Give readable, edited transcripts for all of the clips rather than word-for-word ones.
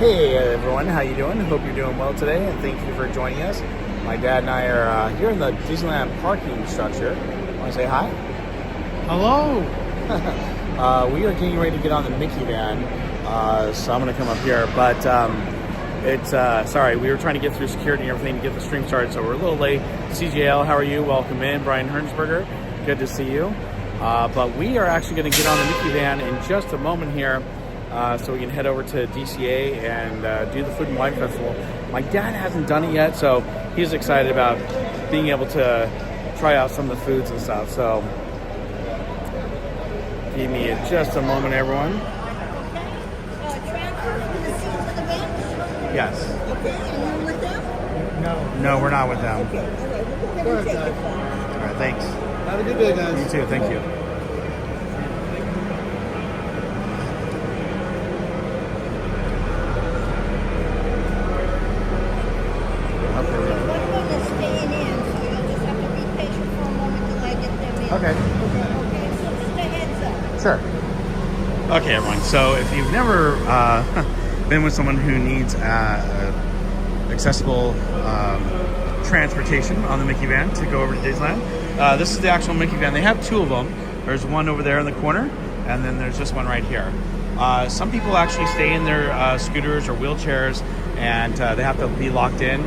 Hey everyone, how you doing? Hope you're doing well today, and thank you for joining us. My dad and I are here in the Disneyland parking structure. Want to say hi? Hello. We are getting ready to get on the Mickey van, so I'm going to come up here. But sorry, we were trying to get through security and everything to get the stream started, so we're a little late. CJL, how are you? Welcome in. Brian Hernsberger, good to see you. But we are actually going to get on the Mickey van in just a moment here. So we can head over to DCA and do the Food and Wine Festival. My dad hasn't done it yet, so he's excited about being able to try out some of the foods and stuff. So give me just a moment, everyone. Yes. Okay, and you're with them? No, we're not with them. Okay. All All right, thanks. Have a good day, guys. You too, thank you. Okay. Okay, so just a heads up. Sure. Okay, everyone. So if you've never been with someone who needs accessible transportation on the Mickey van to go over to Disneyland, this is the actual Mickey van. They have two of them. There's one over there in the corner, and then there's this one right here. Some people actually stay in their scooters or wheelchairs, and they have to be locked in,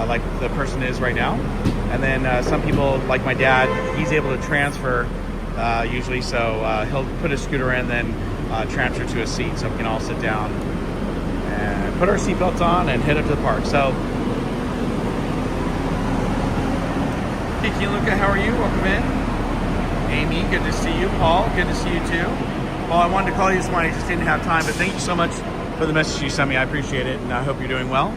like the person is right now. And then some people, like my dad, he's able to transfer usually, so he'll put his scooter in, then transfer to a seat, so we can all sit down and put our seatbelts on and head up to the park. So, Kiki and Luca, how are you? Welcome in. Amy, good to see you. Paul, good to see you too. Paul, I wanted to call you this morning, I just didn't have time, but thank you so much for the message you sent me. I appreciate it, and I hope you're doing well.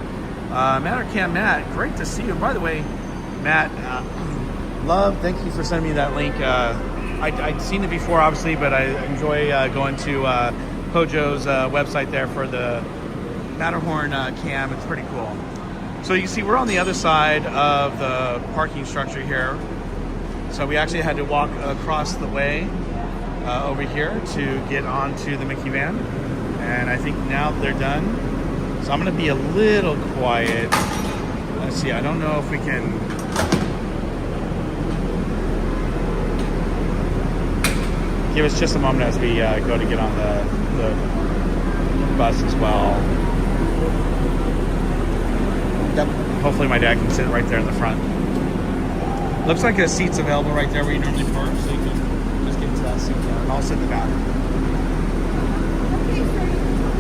Matt, great to see you. By the way, Matt, love, thank you for sending me that link. I'd seen it before, obviously, but I enjoy going to Pojo's website there for the Matterhorn cam. It's pretty cool. So you can see we're on the other side of the parking structure here. So we actually had to walk across the way over here to get onto the Mickey van. And I think now they're done. So I'm going to be a little quiet. Let's see, I don't know if we can... Give us just a moment as we go to get on the bus as well. Yep. Hopefully my dad can sit right there in the front. Looks like a seat's available right there where you normally park, so you can just get into that seat there, and I'll sit in the back.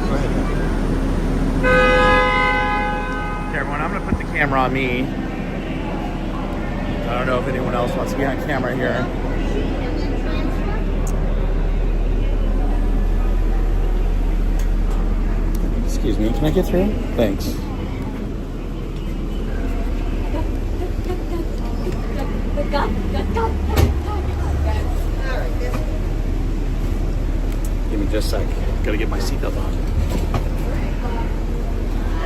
Go ahead. Okay, everyone, I'm going to put the camera on me. I don't know if anyone else wants to be on camera here. Excuse me, can I get through? Thanks. Give me just a sec. Gotta get my seatbelt on.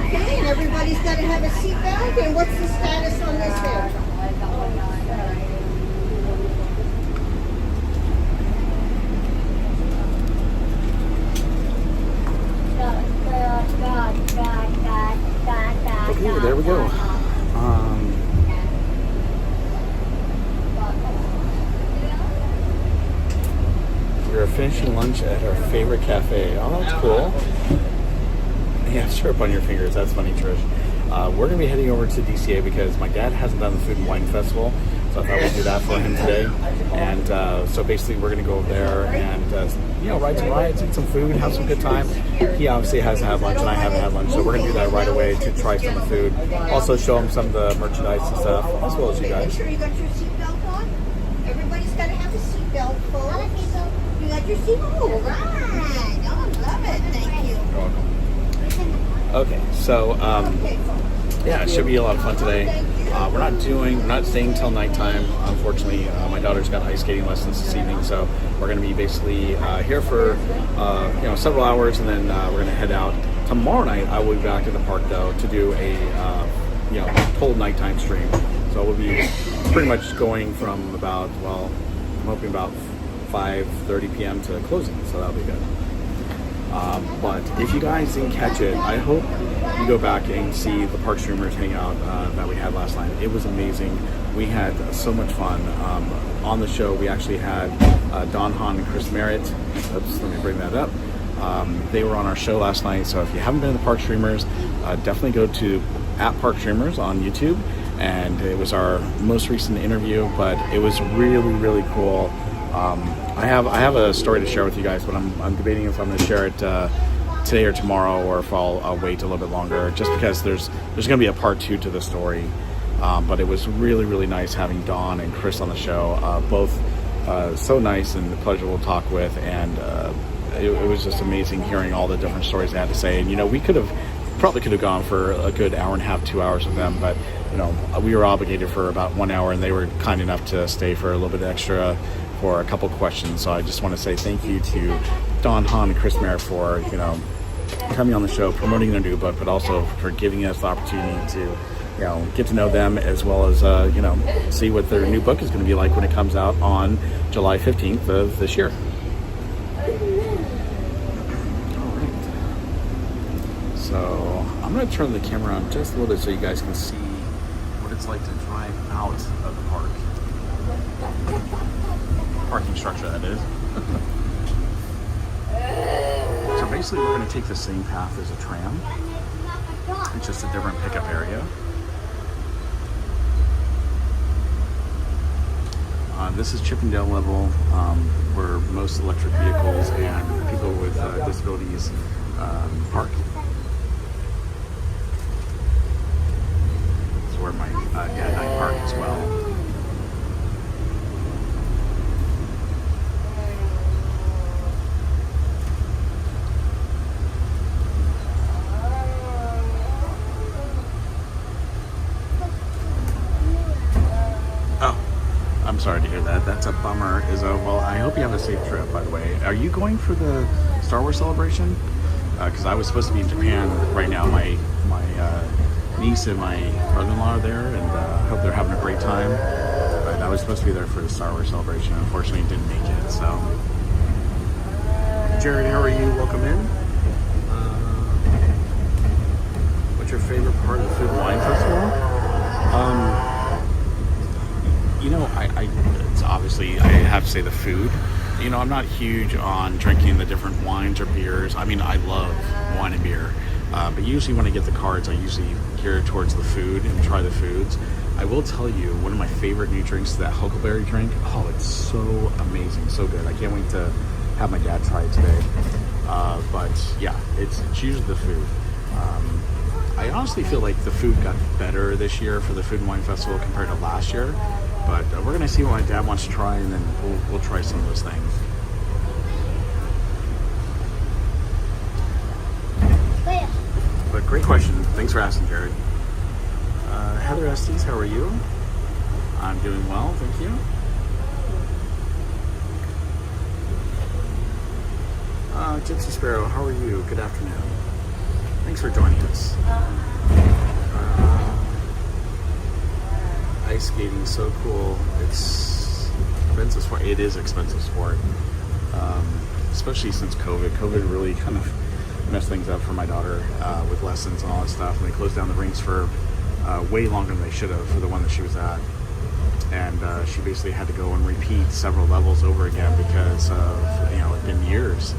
Okay, and everybody's got to have a seatbelt. And what's the status on this here? Okay, there we go. We're finishing lunch at our favorite cafe. Oh, that's cool. Yeah, syrup on your fingers. That's funny, Trish. We're going to be heading over to DCA because my dad hasn't done the Food and Wine Festival, so I thought we'd do that for him today. And so basically we're going to go over there and, ride some rides, eat some food, have some good time. He obviously hasn't had lunch and I haven't had lunch, so we're going to do that right away to try some of the food. Also show him some of the merchandise and stuff, as well as you guys. Make sure you got your seatbelt on. Everybody's got to have a seatbelt, folks. You got your seatbelt? All right. Oh, I love it. Thank you. You're welcome. Okay, so yeah, it should be a lot of fun today. We're not staying till nighttime. Unfortunately, my daughter's got ice skating lessons this evening, so we're going to be basically here for several hours, and then we're going to head out. Tomorrow night, I will be back in the park though to do a cold nighttime stream. So we'll be pretty much going from about I'm hoping about 5:30 p.m. to closing, so that'll be good. But if you guys didn't catch it, I hope you go back and see the Park Streamers hangout that we had last night. It was amazing. We had so much fun. On the show, we actually had Don Hahn and Chris Merritt. Oops, let me bring that up. They were on our show last night, so if you haven't been to the Park Streamers, definitely go to @Park Streamers on YouTube. And it was our most recent interview, but it was really, really cool. I have a story to share with you guys, but I'm debating if I'm going to share it today or tomorrow, or if I'll wait a little bit longer, just because there's going to be a part 2 to the story. But it was really, really nice having Dawn and Chris on the show. Both so nice and pleasurable to talk with, and it was just amazing hearing all the different stories they had to say. And we probably could have gone for a good hour and a half, 2 hours with them, but we were obligated for about 1 hour, and they were kind enough to stay for a little bit extra for a couple questions. So I just want to say thank you to Don Hahn and Chris Merritt for coming on the show, promoting their new book, but also for giving us the opportunity to get to know them, as well as see what their new book is going to be like when it comes out on July 15th of this year. So I'm going to turn the camera on just a little bit so you guys can see what it's like to drive out of the park. Parking structure, that is. So basically we're going to take the same path as a tram. It's just a different pickup area. This is Chippendale level, where most electric vehicles and people with disabilities park. Where my dad and I park as well. Oh, I'm sorry to hear that. That's a bummer. Well, I hope you have a safe trip, by the way. Are you going for the Star Wars celebration? Because I was supposed to be in Japan right now. My niece and my brother-in-law are there, and I hope they're having a great time. But I was supposed to be there for the Star Wars celebration. Unfortunately, didn't make it. So, Jared, how are you? Welcome in. What's your favorite part of the Food and Wine Festival? It's obviously, I have to say the food. I'm not huge on drinking the different wines or beers. I mean, I love wine and beer. But usually when I get the cards, I usually gear towards the food and try the foods. I will tell you, one of my favorite new drinks is that huckleberry drink. Oh, it's so amazing, so good. I can't wait to have my dad try it today. But yeah, it's usually the food. I honestly feel like the food got better this year for the Food and Wine Festival compared to last year. But we're going to see what my dad wants to try, and then we'll try some of those things. But great question. Thanks for asking, Jared. Heather Estes, how are you? I'm doing well, thank you. Gypsy Sparrow, how are you? Good afternoon. Thanks for joining us. Ice skating, so cool. It's expensive sport. It is expensive sport, especially since COVID. COVID really kind of messed things up for my daughter with lessons and all that stuff. And they closed down the rinks for way longer than they should have for the one that she was at. And she basically had to go and repeat several levels over again because of, it'd been years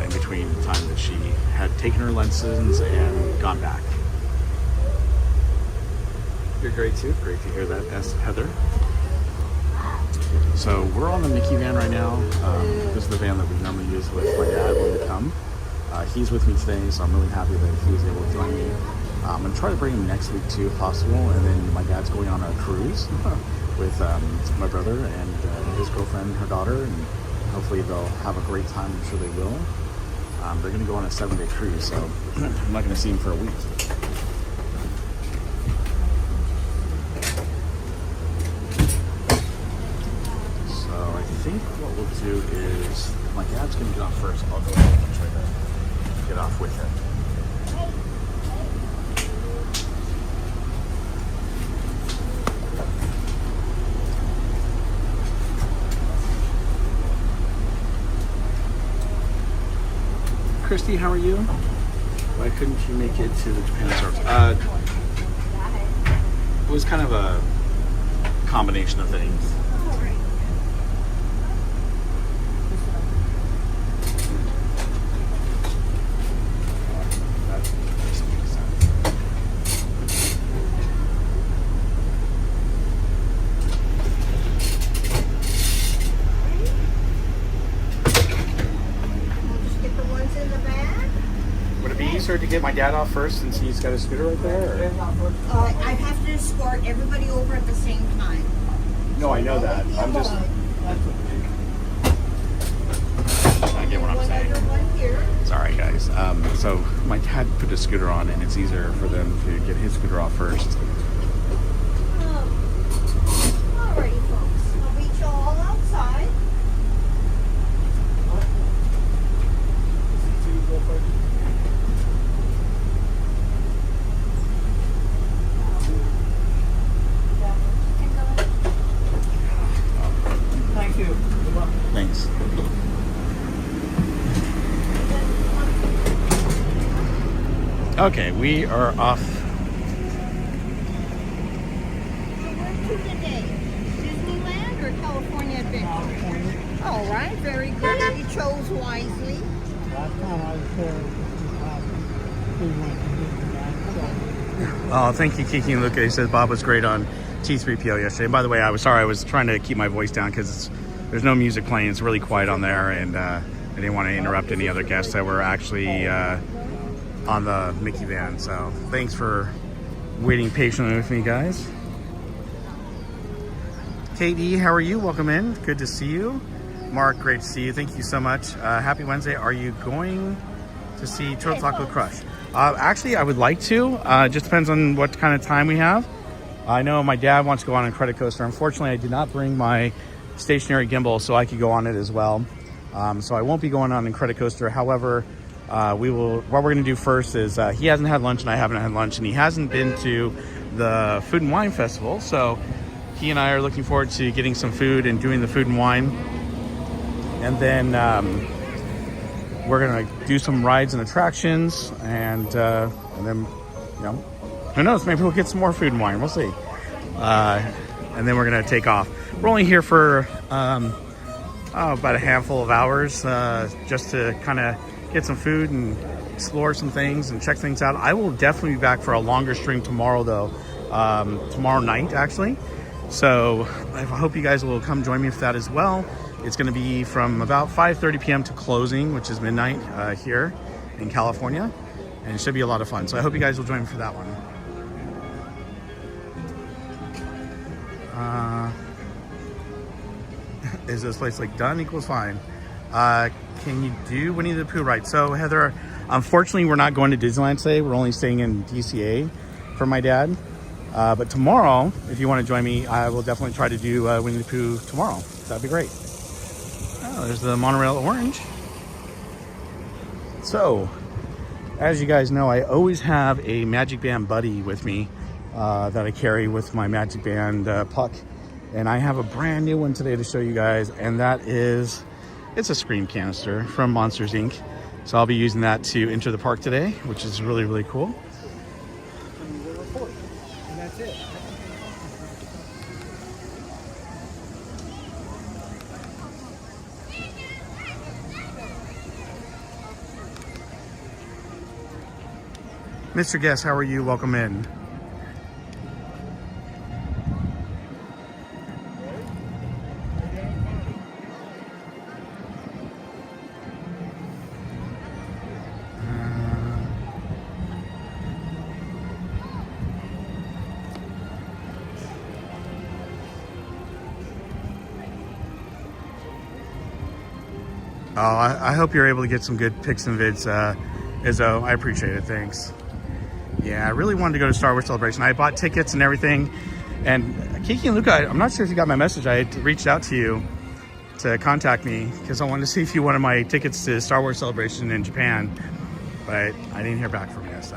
in between the time that she had taken her lessons and gone back. You're great too. Great to hear that. That's Heather. So we're on the Mickey van right now. This is the van that we normally use with my dad when we come. He's with me today, so I'm really happy that he was able to join me. I'm going to try to bring him next week too, if possible. And then my dad's going on a cruise with my brother and his girlfriend and her daughter. And hopefully they'll have a great time. I'm sure they will. They're going to go on a 7-day cruise, so I'm not going to see him for a week. I think what we'll do is, my dad's going to get off first. I'll go ahead and try to get off with him. Christy, how are you? Why couldn't you make it to the Japan service? It was kind of a combination of things. To get my dad off first since he's got a scooter right there? I have to escort everybody over at the same time. No, I know that. I'm just... I get what I'm saying. It's alright, guys. So my dad put a scooter on and it's easier for them to get his scooter off first. Alrighty, folks. I'll meet you all outside. Thanks. Okay, we are off. So where to today? Disneyland or California Adventure? All right, very good. You chose wisely. Last time I was there, we went to Disneyland. Oh, thank you, Kiki and Luca. He says Bob was great on T3PO yesterday. And by the way, I was sorry. I was trying to keep my voice down because there's no music playing. It's really quiet on there, and I didn't want to interrupt any other guests that were actually on the Mickey van. So thanks for waiting patiently with me, guys. Katie, how are you? Welcome in. Good to see you. Mark, great to see you. Thank you so much. Happy Wednesday. Are you going to see Turtle Taco Crush? Actually, I would like to. Just depends on what kind of time we have. I know my dad wants to go on a credit coaster. Unfortunately, I did not bring my stationary gimbal so I could go on it as well. So I won't be going on a credit coaster. However, what we're going to do first is he hasn't had lunch and I haven't had lunch, and he hasn't been to the Food and Wine Festival. So he and I are looking forward to getting some food and doing the food and wine. And then we're going to do some rides and attractions, and then, you know, who knows, maybe we'll get some more food and wine. We'll see. And then we're going to take off. We're only here for about a handful of hours just to kind of get some food and explore some things and check things out. I will definitely be back for a longer stream tomorrow, though. Tomorrow night, actually. So I hope you guys will come join me for that as well. It's going to be from about 5:30 p.m. to closing, which is midnight here in California. And it should be a lot of fun. So I hope you guys will join me for that one. Is this place like done equals fine? Can you do Winnie the Pooh right? So Heather, unfortunately we're not going to Disneyland today. We're only staying in DCA for my dad. But tomorrow, if you want to join me, I will definitely try to do Winnie the Pooh tomorrow. That'd be great. Oh, there's the Montreal orange. So, as you guys know, I always have a Magic Band buddy with me that I carry with my Magic Band puck. And I have a brand new one today to show you guys, and that is, it's a Scream canister from Monsters, Inc. So I'll be using that to enter the park today, which is really, really cool. And that's it. Mr. Guest, how are you? Welcome in. Oh, I hope you're able to get some good pics and vids, Izzo. I appreciate it. Thanks. Yeah, I really wanted to go to Star Wars Celebration. I bought tickets and everything. And Kiki and Luca, I'm not sure if you got my message. I had reached out to you to contact me because I wanted to see if you wanted my tickets to Star Wars Celebration in Japan. But I didn't hear back from you, so.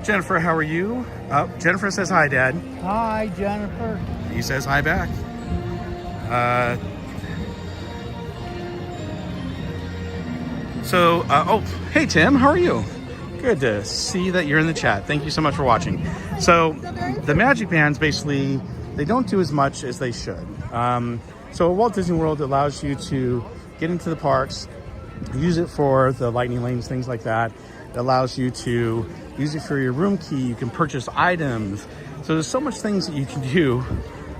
Jennifer, how are you? Jennifer says hi, Dad. Hi, Jennifer. He says hi back. So, oh, hey Tim, how are you? Good to see that you're in the chat. Thank you so much for watching. So, the Magic Bands basically, they don't do as much as they should. So, Walt Disney World allows you to get into the parks, use it for the lightning lanes, things like that. It allows you to use it for your room key. You can purchase items. So, there's so much things that you can do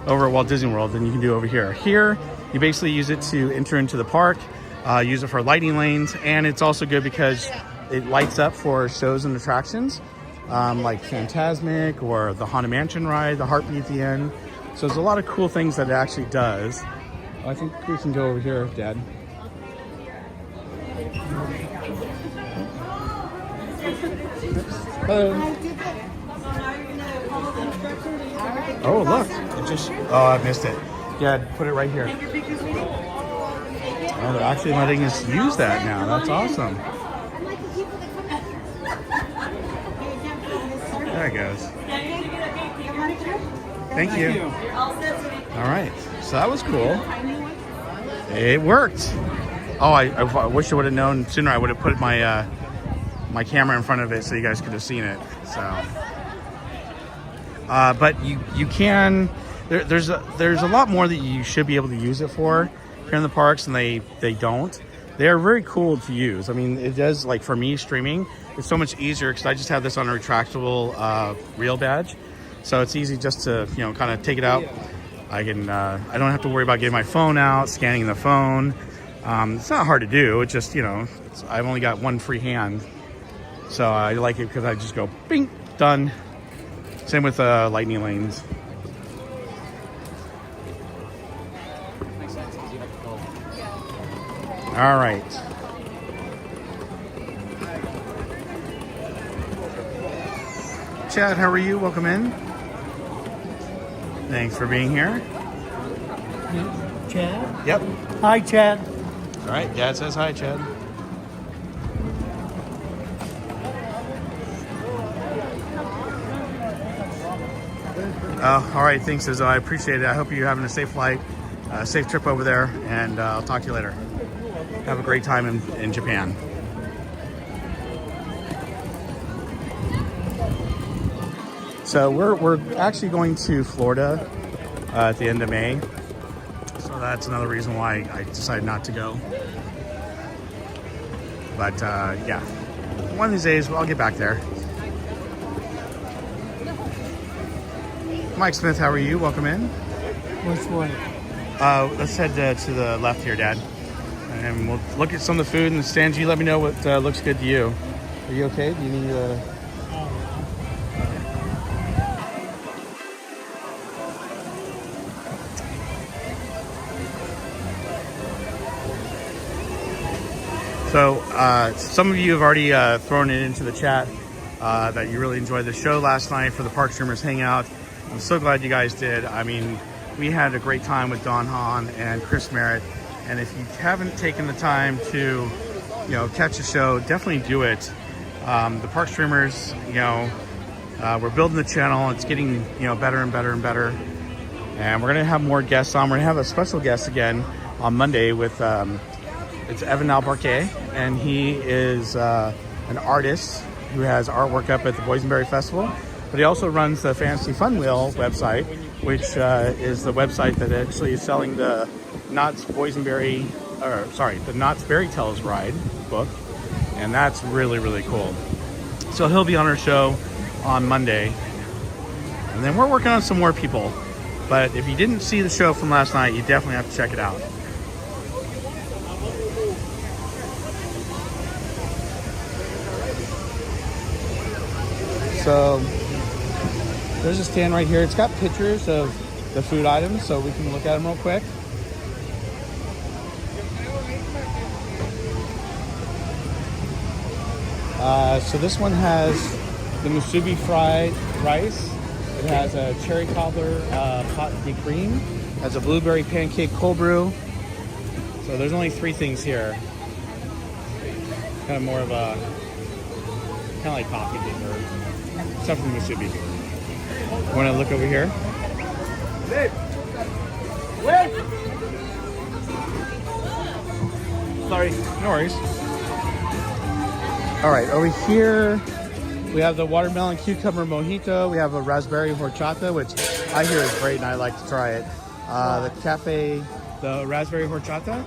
over at Walt Disney World than you can do over here. Here, you basically use it to enter into the park. Use it for lightning lanes, and it's also good because it lights up for shows and attractions like Fantasmic or the Haunted Mansion ride, the Heartbeat at the end. So there's a lot of cool things that it actually does. Oh, I think we can go over here, Dad. Hello. Oh, look. It just, oh, I missed it. Dad, put it right here. Oh, they're actually letting us use that now. That's awesome. There it goes. Thank you. All right. So that was cool. It worked. Oh, I wish I would have known sooner. I would have put my my camera in front of it so you guys could have seen it. So, but you can. There's a lot more that you should be able to use it for here in the parks, and they don't. They are very cool to use. I mean, it does, like for me streaming, it's so much easier because I just have this on a retractable reel badge, so it's easy just to kind of take it out. I can I don't have to worry about getting my phone out, scanning the phone. It's not hard to do. It's just I've only got one free hand, so I like it because I just go bing, done. Same with lightning lanes. All right. Chad, how are you? Welcome in. Thanks for being here. Chad? Yep. Hi, Chad. All right, Dad says hi, Chad. All right, thanks, Izzo. I appreciate it. I hope you're having a safe flight, safe trip over there, and I'll talk to you later. Have a great time in Japan. So we're actually going to Florida at the end of May. So that's another reason why I decided not to go. But yeah, one of these days I'll get back there. Mike Smith, how are you? Welcome in. Which way? Let's head to the left here, Dad. And we'll look at some of the food and the stands. You let me know what looks good to you. Are you okay? Do you need So some of you have already thrown it into the chat that you really enjoyed the show last night for the Park Streamers Hangout. I'm so glad you guys did. I mean, we had a great time with Don Hahn and Chris Merritt. And if you haven't taken the time to, catch the show, definitely do it. The Park Streamers, we're building the channel. It's getting, better and better and better. And we're gonna have more guests on. We're gonna have a special guest again on Monday with, it's Evan Albarque, and he is an artist who has artwork up at the Boysenberry Festival. But he also runs the Fantasy Fun Wheel website, which is the website that actually is selling the Knott's Berry Tales ride book, and that's really, really cool. So he'll be on our show on Monday, and then we're working on some more people. But if you didn't see the show from last night, you definitely have to check it out. So there's a stand right here. It's got pictures of the food items, so we can look at them real quick. So this one has the musubi fried rice. It has a cherry cobbler pot de cream. It has a blueberry pancake cold brew. So there's only 3 things here. Kind of more of a, kind of like coffee dessert. Except for the musubi. Want to look over here? Sorry. No worries. All right, over here we have the watermelon cucumber mojito. We have a raspberry horchata, which I hear is great and I like to try it. The cafe, the raspberry horchata.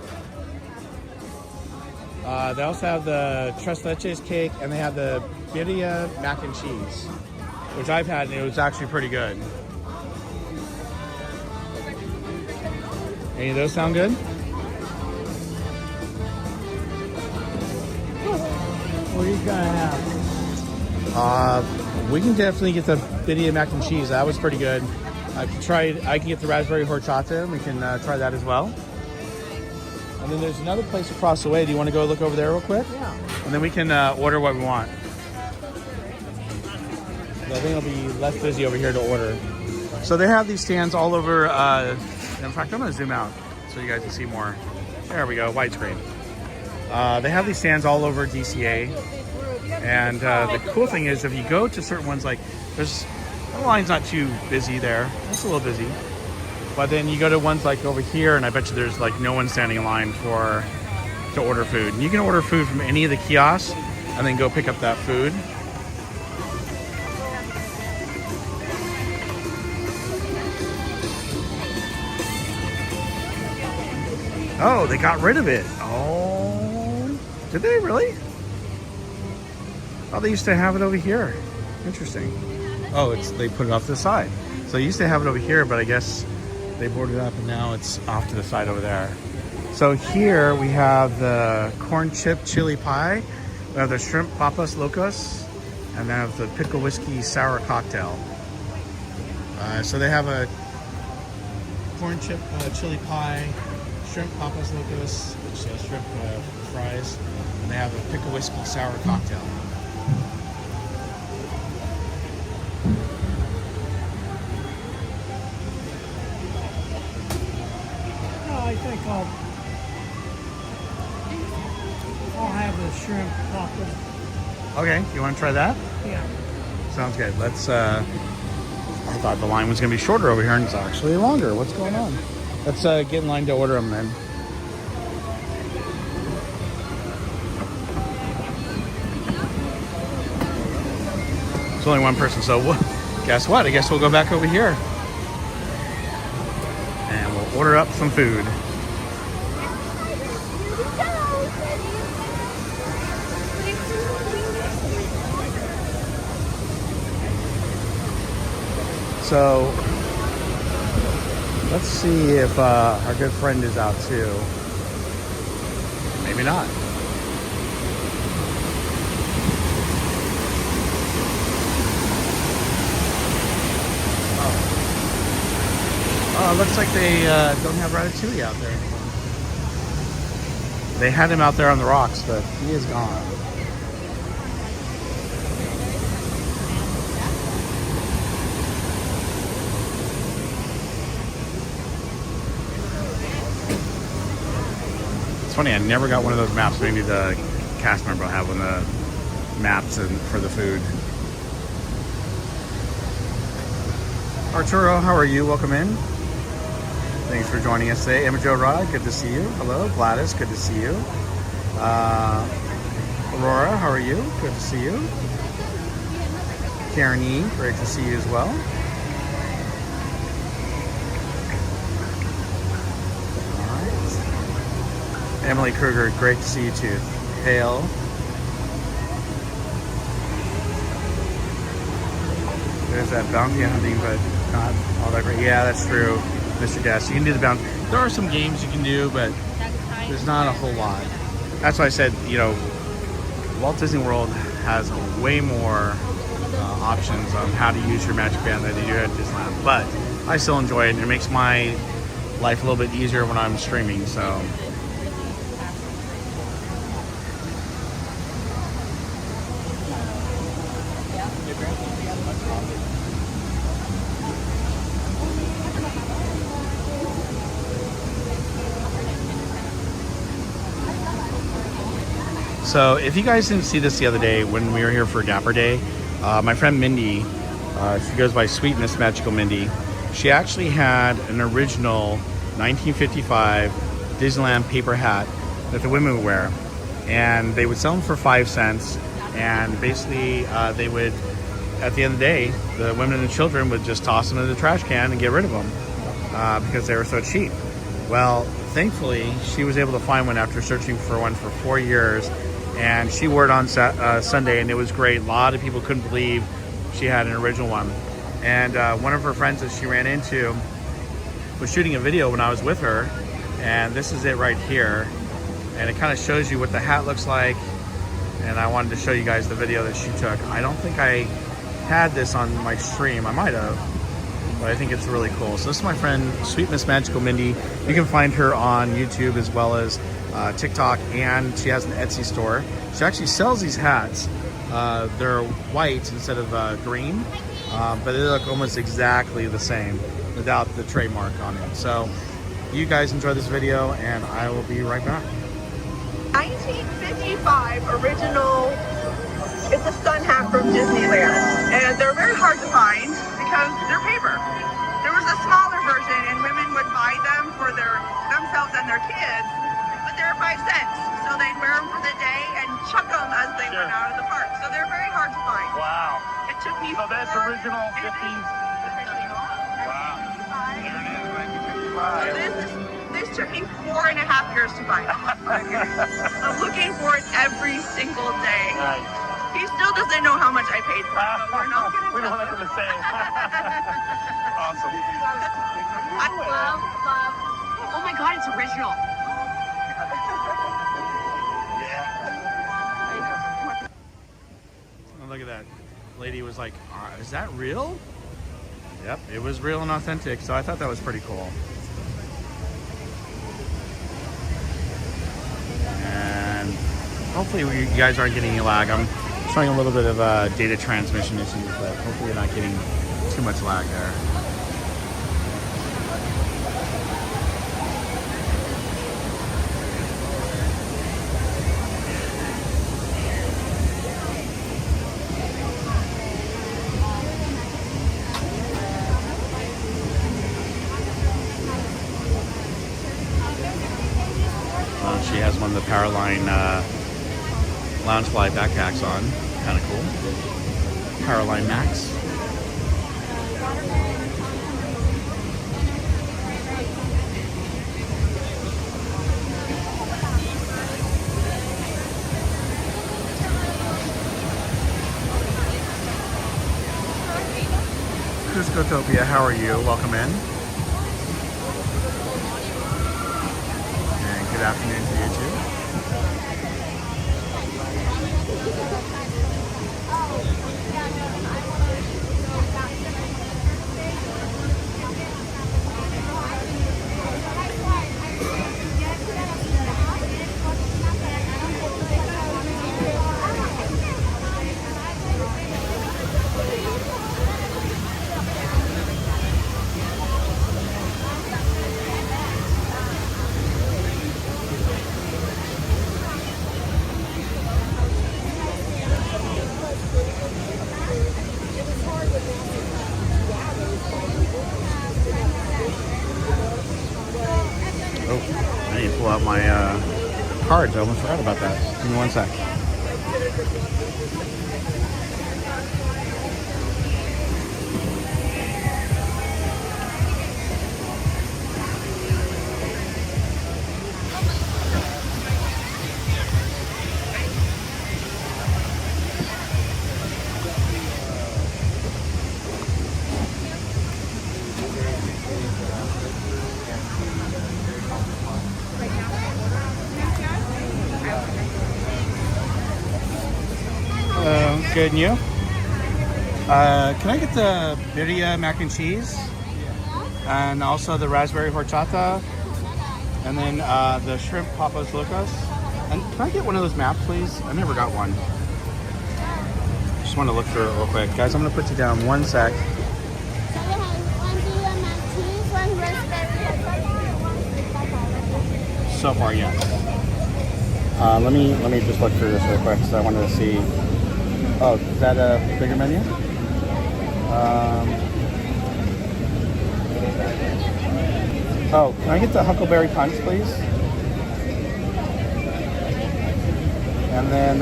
They also have the tres leches cake, and they have the birria mac and cheese, which I've had, and it was actually pretty good. Any of those sound good? What do you gotta have? We can definitely get the birria mac and cheese. That was pretty good. I can get the raspberry horchata, and we can try that as well. And then there's another place across the way. Do you want to go look over there real quick? Yeah. And then we can order what we want. I think it'll be less busy over here to order. So they have these stands all over. In fact, I'm going to zoom out so you guys can see more. There we go, widescreen. They have these stands all over DCA. And the cool thing is if you go to certain ones, like the line's not too busy there. It's a little busy. But then you go to ones like over here, and I bet you there's like no one standing in line to order food. And you can order food from any of the kiosks and then go pick up that food. Oh, they got rid of it. Oh, did they really? Oh, they used to have it over here. Interesting. Oh, they put it off to the side. So they used to have it over here, but I guess they boarded it up and now it's off to the side over there. So here we have the corn chip chili pie. We have the shrimp papas locos, and then have the pickle whiskey sour cocktail. So they have a corn chip chili pie, shrimp papas locos, which is shrimp fries, and they have a pickle whiskey sour cocktail. I think I'll have the shrimp papas. Okay, you want to try that? Yeah. Sounds good. Let's, I thought the line was going to be shorter over here, and it's actually longer. What's going on? Let's get in line to order them then. There's only one person, so guess what? I guess we'll go back over here. And we'll order up some food. So let's see if our good friend is out too. Maybe not. Oh, it looks like they don't have Ratatouille out there anymore. They had him out there on the rocks, but he is gone. It's funny, I never got one of those maps. Maybe the cast member will have one of the maps for the food. Arturo, how are you? Welcome in. Thanks for joining us today. Imojo Rod, good to see you. Hello. Gladys, good to see you. Aurora, how are you? Good to see you. Karen E, great to see you as well. All right. Emily Kruger, great to see you too. Hale. There's that bounty hunting, but not all that great. Yeah, that's true, Mr. Guest. You can do the bounty. There are some games you can do, but there's not a whole lot. That's why I said, you know, Walt Disney World has way more options on how to use your Magic Band than they do at Disneyland. But I still enjoy it, and it makes my life a little bit easier when I'm streaming. So. So if you guys didn't see this the other day when we were here for Dapper Day, my friend Mindy, she goes by Sweet Miss Magical Mindy, she actually had an original 1955 Disneyland paper hat that the women would wear, and they would sell them for 5 cents, and basically they would, at the end of the day, the women and children would just toss them in the trash can and get rid of them because they were so cheap. Well, thankfully, she was able to find one after searching for one for 4 years, and she wore it on Sunday, and it was great. A lot of people couldn't believe she had an original one. And one of her friends that she ran into was shooting a video when I was with her, and this is it right here. And it kind of shows you what the hat looks like, and I wanted to show you guys the video that she took. I don't think I had this on my stream. I might have, but I think it's really cool. So this is my friend Sweet Miss Magical Mindy. You can find her on YouTube as well as TikTok, and she has an Etsy store. She actually sells these hats. They're white instead of green, but they look almost exactly the same without the trademark on it. So you guys enjoy this video, and I will be right back. 1955 original. It's a sun hat from Disneyland, and they're very hard to find because they're paper. There was a smaller version, and women would buy them for themselves and their kids, but they're 5 cents, so they'd wear them for the day and chuck them as they went out of the park. So they're very hard to find. Wow. It took me. So that's original 50s. Wow. There it is, 1955. This took me 4.5 years to find. I'm looking for it every single day. Nice. He still doesn't know how much I paid for it, but we're not going to We don't have to say. Awesome. I love. Oh my God, it's original. Oh, look at that. Lady was like, is that real? Yep, it was real and authentic, so I thought that was pretty cool. And hopefully you guys aren't getting any lag. I'm showing a little bit of data transmission issues, but hopefully you're not getting too much lag there. She has one of the Powerline Loungefly backpacks on. Kind of cool. Powerline Max. Cuscotopia, how are you? Welcome in. And good afternoon to you too. Oh, I need to pull out my cards. I almost forgot about that. Give me one sec. Good, and you? Can I get the birria mac and cheese? And also the raspberry horchata? And then the shrimp papas locos? And can I get one of those maps, please? I never got one. Just want to look through it real quick. Guys, I'm going to put you down one sec. So far, yes. Let me just look through this real quick because I wanted to see. Oh, is that a bigger menu? Oh, can I get the huckleberry punch, please? And then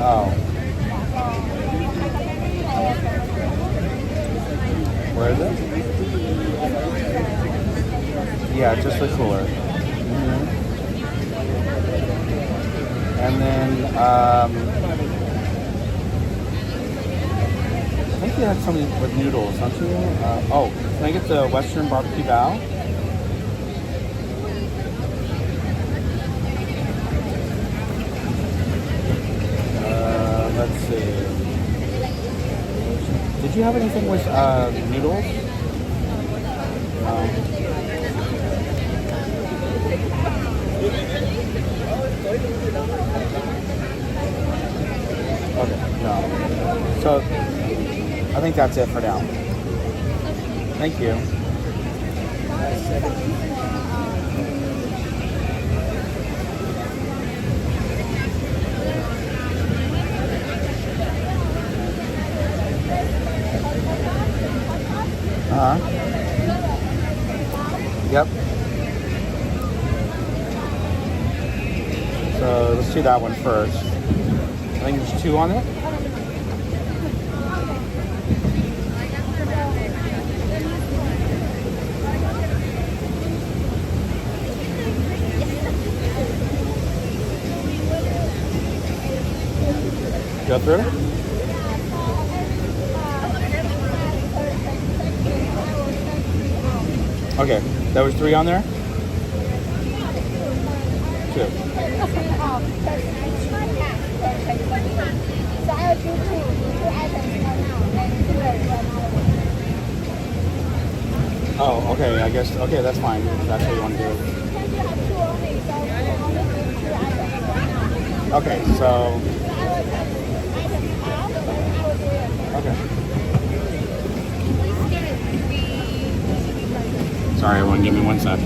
Oh. Where is it? Yeah, just the cooler. Mm-hmm. And then, I think you had something with noodles, don't you? Oh, can I get the Western barbecue bao? Let's see. Did you have anything with noodles? Okay, no. So, I think that's it for now. Thank you. Uh-huh. Yep. So let's do that one first. I think there's 2 on it. Go through? Okay, there was 3 on there? 2. Oh, okay, I guess, okay, that's fine. That's what you want to do. Okay, so... Okay. Sorry, everyone, give me 1 sec.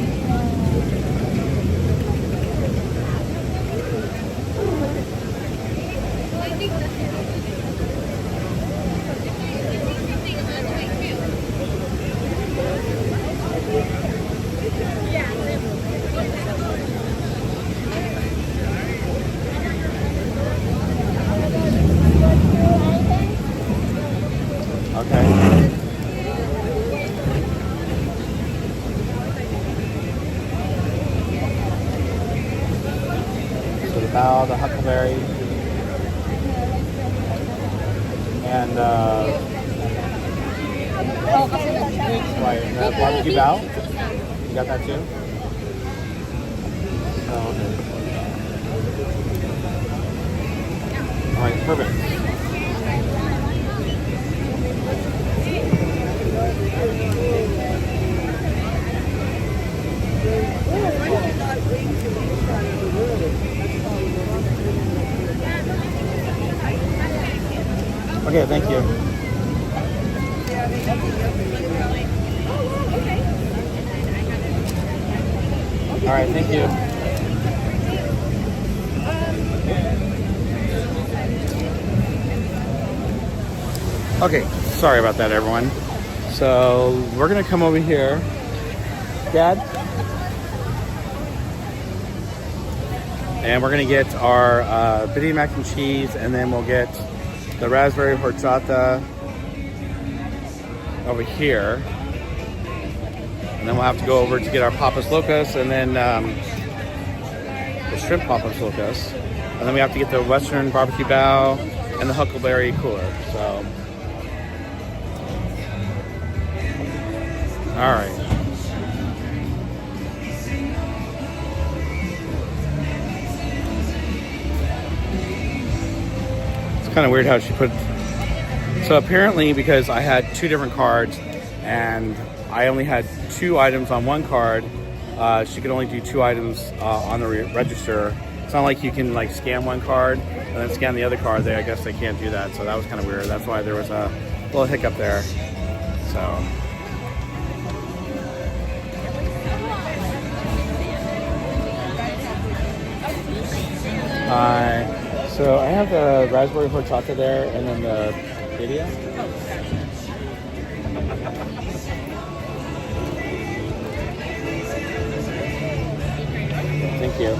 Okay. So the bao, the huckleberry, and right, the barbecue bao. You got that too? Oh, okay. All right, perfect. Okay, thank you. All right, thank you. Okay, sorry about that, everyone. So we're gonna come over here. Dad? And we're gonna get our bitty mac and cheese, and then we'll get the raspberry horchata over here. And then we'll have to go over to get our papas locas, and then the shrimp papas locas. And then we have to get the Western barbecue bao and the huckleberry cooler, so. All right. It's kind of weird how she put. So apparently, because I had 2 different cards, and I only had 2 items on one card, she could only do 2 items on the register. It's not like you can like scan one card and then scan the other card. I guess they can't do that. So that was kind of weird. That's why there was a little hiccup there. So. So I have the raspberry horchata there, and then the video. Thank you.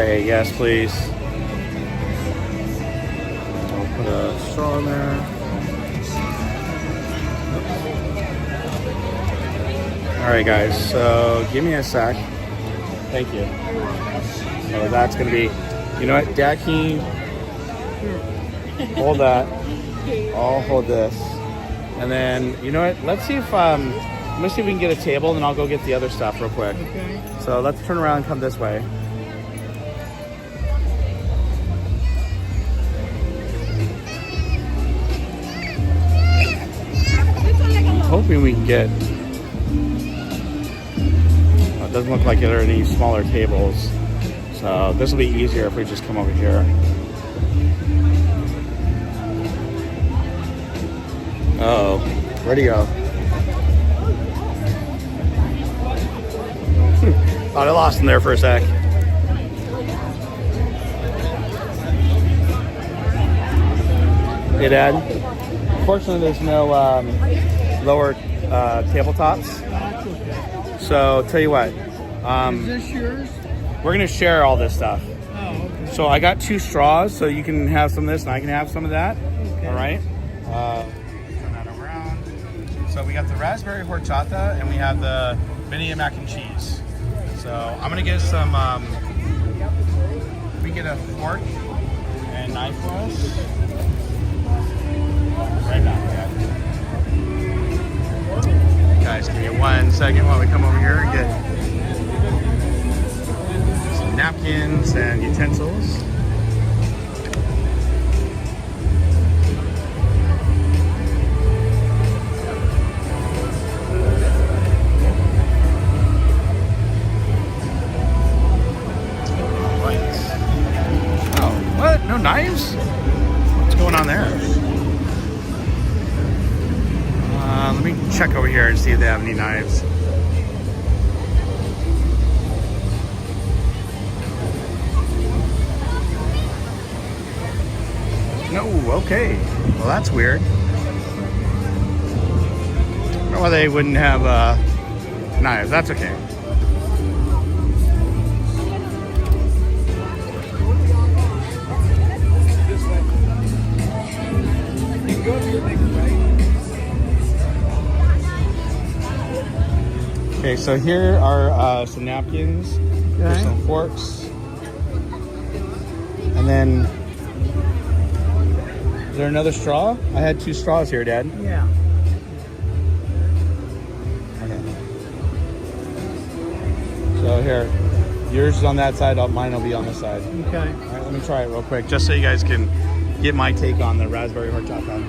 Okay, yes, please. I'll put a straw in there. All right, guys, so give me a sec. Thank you. So that's gonna be, you know what, Dad, can you hold that? I'll hold this. And then, you know what, let's see if, let me see if we can get a table, and then I'll go get the other stuff real quick. Okay. So let's turn around and come this way. I'm hoping we can get, it doesn't look like there are any smaller tables. So this will be easier if we just come over here. Uh-oh, where'd he go? Thought I lost him there for a sec. Hey, Dad. Unfortunately, there's no lower tabletops. That's okay. So, tell you what. Is this yours? We're going to share all this stuff. Oh, okay. So, I got 2 straws, so you can have some of this, and I can have some of that. Okay. All right? Turn that around. So, we got the raspberry horchata, and we have the mini mac and cheese. So I'm gonna get some, we get a fork and knife for us. Right back, yeah. Guys, give me 1 second while we come over here and get some napkins and utensils. What? No knives? What's going on there? Let me check over here and see if they have any knives. No, okay. Well, that's weird. I don't know why they wouldn't have knives. That's okay. Okay, so here are some napkins. There's Okay. some forks. And then, is there another straw? I had 2 straws here, Dad. Yeah. Okay. So here, yours is on that side, mine will be on this side. Okay. All right, let me try it real quick, just so you guys can get my take on the raspberry horchata.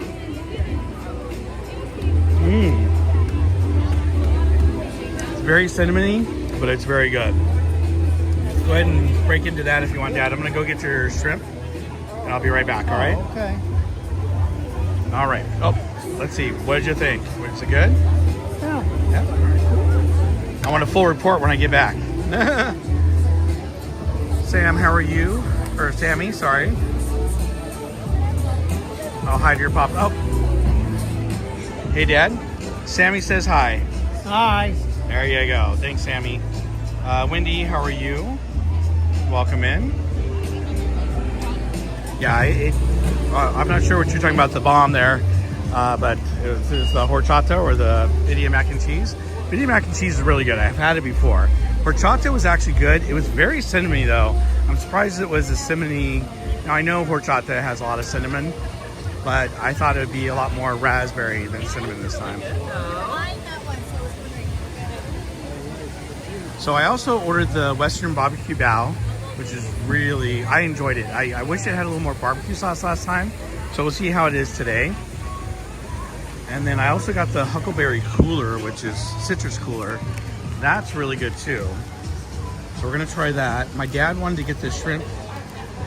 It's very cinnamony, but it's very good. Go ahead and break into that if you want, Dad. I'm gonna go get your shrimp, and I'll be right back, all right? Oh, okay. All right. Oh, let's see. What did you think? Was it good? Yeah. Yeah. I want a full report when I get back. Sam, how are you? Or Sammy, sorry. I'll hide your pop. Oh. Hey, Dad. Sammy says hi. Hi. There you go. Thanks, Sammy. Wendy, how are you? Welcome in. Yeah, I'm not sure what you're talking about, the bomb there, but it's the horchata or the India mac and cheese. India mac and cheese is really good. I've had it before. Horchata was actually good. It was very cinnamony, though. I'm surprised it was a cinnamony. Now, I know horchata has a lot of cinnamon, but I thought it would be a lot more raspberry than cinnamon this time. So I also ordered the Western Barbecue Bao, which is really, I enjoyed it. I wish it had a little more barbecue sauce last time. So we'll see how it is today. And then I also got the Huckleberry Cooler, which is citrus cooler. That's really good too. So we're gonna try that. My dad wanted to get this shrimp,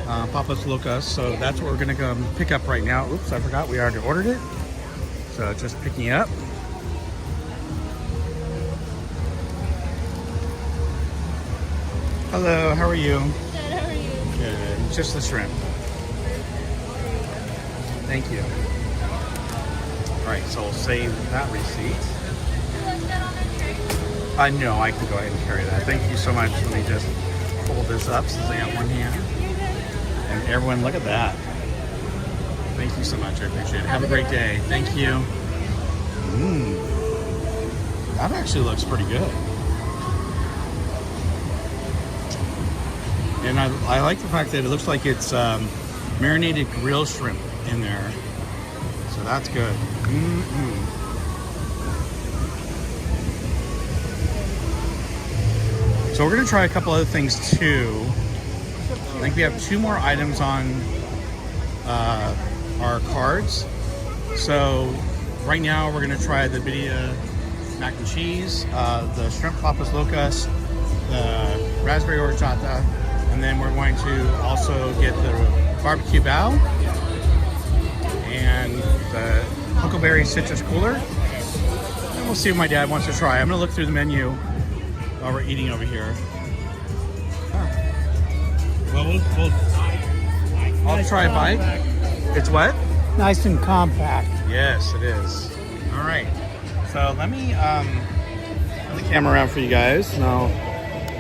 Papas Locas, so that's what we're gonna go pick up right now. Oops, I forgot we already ordered it. So just picking it up. Hello, how are you? Good, how are you? Good, just the shrimp. Thank you. All right, so we'll save that receipt. You want that on a tray? No, I can go ahead and carry that. Thank you so much. Let me just pull this up since I got one hand. And everyone, look at that. Thank you so much. I appreciate it. Have a great day. Thank you. That actually looks pretty good. And I like the fact that it looks like it's marinated grilled shrimp in there. So that's good. So we're gonna try a couple other things too. I think we have 2 more items on our cards. So right now we're gonna try the birria mac and cheese, the shrimp papas locas, the raspberry horchata, and then we're going to also get the barbecue bao and the huckleberry citrus cooler. And we'll see what my dad wants to try. I'm gonna look through the menu while we're eating over here. Well, I'll try a bite. It's what? Nice and compact. Yes, it is. All right. So let me turn the camera around for you guys, and I'll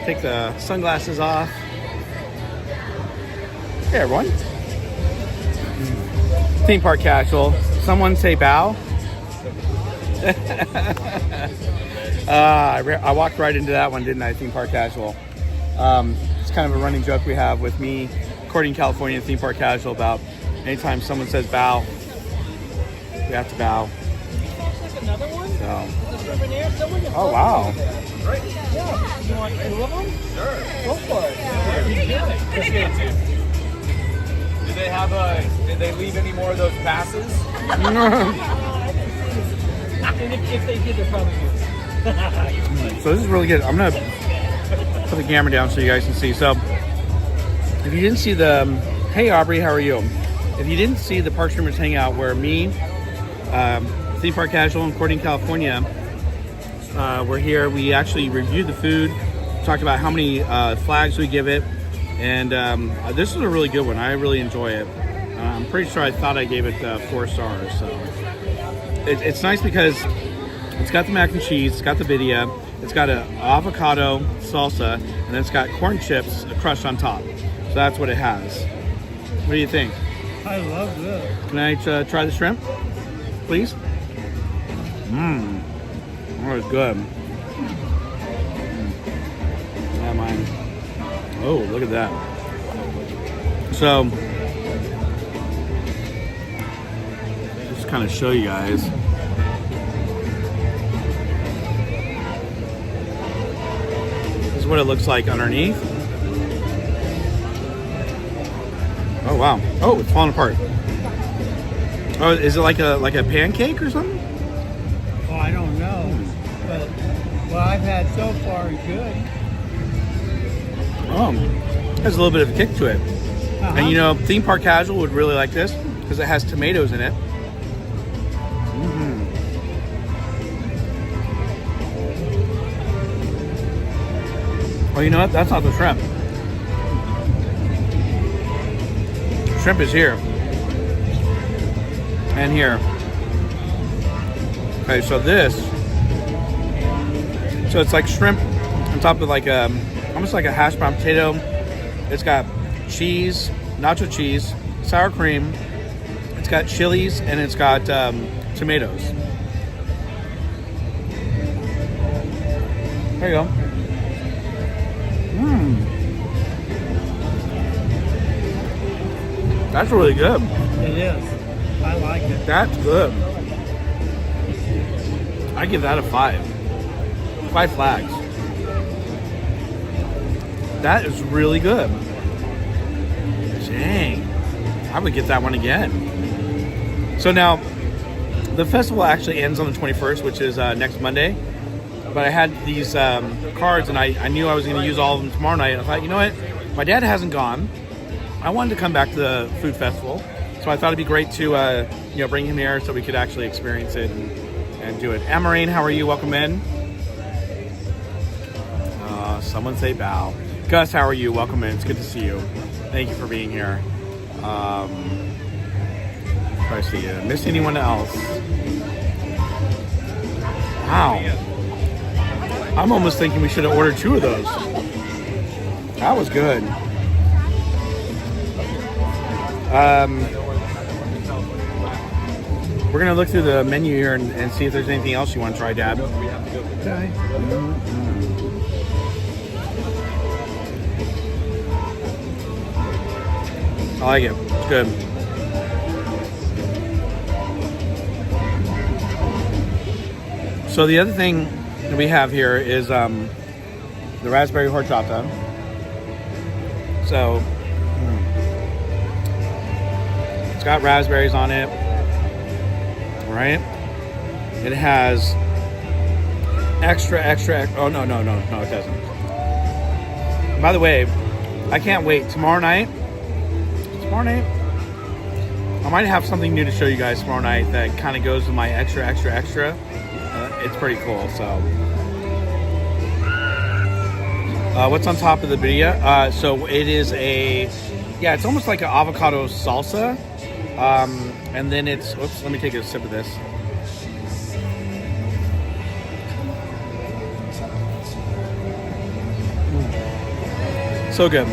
take the sunglasses off. Hey, everyone. Theme park casual. Someone say bow. I walked right into that one, didn't I? Theme park casual. It's kind of a running joke we have with me, Courting California, Theme park casual, about anytime someone says bow, we have to bow. Another one? So. Oh, wow. Right? Yeah. You want 2 of them? Sure. Go for it. Do they have did they leave any more of those passes? And if they did, they're probably good. So this is really good. I'm gonna put the camera down so you guys can see. So if you didn't see the, hey Aubrey, how are you? If you didn't see the Park Streamers Hangout where me, Theme Park Casual in Courting, California, we're here. We actually reviewed the food, talked about how many flags we give it, and this is a really good one. I really enjoy it. I'm pretty sure I thought I gave it 4 stars. So it's nice because it's got the mac and cheese, it's got the birria, it's got an avocado salsa, and then it's got corn chips crushed on top. So that's what it has. What do you think? I love this. Can I try the shrimp, please? Oh, it's good. Yeah, mine. Oh, look at that. So, just kind of show you guys. This is what it looks like underneath. Oh wow! Oh, it's falling apart. Oh, is it like a pancake or something? Well, I don't know, but what I've had so far is good. Has a little bit of a kick to it. And you know, Theme Park Casual would really like this because it has tomatoes in it. Oh, you know what? That's not the shrimp. Shrimp is here. And here. Okay, so this. So it's like shrimp on top of like almost like a hash brown potato. It's got cheese, nacho cheese, sour cream. It's got chilies and it's got tomatoes. There you go. That's really good. It is. I like it. That's good. I give that a 5. 5 flags. That is really good. Dang. I would get that one again. So now, the festival actually ends on the 21st, which is next Monday. But I had these cards, and I knew I was going to use all of them tomorrow night. I thought, you know what? My dad hasn't gone. I wanted to come back to the food festival. So I thought it'd be great to bring him here so we could actually experience it and do it. Amarine, how are you? Welcome in. Someone say bow. Gus, how are you? Welcome in. It's good to see you. Thank you for being here. If I see you. Miss anyone else? Wow. I'm almost thinking we should have ordered 2 of those. That was good. We're gonna look through the menu here and see if there's anything else you want to try, Dad. Okay. I like it. It's good. So the other thing that we have here is the raspberry horchata. So it's got raspberries on it, right? It has extra. Oh no, it doesn't. By the way, I can't wait. Tomorrow night, I might have something new to show you guys tomorrow night that kind of goes with my extra. It's pretty cool. So, what's on top of the birria? So it is it's almost like an avocado salsa, and then it's. Oops, let me take a sip of this. So good.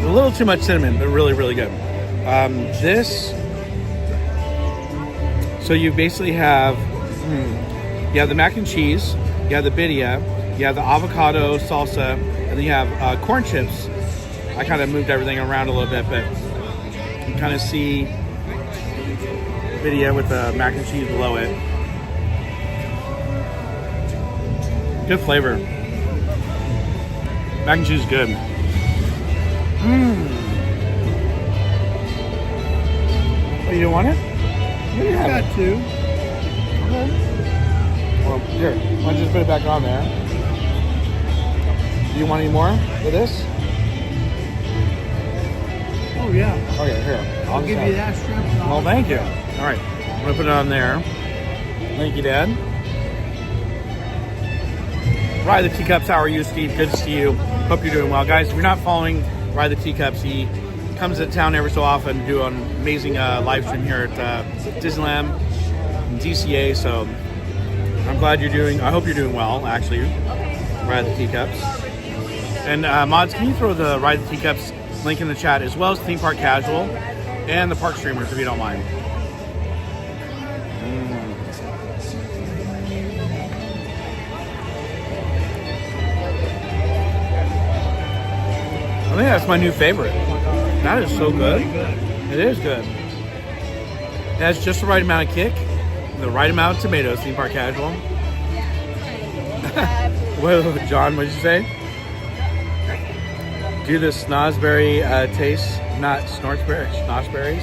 A little too much cinnamon, but really, really good. So you basically have, you have the mac and cheese, you have the birria, you have the avocado salsa, and then you have corn chips. I kind of moved everything around a little bit, but you kind of see birria with the mac and cheese below it. Good flavor. Mac and cheese is good. Oh, you don't want it? You got two. Well, here, why don't you just put it back on there? Do you want any more of this? Oh yeah. Okay, here. I'll give you that shrimp. Well, thank you. All right, I'm gonna put it on there. Thank you, Dad. Ride the Teacups, how are you, Steve? Good to see you. Hope you're doing well. Guys, if you're not following Ride the Teacups, he comes to town every so often to do an amazing live stream here at Disneyland and DCA, so I'm glad you're doing, I hope you're doing well, actually. Ride the Teacups. And mods, can you throw the Ride the Teacups link in the chat, as well as Theme Park Casual and the Park Streamers, if you don't mind. I think that's my new favorite. That is so good. It is good. It has just the right amount of kick, the right amount of tomatoes. Theme Park Casual. What, John? What did you say? Do the snozberry taste, not schnozberries.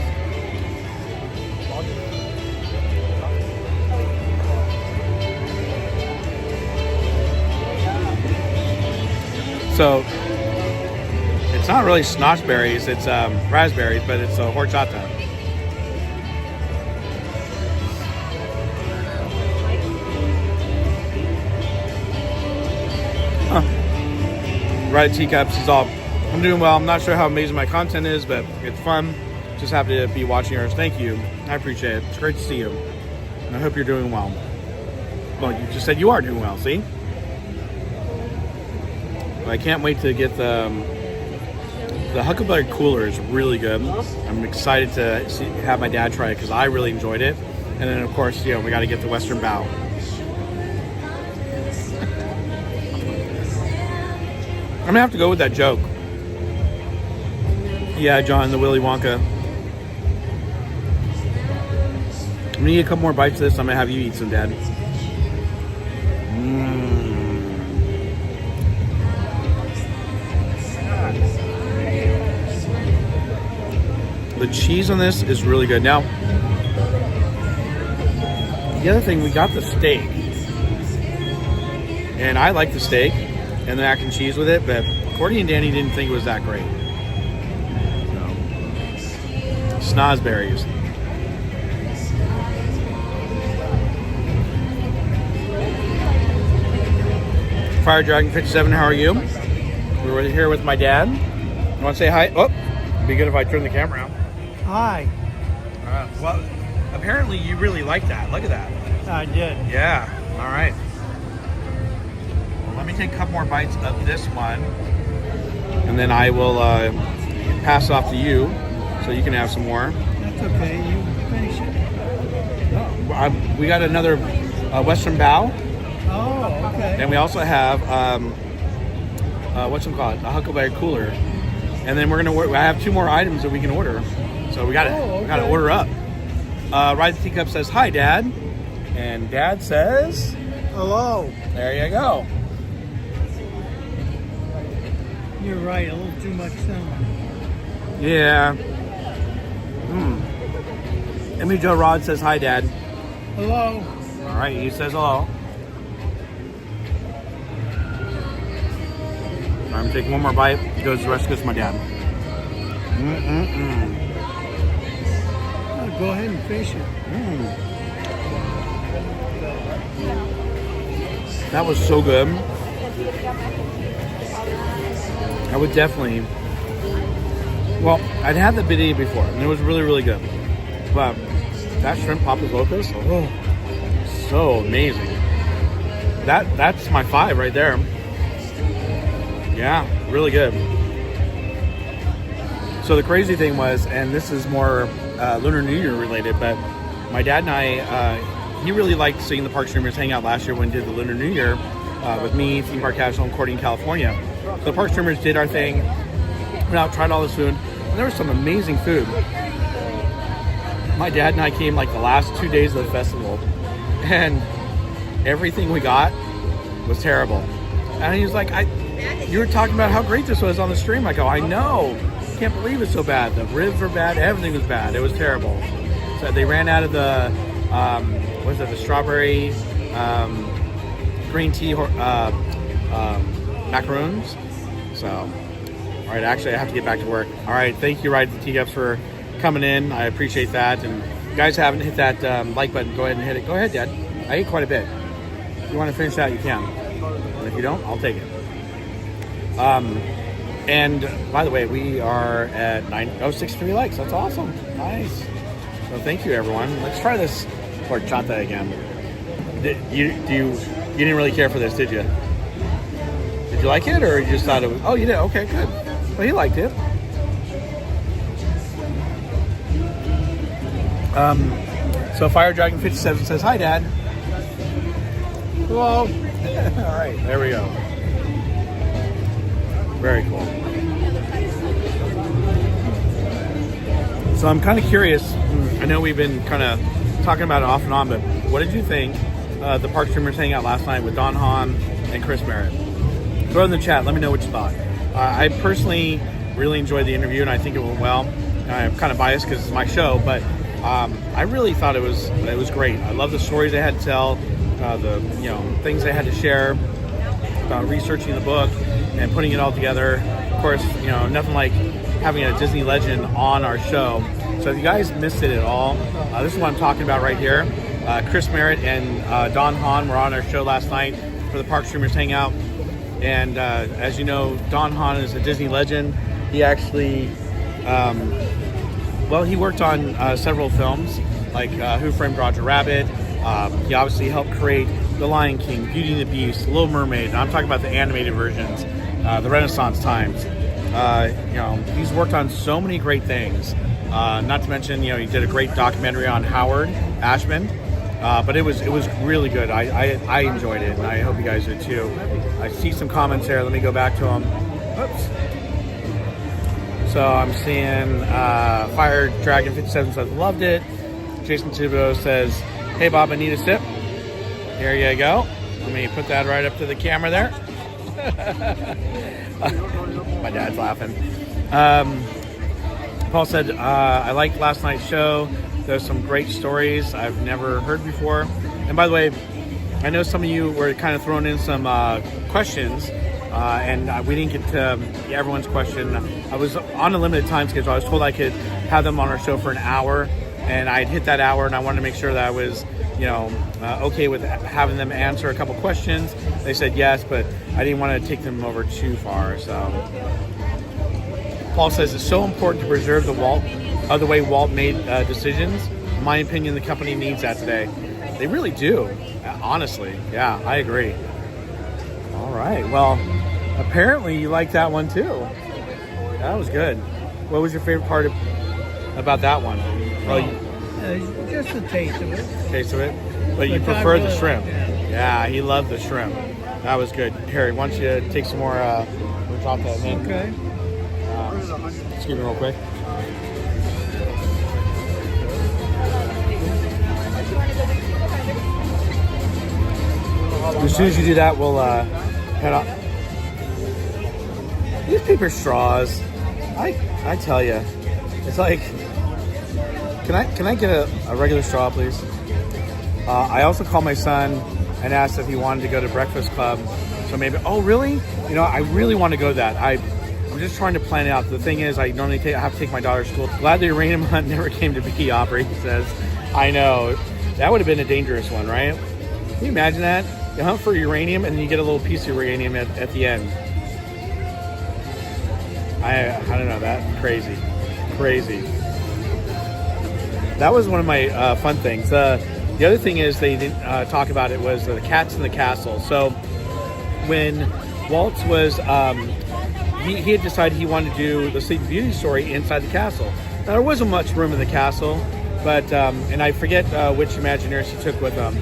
So. It's not really schnozberries, it's raspberries, but it's a horchata. Ride Teacups is all. I'm doing well. I'm not sure how amazing my content is, but it's fun. Just happy to be watching yours. Thank you. I appreciate it. It's great to see you. And I hope you're doing well. Well, you just said you are doing well, see? But I can't wait to get the Huckleberry Cooler is really good. I'm excited to have my dad try it because I really enjoyed it. And then, of course, we got to get the Western Bow. I'm gonna have to go with that joke. Yeah, John, the Willy Wonka. I'm gonna eat a couple more bites of this. I'm gonna have you eat some, Dad. The cheese on this is really good. Now, the other thing, we got the steak. And I like the steak and the mac and cheese with it, but Courtney and Danny didn't think it was that great. So, snozberries. Fire Dragon 57, how are you? We're here with my dad. You want to say hi? Oh, it'd be good if I turn the camera on. Hi. Well, apparently you really like that. Look at that. I did. Yeah. All right. Well, let me take a couple more bites of this one. and then I will pass it off to you so you can have some more. That's okay. You finish it. We got another Western Bow, Oh, okay. and we also have what's it called? A Huckleberry Cooler, and then we're gonna. I have 2 more items that we can order, so we got to Oh, we got to okay. order up. Ride the Teacup says hi, Dad, and Dad says Hello. there you go. You're right. A little too much cinnamon. Yeah. Emmy Joe Rod says hi, Dad. Hello. All right, he says hello. I'm gonna take one more bite. The rest goes to my dad. Oh, go ahead and finish it. That was so good. I would definitely. Well, I'd had the bidet before, and it was really, really good. But that shrimp papas locos, oh, so amazing. That's my 5 right there. Yeah, really good. So the crazy thing was, and this is more Lunar New Year related, but my dad and I, he really liked seeing the Park Streamers hang out last year when we did the Lunar New Year with me, Theme Park Casual, and Cordy in California. So the Park Streamers did our thing, went out, tried all this food, and there was some amazing food. My dad and I came like the last 2 days of the festival, and everything we got was terrible. And he was like, you were talking about how great this was on the stream. I go, I know. Can't believe it's so bad. The ribs were bad. Everything was bad. It was terrible. So they ran out of the, the strawberry green tea macaroons. So, all right, actually, I have to get back to work. All right, thank you, Ride the Teacups, for coming in. I appreciate that. And if you guys haven't hit that like button, go ahead and hit it. Go ahead, Dad. I ate quite a bit. If you want to finish that, you can. And if you don't, I'll take it. And by the way, we are at 63 likes. That's awesome. Nice. So thank you, everyone. Let's try this horchata again. You didn't really care for this, did you? Did you like it, or you just thought it was? Oh, you did. Okay, good. Well, he liked it. So Fire Dragon 57 says hi, Dad. Hello. All right, there we go. Very cool. So I'm kind of curious. I know we've been kind of talking about it off and on, but what did you think the Park Streamers hang out last night with Don Hahn and Chris Merritt? Throw it in the chat. Let me know what you thought. I personally really enjoyed the interview, and I think it went well. I'm kind of biased because it's my show, but I really thought it was great. I love the stories they had to tell, the things they had to share about researching the book and putting it all together. Of course, nothing like having a Disney legend on our show. So if you guys missed it at all, this is what I'm talking about right here. Chris Merritt and Don Hahn were on our show last night for the Park Streamers Hangout. And as you know, Don Hahn is a Disney legend. He actually, he worked on several films, like Who Framed Roger Rabbit. He obviously helped create The Lion King, Beauty and the Beast, Little Mermaid. And I'm talking about the animated versions, the Renaissance times. He's worked on so many great things. Not to mention, he did a great documentary on Howard Ashman. But it was really good. I enjoyed it, and I hope you guys did too. I see some comments there. Let me go back to them. Oops. So I'm seeing Fire Dragon 57 says loved it. Jason Thibodeau says, hey Bob, I need a sip. Here you go. Let me put that right up to the camera there. My dad's laughing. Paul said, I liked last night's show. There's some great stories I've never heard before. And by the way, I know some of you were kind of throwing in some questions, and we didn't get to everyone's question. I was on a limited time schedule. I was told I could have them on our show for an hour, and I'd hit that hour, and I wanted to make sure that I was, okay with having them answer a couple questions. They said yes, but I didn't want to take them over too far. So Paul says it's so important to preserve the way Walt made decisions. In my opinion, the company needs that today. They really do, honestly. Yeah, I agree. All right. Well, apparently you like that one too. That was good. What was your favorite part about that one? Well, Just the taste of it. taste of it. But you But I preferred the really shrimp. liked it. Yeah, he loved the shrimp. That was good. Harry, why don't you take some more horchata and then Okay. excuse me real quick. As soon as you do that, we'll head up. These paper straws, I tell you, it's like, can I get a regular straw, please? I also called my son and asked if he wanted to go to Breakfast Club. So maybe, oh really? You know, I really want to go to that. I'm just trying to plan it out. The thing is, I have to take my daughter to school. Glad the uranium hunt never came to be, Aubrey says. I know. That would have been a dangerous one, right? Can you imagine that? You hunt for uranium and then you get a little piece of uranium at the end. I don't know, that crazy. That was one of my fun things. The other thing is they didn't talk about it was the cats in the castle. So when Waltz was, he had decided he wanted to do the Sleeping Beauty story inside the castle. Now there wasn't much room in the castle, but and I forget which Imagineers he took with him,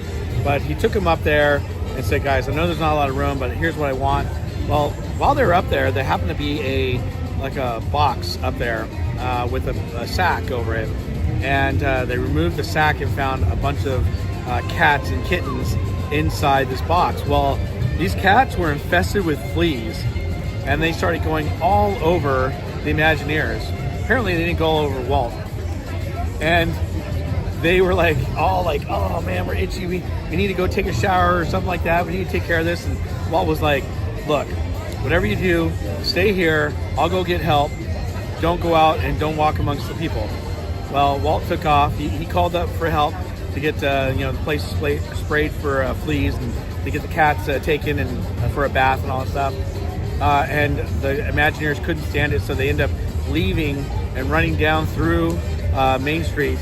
but he took him up there and said, guys, I know there's not a lot of room, but here's what I want. Well, while they were up there, there happened to be a box up there with a sack over it. And they removed the sack and found a bunch of cats and kittens inside this box. Well, these cats were infested with fleas, and they started going all over the Imagineers. Apparently, they didn't go all over Walt. And they were all like, oh man, we're itchy. We need to go take a shower or something like that. We need to take care of this. And Walt was like, look, whatever you do, stay here. I'll go get help. Don't go out and don't walk amongst the people. Well, Walt took off. He called up for help to get the place sprayed for fleas and to get the cats taken and for a bath and all that stuff. And the Imagineers couldn't stand it, so they ended up leaving and running down through Main Street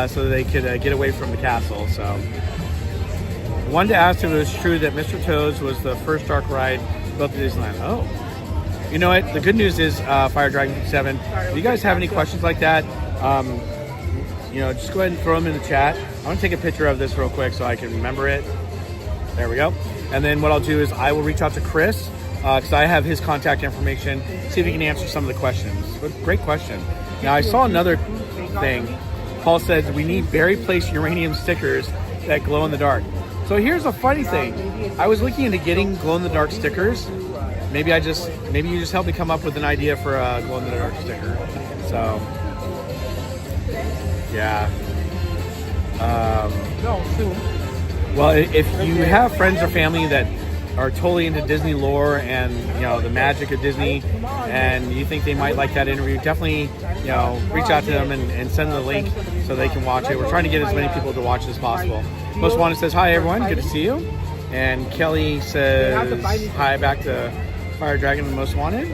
so they could get away from the castle. So I wanted to ask if it was true that Mr. Toad's was the first dark ride built at Disneyland. Oh. You know what? The good news is Fire Dragon 7. If you guys have any questions like that, just go ahead and throw them in the chat. I want to take a picture of this real quick so I can remember it. There we go. And then what I'll do is I will reach out to Chris because I have his contact information, see if he can answer some of the questions. Great question. Now, I saw another thing. Paul says we need Berry Place uranium stickers that glow in the dark. So here's a funny thing. I was looking into getting glow in the dark stickers. Maybe you just helped me come up with an idea for a glow in the dark sticker. So yeah. Well, if you have friends or family that are totally into Disney lore and the magic of Disney, and you think they might like that interview, definitely reach out to them and send them the link so they can watch it. We're trying to get as many people to watch it as possible. Most Wanted says hi everyone, good to see you. And Kelly says hi back to Fire Dragon and Most Wanted.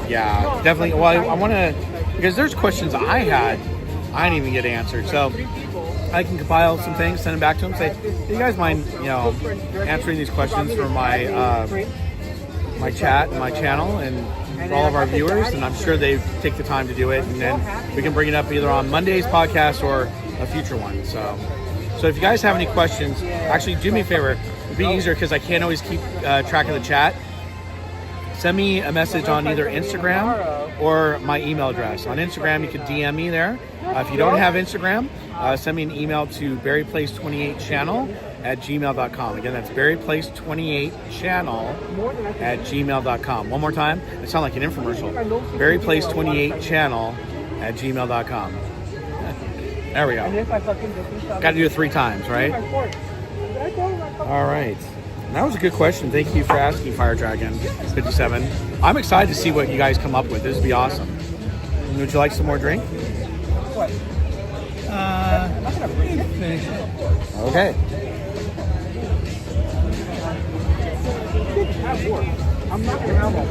Yeah, definitely. Well, I want to, because there's questions I didn't even get answered. So I can compile some things, send them back to them, say, do you guys mind, answering these questions for my my chat and my channel and for all of our viewers? And I'm sure they take the time to do it, and then we can bring it up either on Monday's podcast or a future one. So if you guys have any questions, actually do me a favor. It'd be easier because I can't always keep track of the chat. Send me a message on either Instagram or my email address. On Instagram, you can DM me there. If you don't have Instagram, send me an email to berryplace28channel@gmail.com. Again, that's berryplace28channel@gmail.com. One more time. It sounds like an infomercial. berryplace28channel@gmail.com. There we go. Got to do it 3 times, right? All right. That was a good question. Thank you for asking, Fire Dragon 57. I'm excited to see what you guys come up with. This would be awesome. Would you like some more drink? Finish it. Okay. I'm not going to have one.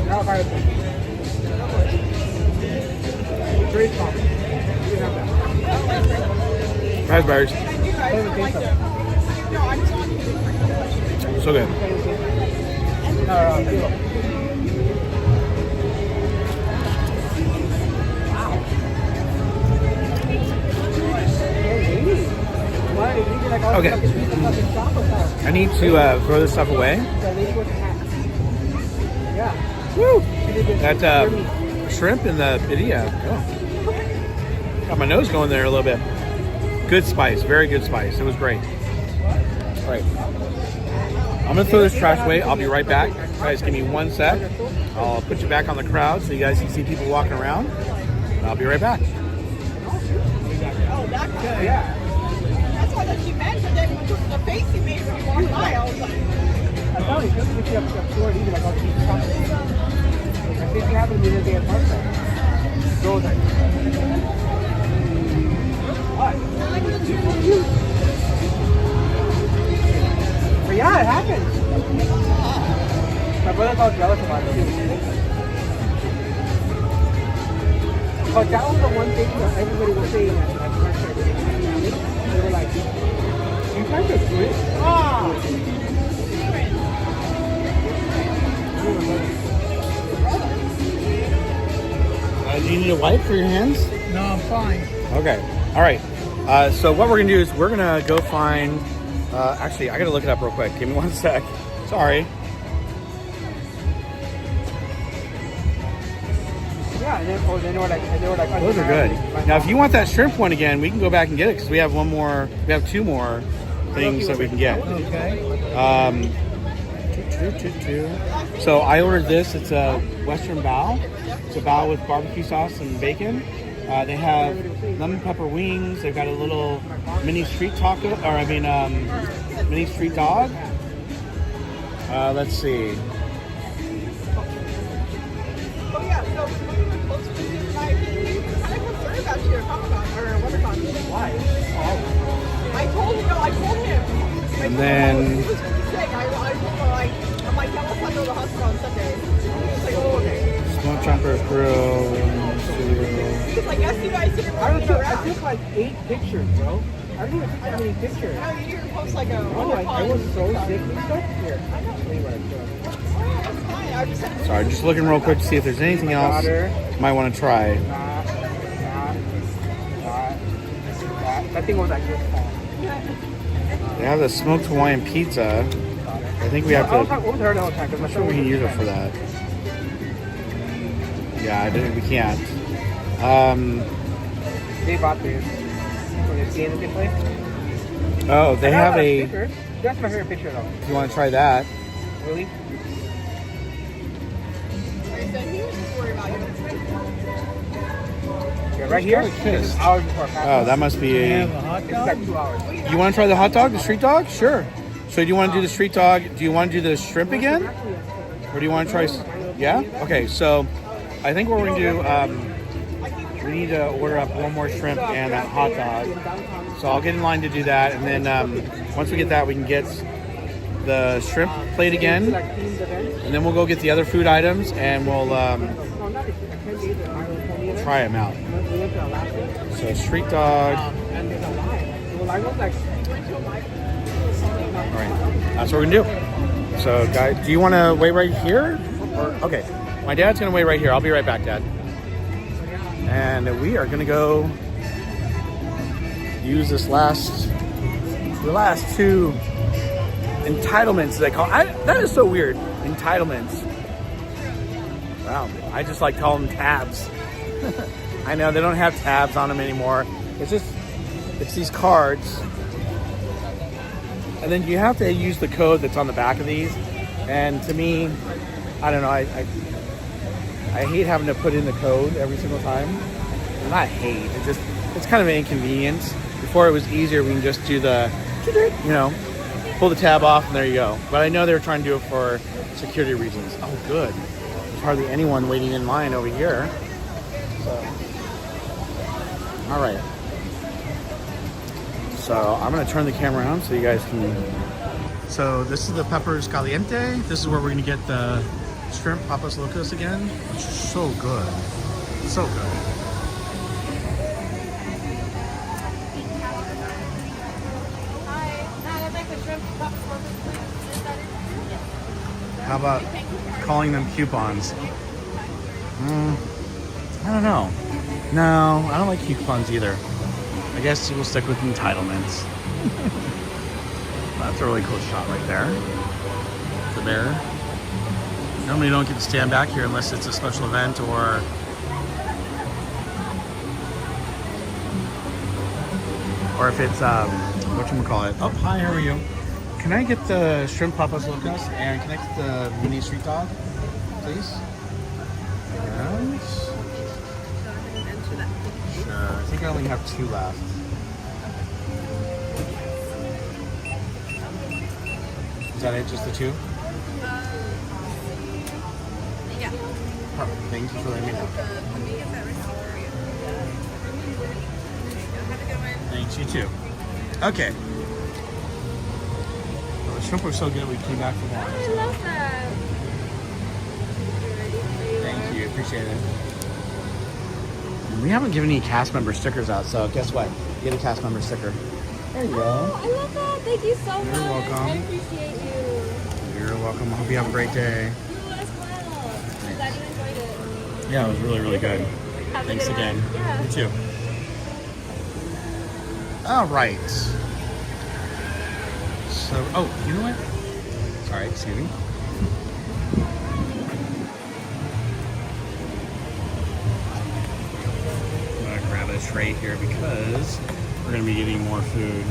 Now if I have great coffee. You can have that. Raspberries. So good. kilo. Okay. I need to throw this stuff away. Woo! That shrimp in the video. Oh. Got my nose going there a little bit. Good spice, very good spice. It was great. All right. I'm gonna throw this trash away. I'll be right back. Guys, give me 1 sec. I'll put you back on the crowd so you guys can see people walking around. I'll be right back. Oh, that guy. Yeah. That's why that she mentioned it when the face he made when he walked by. I was like, I thought he took me to a store to eat like all the cheap chocolate. I think you have it the other day at Martha. Go there. What? But yeah, it happens. My brother's all jealous about it too. But that was the one thing that everybody was saying at the restaurant. They were like, you guys are great. Do you need a wipe for your hands? No, I'm fine. Okay. All right. So what we're gonna do is we're gonna go find. Actually, I gotta look it up real quick. Give me 1 sec. Sorry. Yeah, and then they were like, Those are good. Now, if you want that shrimp one again, we can go back and get it because we have one more. We have 2 more things that we can get. Okay. So I ordered this. It's a Western bao. It's a bao with barbecue sauce and bacon. They have lemon pepper wings. They've got a little mini street taco, mini street dog. Let's see. oh yeah, so when we were close to the night, he was kind of concerned about you at Comic-Con, or WonderCon. Why? I told him. And then He was sick. I'm like, yeah, let's not go to the hospital on Sunday. He was like, oh, okay. smoked jumper grill. Because I guess you guys didn't I really around. took like 8 pictures, bro. I didn't even take that many pictures. No, you didn't post like a Oh, WonderCon. I was so sick and stuff. Here. Anyway, That's fine. I just said, Sorry, just looking real quick to see if there's anything else you might want to try. That thing was like this tall. They have the smoked Hawaiian pizza. I think we have to. What was her the whole time? Because I'm sure we can use it for that. Yeah, we can't. They bought this. For the game that they play. Oh, they have a. Sticker. That's my favorite picture though. You want to try that? Really? I said he was just worried about you. Yeah, right here. Kissed. Hours before Oh, that must be You a. have a hot It's dog? like 2 hours. You want to try the hot dog, the street dog? Sure. So do you want to do the street dog? Do you want to do the shrimp again? Or do you want to try? Yeah. Okay. So I think what we're gonna do. We need to order up 1 more shrimp and that hot dog. So I'll get in line to do that, and then once we get that, we can get the shrimp plate again, and then we'll go get the other food items, and we'll try them out. So street dog. All right, that's what we're gonna do. So guys, do you want to wait right here? Or, okay, my dad's gonna wait right here. I'll be right back, Dad. And we are gonna go use the last 2 entitlements they call. That is so weird. Entitlements. Wow, I just like calling them tabs. I know they don't have tabs on them anymore. It's these cards, and then you have to use the code that's on the back of these. And to me, I don't know. I hate having to put in the code every single time. Well, not hate. It's kind of an inconvenience. Before it was easier, we can just do the, pull the tab off and there you go. But I know they were trying to do it for security reasons. Oh, good. There's hardly anyone waiting in line over here. So, all right. So I'm gonna turn the camera on so you guys can. So this is the peppers caliente. This is where we're gonna get the shrimp papas locos again. So good, so good. How about calling them coupons? I don't know. No, I don't like coupons either. I guess we'll stick with entitlements. That's a really cool shot right there. The bear. Normally you don't get to stand back here unless it's a special event or if it's whatchamacallit. Oh, hi, how are you? Can I get the shrimp papas locas and can I get the mini street dog, please? Yes. Sure. I think I only have 2 left. Is that it? Just the 2? Yeah. Perfect. Thank you for letting me know. Thanks, you too. Okay. Well, the shrimp were so good we came back for more. I love that. Thank you. Appreciate it. We haven't given any cast member stickers out, so guess what? Get a cast member sticker. There you go. Oh, I love that. Thank you so much. You're welcome. I appreciate you. You're welcome. I hope you have a great day. You as well. I'm glad you enjoyed it. Yeah, it was really, really good. Have a Thanks good again. one. Yeah. You too. All right. So, oh, you know what? Sorry, excuse me. I'm gonna grab a tray here because we're gonna be getting more food.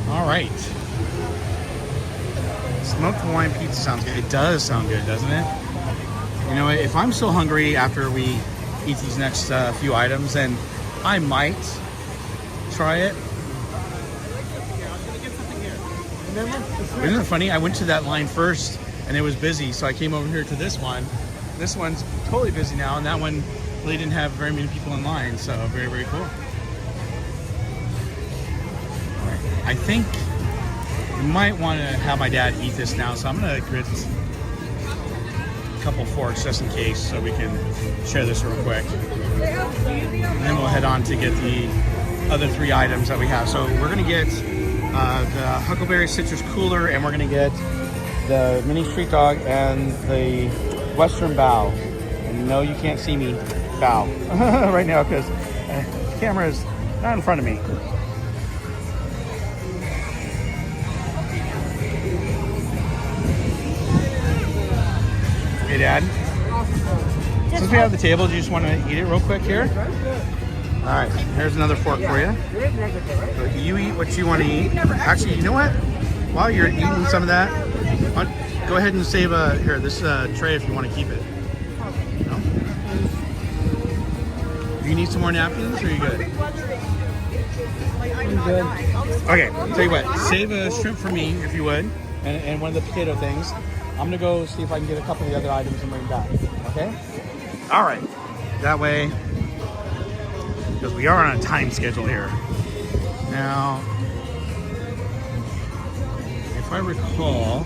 All right. Smoked Hawaiian pizza sounds good. It does sound good, doesn't it? You know, if I'm still hungry after we eat these next few items, then I might try it. Isn't it funny? I went to that line first and it was busy, so I came over here to this one. This one's totally busy now, and that one really didn't have very many people in line, so very, very cool. I think you might want to have my dad eat this now, so I'm going to get a couple forks just in case so we can share this real quick. And then we'll head on to get the other 3 items that we have. So we're going to get the Huckleberry Citrus Cooler, and we're going to get the mini street dog and the Western Bow. And no, you can't see me bow right now because the camera is not in front of me. Hey, Dad. Since we have the table, do you just want to eat it real quick here? All right, here's another fork for you. So you eat what you want to eat. Actually, you know what? While you're eating some of that, go ahead and save this tray if you want to keep it. No? Do you need some more napkins, or are you good? I'm good. Okay, tell you what, save a shrimp for me if you would, and one of the potato things. I'm gonna go see if I can get a couple of the other items and bring back. Okay? All right. That way, because we are on a time schedule here. Now, if I recall,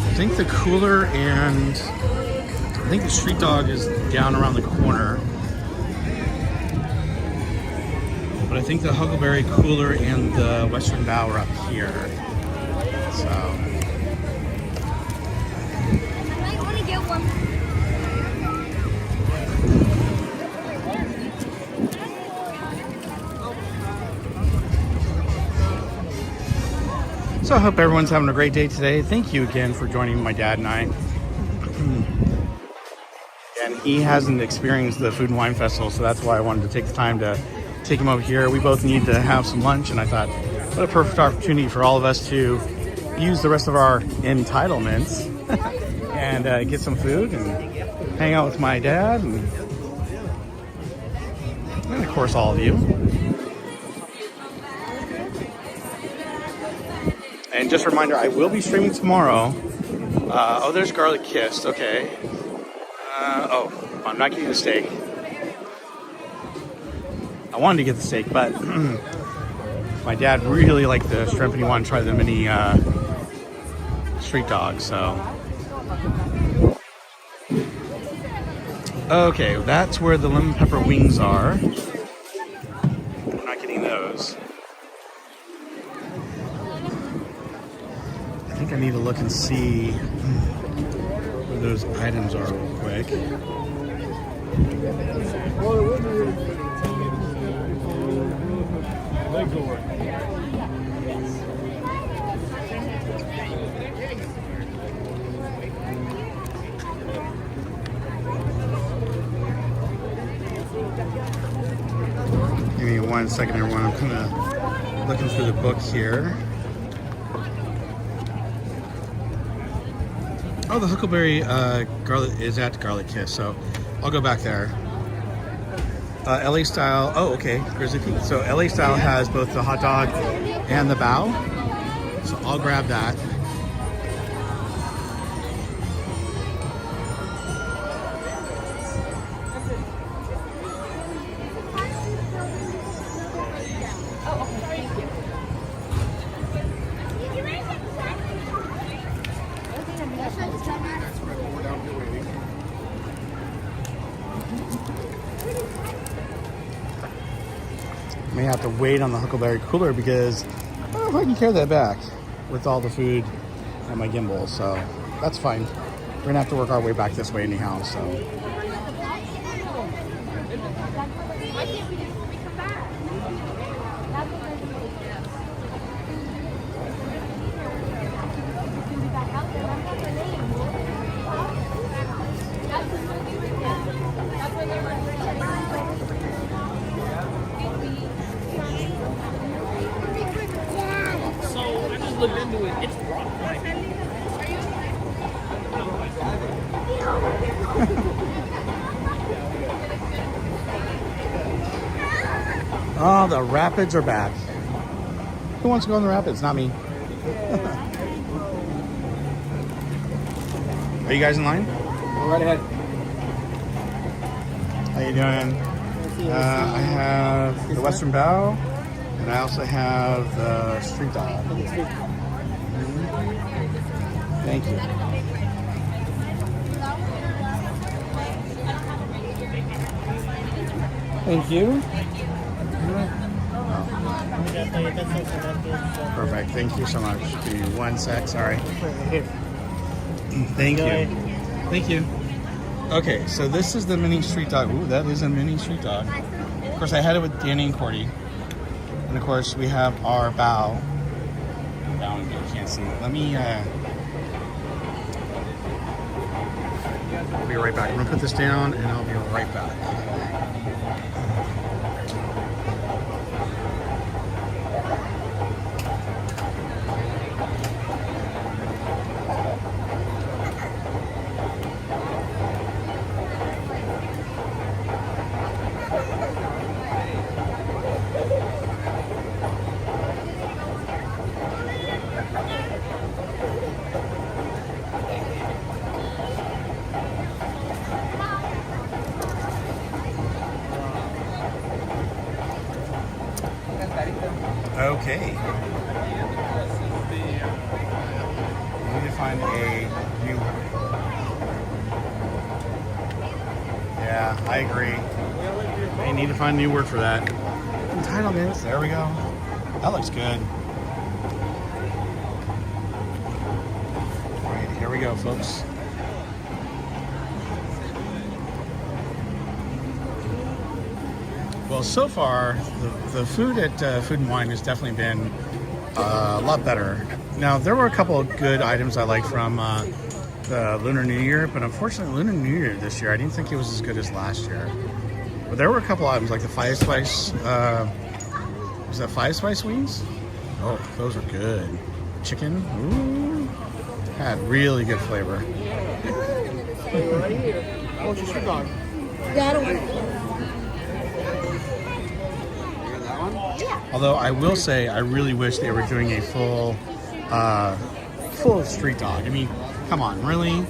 I think the cooler and I think the street dog is down around the corner. But I think the Huckleberry Cooler and the Western Bow are up here. So. I might want to get one. So I hope everyone's having a great day today. Thank you again for joining my dad and I. And he hasn't experienced the Food and Wine Festival, so that's why I wanted to take the time to take him over here. We both need to have some lunch, and I thought, what a perfect opportunity for all of us to use the rest of our entitlements and get some food and hang out with my dad and of course all of you. And just a reminder, I will be streaming tomorrow. Oh, there's Garlic Kissed. Okay. Oh, I'm not getting the steak. I wanted to get the steak, but my dad really liked the shrimp and he wanted to try the mini street dog, so. Okay, that's where the lemon pepper wings are. We're not getting those. I think I need to look and see where those items are real quick. Give me 1 second, everyone. I'm kind of looking through the book here. Oh, the Huckleberry garlic is at Garlic Kiss, so I'll go back there. LA style. Oh, okay. Grizzly Pete. So LA style has both the hot dog and the bao. So I'll grab that. May have to wait on the Huckleberry cooler because I don't know if I can carry that back with all the food and my gimbal, so that's fine. We're gonna have to work our way back this way anyhow, so. Looked into it. It's rock. Oh, the rapids are back. Who wants to go in the rapids? Not me. Are you guys in line? Go right ahead. How you doing? I have the Western Bao, and I also have the street dog. Thank you. Thank you. Perfect. Thank you so much. Give me 1 sec. Sorry. Thank you. Thank you. Okay, so this is the mini street dog. Ooh, that is a mini street dog. Of course, I had it with Danny and Cordy. And of course, we have our bao. Bao, you can't see. Let me, I'll be right back. I'm gonna put this down and I'll be right back. Okay. We need to find a new. Yeah, I agree. I need to find a new word for that. Entitlements. There we go. That looks good. All right, here we go, folks. Well, so far, the food at Food and Wine has definitely been a lot better. Now, there were a couple of good items I liked from the Lunar New Year, but unfortunately, Lunar New Year this year, I didn't think it was as good as last year. But there were a couple items like the Five Spice, was that Five Spice wings? Oh, those are good. Chicken, ooh, had really good flavor. What's your street dog? Although I will say, I really wish they were doing a full street dog. I mean, come on, really?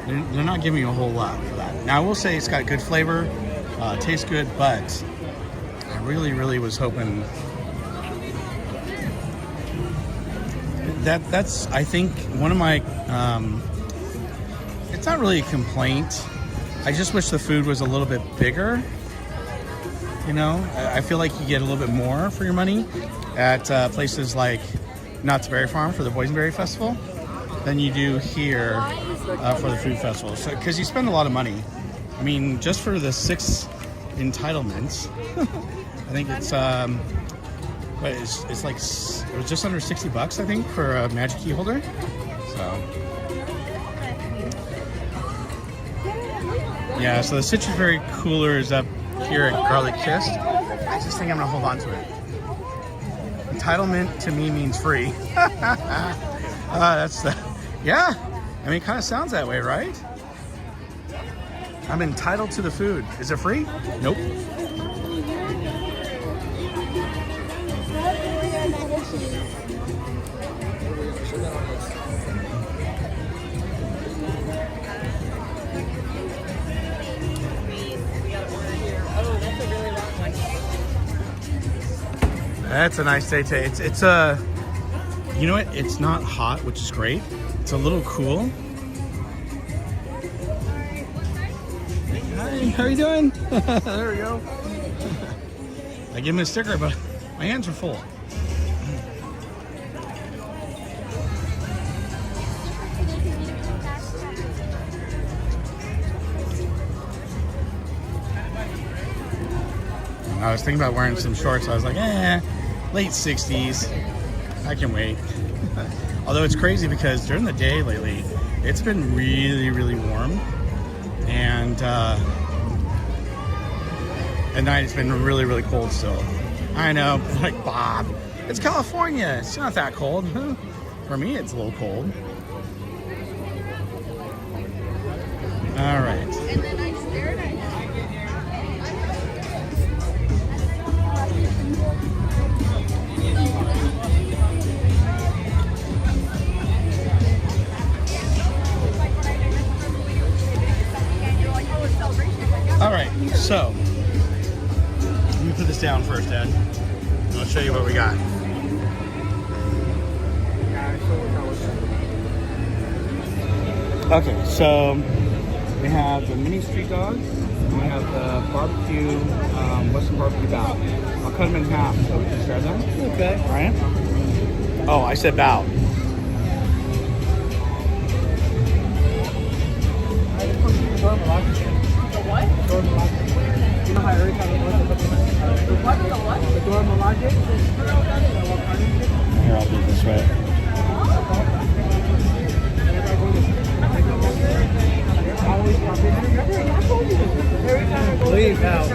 They're not giving you a whole lot for that. Now, I will say it's got good flavor, tastes good, but I really was hoping that's I think one of my. It's not really a complaint I just wish the food was a little bit bigger. You know, I feel like you get a little bit more for your money at places like Knott's Berry Farm for the Boysenberry Festival than you do here for the food festival. So, because you spend a lot of money. I mean, just for the 6 entitlements, I think it's it's like it was just under $60, I think, for a magic key holder. So yeah, so the Citrus Berry cooler is up here at Garlic Kissed. I just think I'm gonna hold on to it. Entitlement to me means free. That's the, yeah. I mean, it kind of sounds that way, right? I'm entitled to the food. Is it free? Nope. That's a nice day. It's a, you know what? It's not hot, which is great. It's a little cool. Hi, how are you doing? There we go. I gave him a sticker, but my hands are full. I was thinking about wearing some shorts. I was like, late 60s. I can wait. Although it's crazy because during the day lately, it's been really, really warm. And at night, it's been really, really cold still. I know, like Bob, it's California. It's not that cold. For me, it's a little cold. All right. And then I stared at him. All right, so let me put this down first, Dad. I'll show you what we got. Okay, so we have the mini street dogs, and we have the barbecue, Western barbecue bao. I'll cut them in half so we can share them. Okay. All right. Oh, I said bao. What? You know how every time it was What is the what? the door Malaje? Here, I'll do it this way. Leave out.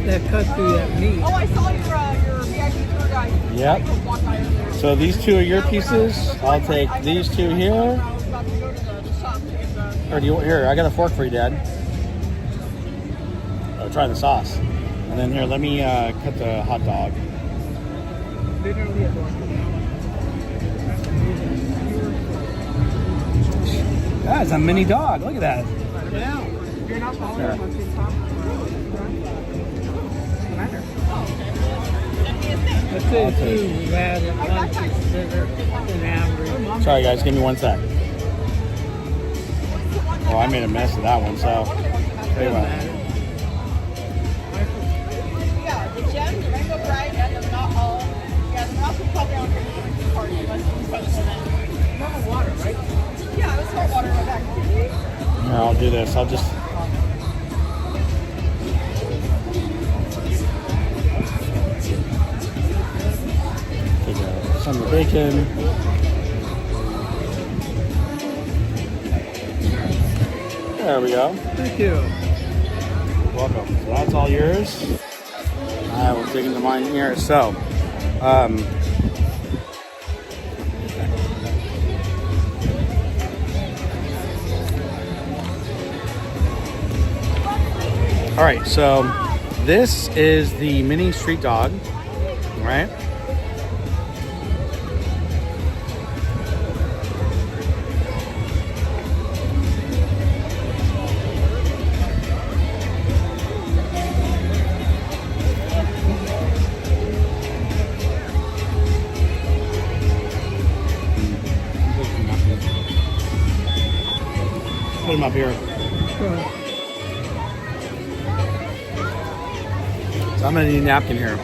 That cut through that meat. Oh, I saw your VIP tour guide. Yep. Walk by there. So these 2 are your pieces. I'll take these 2 here. I was about to go to the shop to get the... Or do you here? I got a fork for you, Dad. Oh, try the sauce. And then here, let me cut the hot dog. That's a mini dog. Look at that. Yeah. You're not following Sure. once you talk. That's it too. We had it lunch is bigger than average. Sorry, guys. Give me 1 sec. Oh, I made a mess of that one, so. Tell you what. Yeah, the gem, the rainbow bright, and the not all. Yeah, the not probably on your party. Normal water, right? Yeah, it was hot water in the back. Here, I'll do this. I'll just. Take some of the bacon. There we go. Thank you. Welcome. So that's all yours. I will dig into mine here. So, all right. So this is the mini street dog, right? Put them up here. Good. So I'm gonna need a napkin here.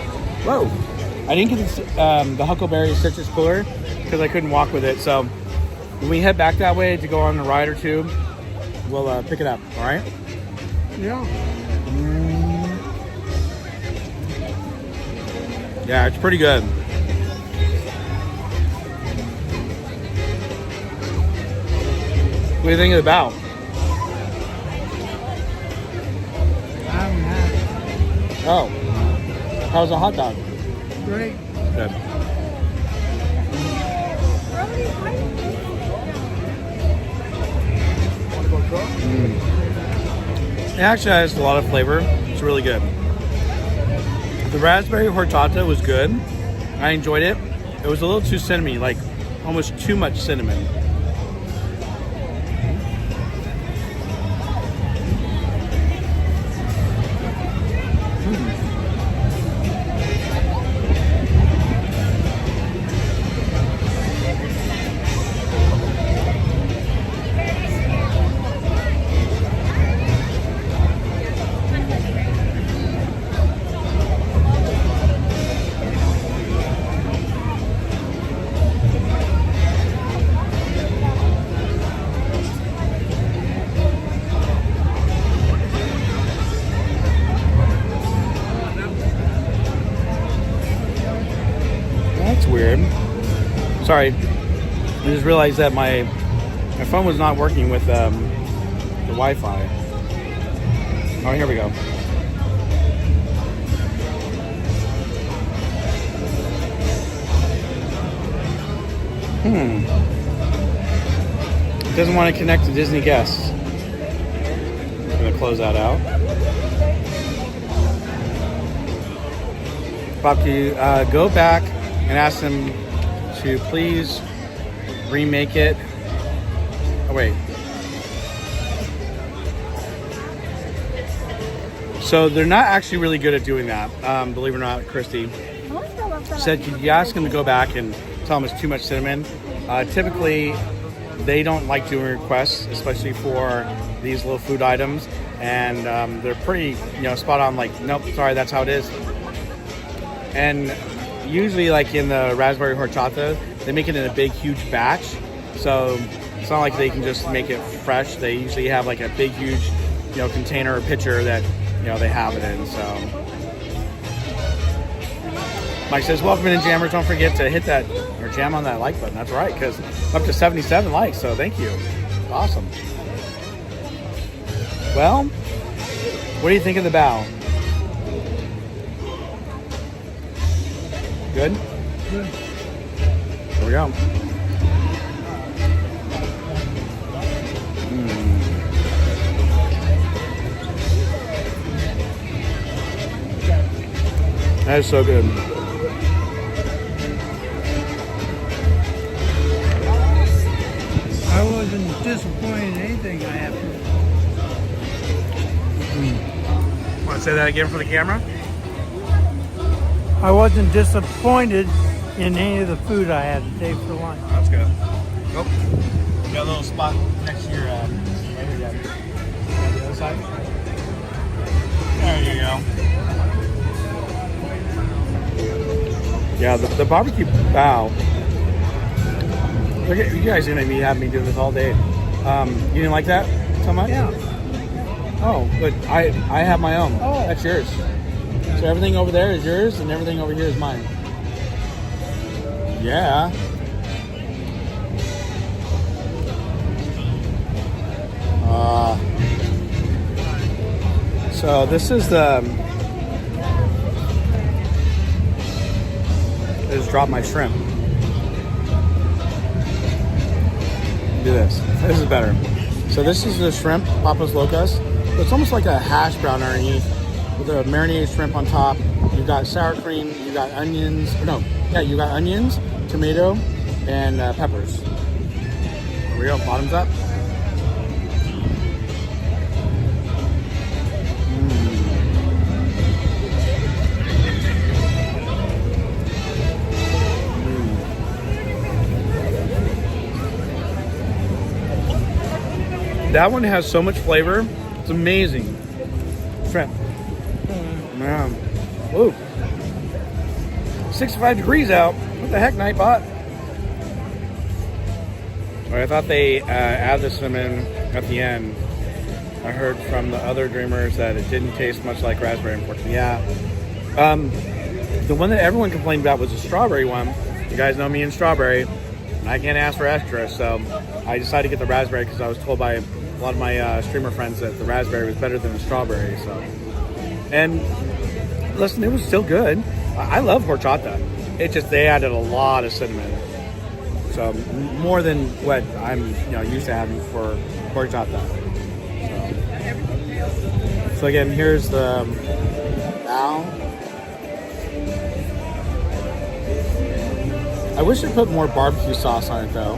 Whoa! I didn't get the Huckleberry citrus cooler because I couldn't walk with it. So when we head back that way to go on a ride or two, we'll pick it up. All right? Yeah. Yeah, it's pretty good. What do you think of the bow? I haven't had Oh, how's the hot dog? it. Great. Good. It actually has a lot of flavor. It's really good. The raspberry horchata was good. I enjoyed it. It was a little too cinnamony, like almost too much cinnamon. That's weird. Sorry, I just realized that my phone was not working with the Wi-Fi. Oh, here we go. It doesn't want to connect to Disney guests. I'm gonna close that out. Bob, can you go back and ask them to please remake it? Oh, wait. So they're not actually really good at doing that, believe it or not, Christy. Said, could you ask them to go back and tell them it's too much cinnamon? Typically, they don't like doing requests, especially for these little food items. And they're pretty, spot on, like, nope, sorry, that's how it is. And usually, like in the raspberry horchata, they make it in a big, huge batch. So it's not like they can just make it fresh. They usually have like a big, huge, container or pitcher that, they have it in. So Mike says, welcome in, jammers. Don't forget to hit that or jam on that like button. That's right, because up to 77 likes. So thank you. Awesome. Well, what do you think of the bow? Good? Good. Here we go. That is so good. I wasn't disappointed in anything I have to. Want to say that again for the camera? I wasn't disappointed in any of the food I had today for lunch. That's good. Oh, you got a little spot next to your, right here, Dad. On the other side. There you go. Yeah, the barbecue bow. Look at you guys are gonna be having me do this all day. You didn't like that so much? Yeah. Oh, but I have my own. Oh. That's yours. So everything over there is yours, and everything over here is mine. Yeah. So this is the. I just dropped my shrimp. Do this. This is better. So this is the shrimp, Papa's Locas. It's almost like a hash brown underneath with a marinated shrimp on top. You've got sour cream, you got onions. You got onions, tomato, and peppers. There we go, bottoms up. That one has so much flavor. It's amazing. Shrimp. Man. Whoa. 65 degrees out. What the heck, Nightbot? I thought they add the cinnamon at the end. I heard from the other Dreamers that it didn't taste much like raspberry, unfortunately. Yeah. The one that everyone complained about was the strawberry one. You guys know me and strawberry, and I can't ask for extra, so I decided to get the raspberry because I was told by a lot of my streamer friends that the raspberry was better than the strawberry. So, and listen, it was still good. I love horchata. It just, they added a lot of cinnamon, so more than what I'm used to having for horchata. So again, here's the bao. I wish they put more barbecue sauce on it though.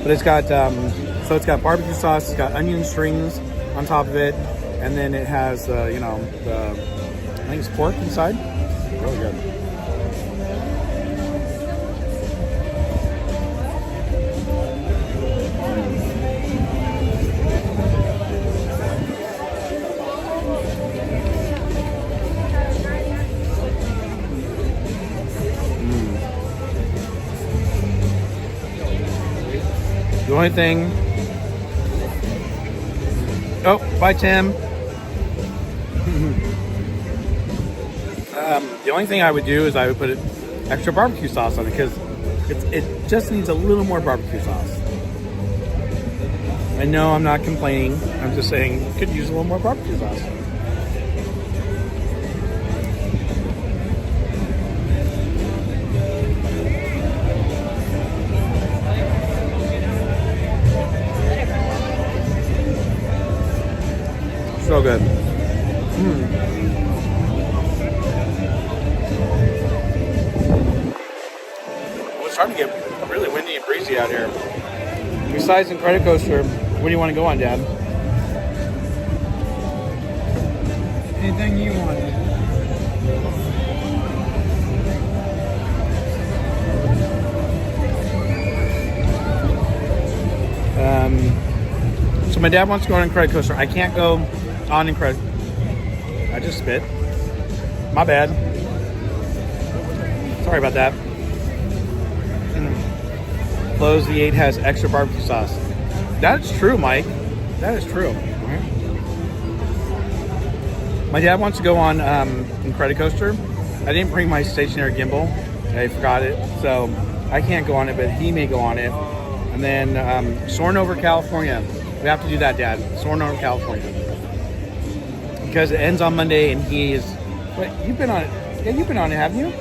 But it's got so it's got barbecue sauce, it's got onion strings on top of it, and then it has the I think it's pork inside. Really good. The only thing. Oh, bye, Tim. The only thing I would do is I would put extra barbecue sauce on it because it just needs a little more barbecue sauce. I know I'm not complaining. I'm just saying you could use a little more barbecue sauce. So good. Well, it's starting to get really windy and breezy out here. Besides in Credit Coaster, what do you want to go on, Dad? Anything you want. So my dad wants to go on Credit Coaster. I can't go on in Credit. I just spit. My bad. Sorry about that. Close the 8 has extra barbecue sauce. That's true, Mike. That is true. My dad wants to go on in Credit Coaster. I didn't bring my stationary gimbal. I forgot it, so I can't go on it, but he may go on it. And then Soaring Over California. We have to do that, Dad. Soaring Over California. Because it ends on Monday, and he is... Wait, you've been on it. Yeah, you've been on it, haven't you?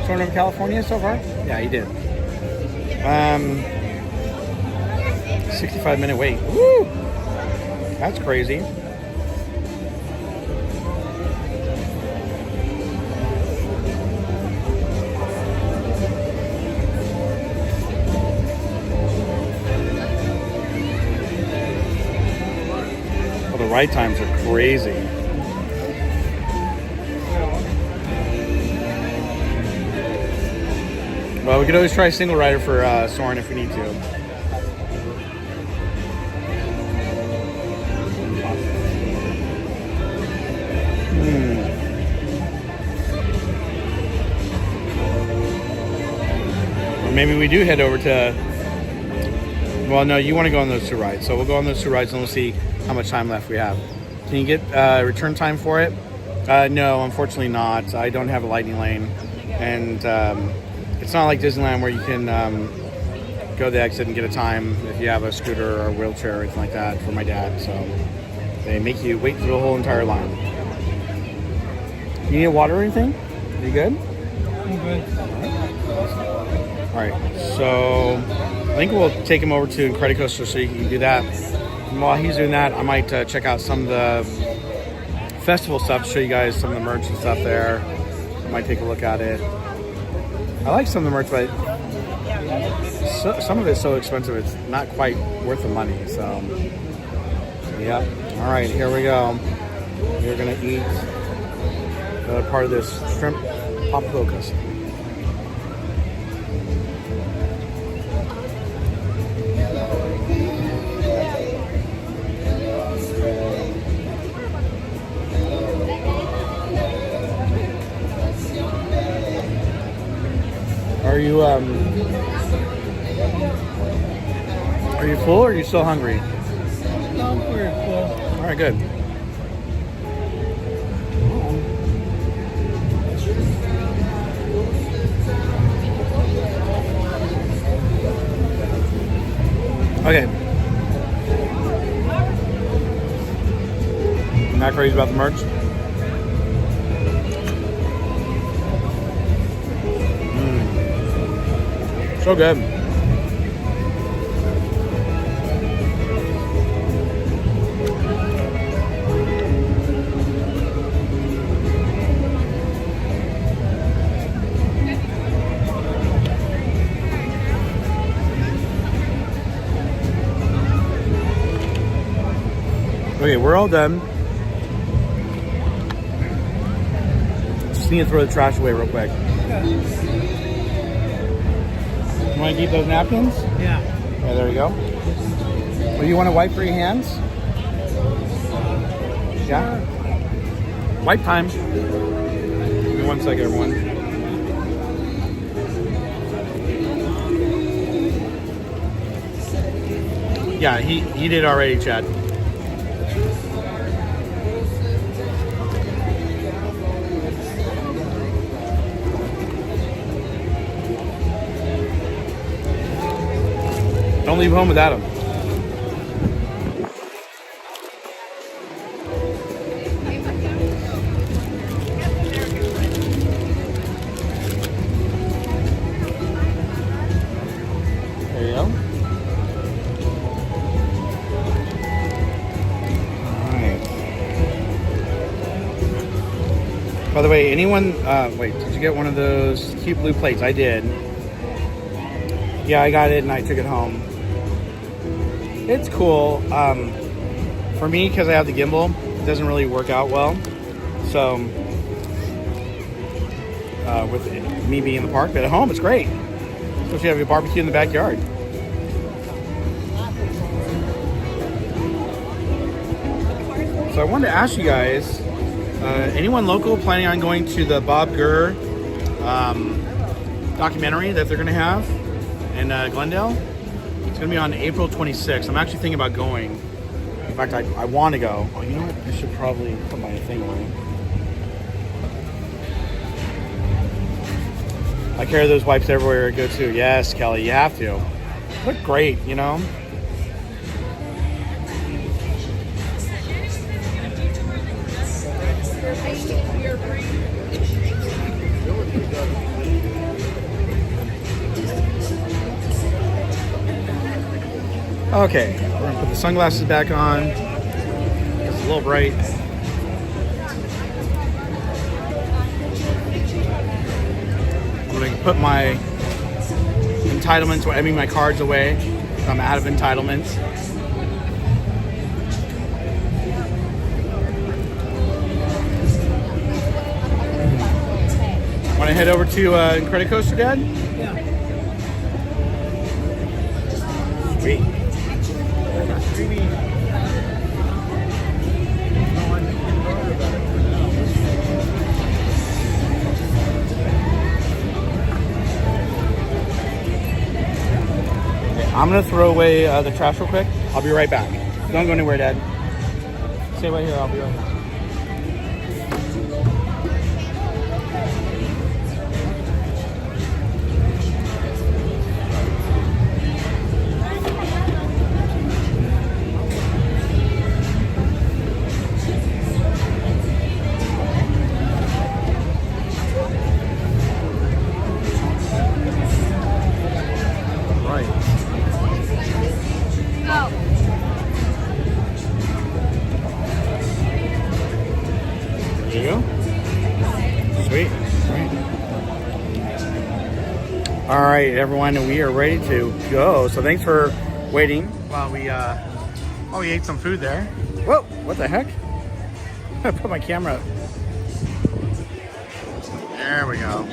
Soaring Over California so far? Yeah, you did. 65-minute wait. Woo! That's crazy. Well, the ride times are crazy. Well, we could always try single rider for Soarin' if we need to. Or maybe we do head over to... Well, no, you want to go on those 2 rides. So we'll go on those 2 rides and we'll see how much time left we have. Can you get return time for it? No, unfortunately not. I don't have a lightning lane. And it's not like Disneyland where you can go to the exit and get a time if you have a scooter or a wheelchair or anything like that for my dad. So they make you wait through the whole entire line. You need water or anything? Are you good? I'm good. All right, so I think we'll take him over to Credit Coaster so you can do that. And while he's doing that, I might check out some of the festival stuff, show you guys some of the merch and stuff there. I might take a look at it. I like some of the merch, but some of it's so expensive it's not quite worth the money. So, yep. All right, here we go. We're gonna eat another part of this shrimp papadokas. Are you full or are you still hungry? I'm pretty full. All right, good. Okay. I'm not crazy about the merch. So good. Okay, we're all done. Just need to throw the trash away real quick. You want to keep those napkins? Yeah. Yeah, there you go. Well, you want to wipe for your hands? Yeah. Wipe time. Give me 1 second, everyone. Yeah, he did already, Chad. Don't leave home without him. There you go. Alright. By the way, anyone, wait, did you get one of those cute blue plates? I did. Yeah, I got it and I took it home. It's cool. For me, because I have the gimbal, it doesn't really work out well. So, with me being in the park, but at home, it's great. Especially having a barbecue in the backyard. So I wanted to ask you guys, anyone local planning on going to the Bob Gurr documentary that they're going to have in Glendale? It's going to be on April 26th. I'm actually thinking about going. In fact, I want to go. Oh, you know what? I should probably put my thing away. I carry those wipes everywhere I go to. Yes, Kelly, you have to. Look great, you know? Okay, we're gonna put the sunglasses back on. It's a little bright. I'm gonna put my entitlements, I mean my cards away. I'm out of entitlements. Want to head over to Credit Coaster, Dad? Yeah. Sweet. I'm gonna throw away the trash real quick. I'll be right back. Don't go anywhere, Dad. Stay right here. I'll be right back. There you go. Sweet. All right, everyone, we are ready to go. So thanks for waiting while we ate some food there. Whoa, what the heck? I put my camera up. There we go.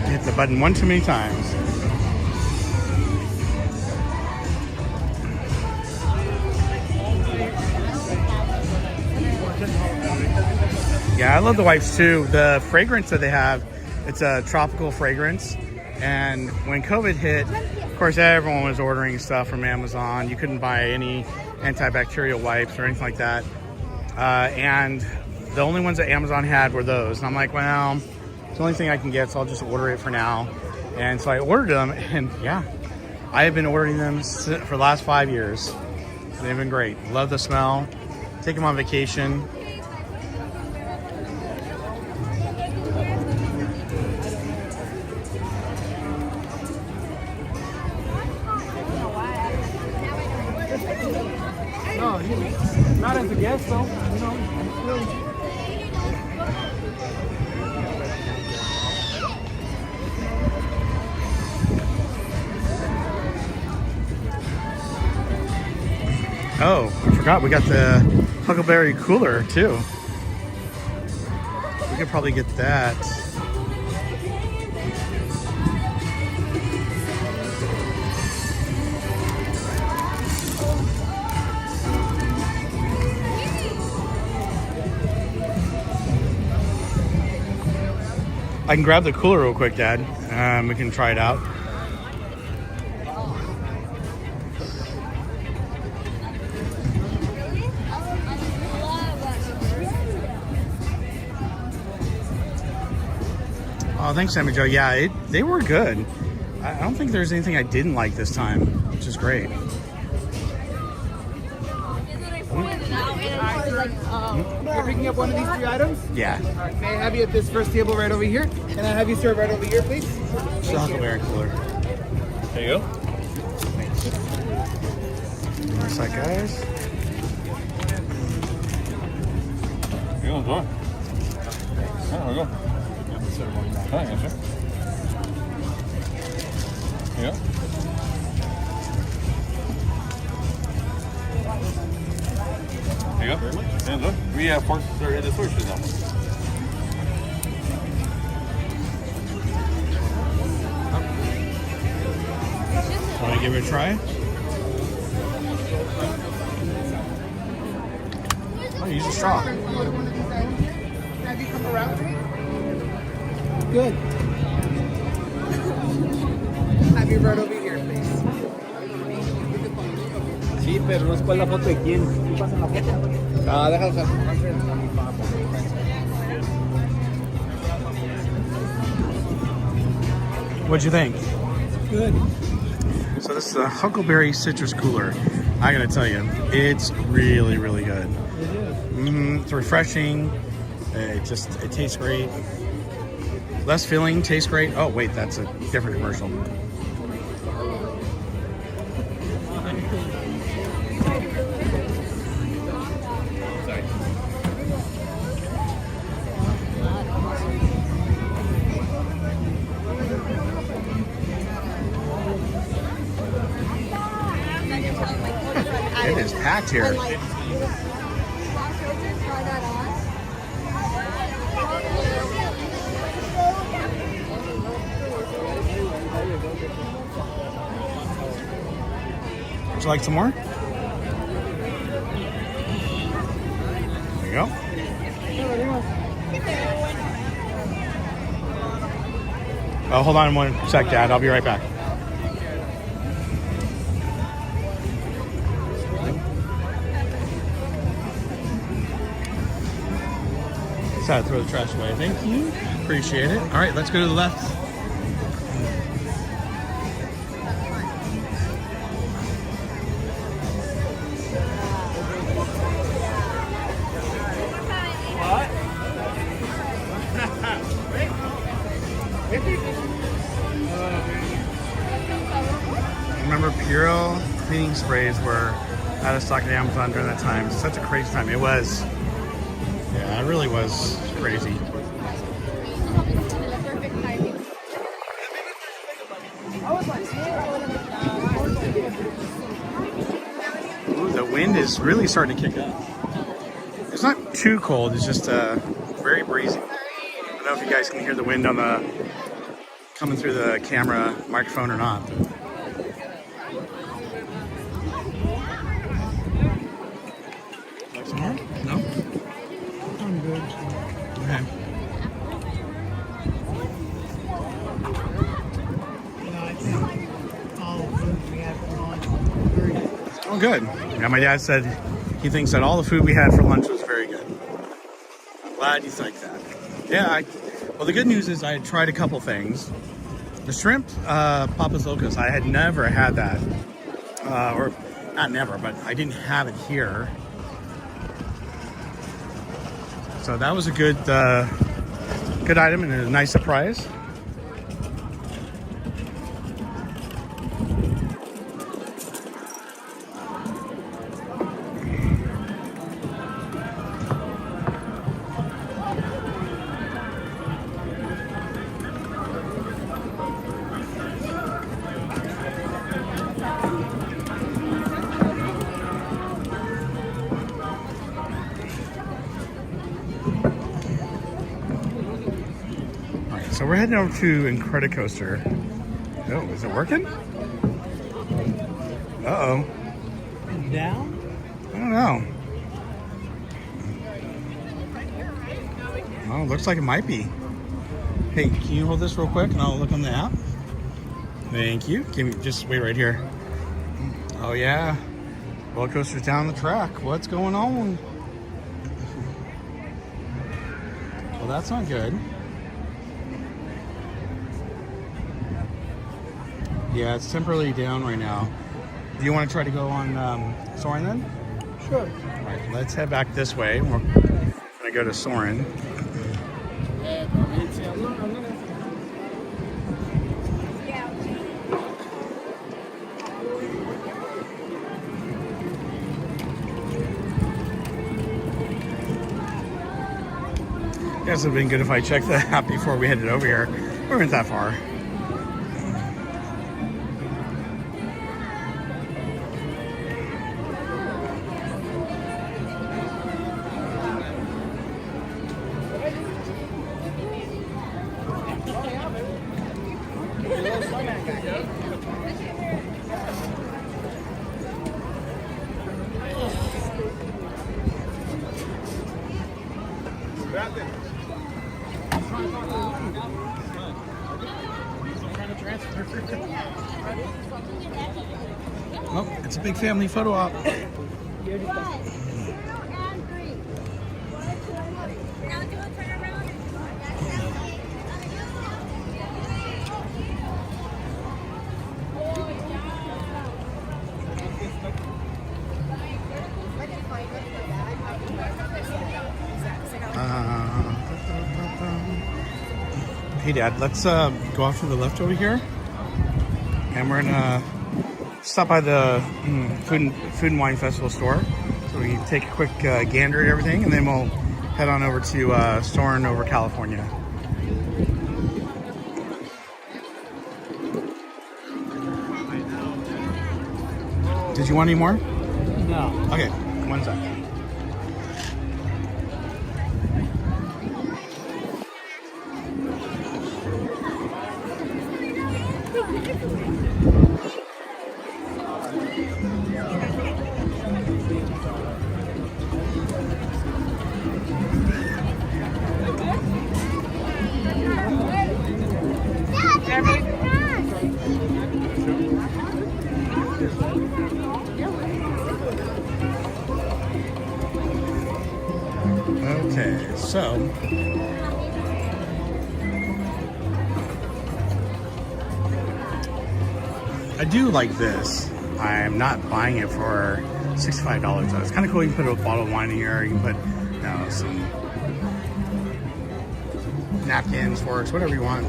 Hit the button one too many times. Yeah, I love the wipes too. The fragrance that they have, it's a tropical fragrance. And when COVID hit, of course, everyone was ordering stuff from Amazon. You couldn't buy any antibacterial wipes or anything like that. And the only ones that Amazon had were those. And I'm like, well, it's the only thing I can get, so I'll just order it for now. And so I ordered them, and yeah, I have been ordering them for the last 5 years. They've been great. Love the smell. Take them on vacation. No, not as a guest though. You know. Oh, I forgot we got the huckleberry cooler too. We could probably get that. I can grab the cooler real quick, Dad. We can try it out. Oh, thanks, Sammy Joe. Yeah, they were good. I don't think there's anything I didn't like this time, which is great. You're picking up one of these 3 items? Yeah. All right, may I have you at this first table right over here? Can I have you serve right over here, please? It's the huckleberry cooler. There you go. What's that, guys? You go, enjoy. There we go. Hi, yes, sir. Yeah. There you go. Yeah, enjoy. We have forks or the switches now. Want to give it a try? Oh, use a straw. Have you come around to me? Good. Have you right over here, please? Sí, pero no es cuál la foto de quién. ¿Qué pasa en la foto? Ah, déjalo. What'd you think? Good. So this is a huckleberry citrus cooler. I gotta tell you, it's really, really good. It is. It's refreshing. It tastes great. Less filling, tastes great. Oh wait, that's a different commercial. It is packed here. Would you like some more? There you go. Oh, hold on 1 sec, Dad. I'll be right back. Just had to throw the trash away. Thank you. Appreciate it. All right, let's go to the left. Remember, Puro cleaning sprays were out of stock at Amazon during that time. Such a crazy time. It was. Yeah, it really was crazy. Ooh, the wind is really starting to kick up. It's not too cold. It's just very breezy. I don't know if you guys can hear the wind on the coming through the camera microphone or not. Like some more? No? I'm good. Okay. You know, I think all the food we had for lunch was very good. Oh, good. Yeah, my dad said he thinks that all the food we had for lunch was very good. I'm glad you think that. Yeah, well, the good news is I had tried a couple things. The shrimp Papas Locos, I had never had that. Or not never, but I didn't have it here. So that was a good item and a nice surprise. So we're heading over to Incredicoaster. Oh, is it working? Uh-oh. Down? I don't know. Oh, looks like it might be. Hey, can you hold this real quick and I'll look on the app? Thank you. Give me, just wait right here. Oh yeah. Roller coaster's down the track. What's going on? Well, that's not good. Yeah, it's temporarily down right now. Do you want to try to go on Soarin' then? Sure. All right, let's head back this way. We're gonna go to Soarin'. Guess it would have been good if I checked the app before we headed over here. We weren't that far. Oh, it's a big family photo op. Hey Dad, let's go off to the left over here, and we're gonna stop by the food and wine festival store, so we can take a quick gander at everything, and then we'll head on over to Soarin' over California. Did you want any more? No. Okay, one second. Okay, so I do like this. I'm not buying it for $65 though. It's kind of cool. You can put a bottle of wine in here. You can put, you know, some napkins, forks, whatever you want.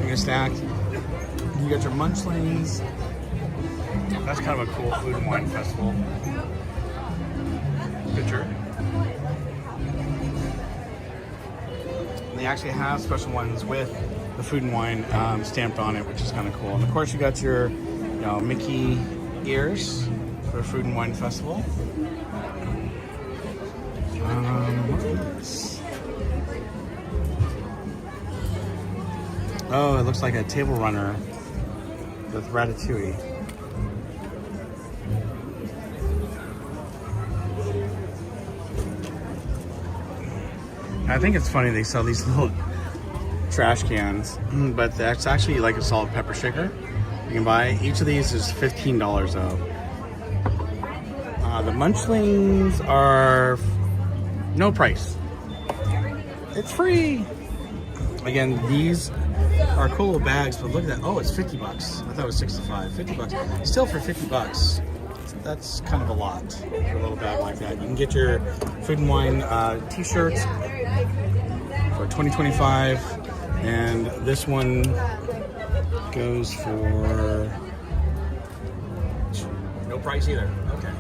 You can stack. You got your munchlings. That's kind of a cool food and wine festival picture. They actually have special ones with the food and wine stamped on it, which is kind of cool. And of course, you got your, you know, Mickey ears for Food and Wine Festival. What is this? Oh, it looks like a table runner with ratatouille. I think it's funny they sell these little trash cans, but that's actually like a salt pepper shaker you can buy. Each of these is $15 though. The Munchlings are no price. It's free. Again, these are cool little bags, but look at that. Oh, it's 50 bucks. I thought it was 65. 50 bucks. Still for 50 bucks. That's kind of a lot for a little bag like that. You can get your Food and Wine t-shirts for $20.25, and this one goes for no price either. Okay.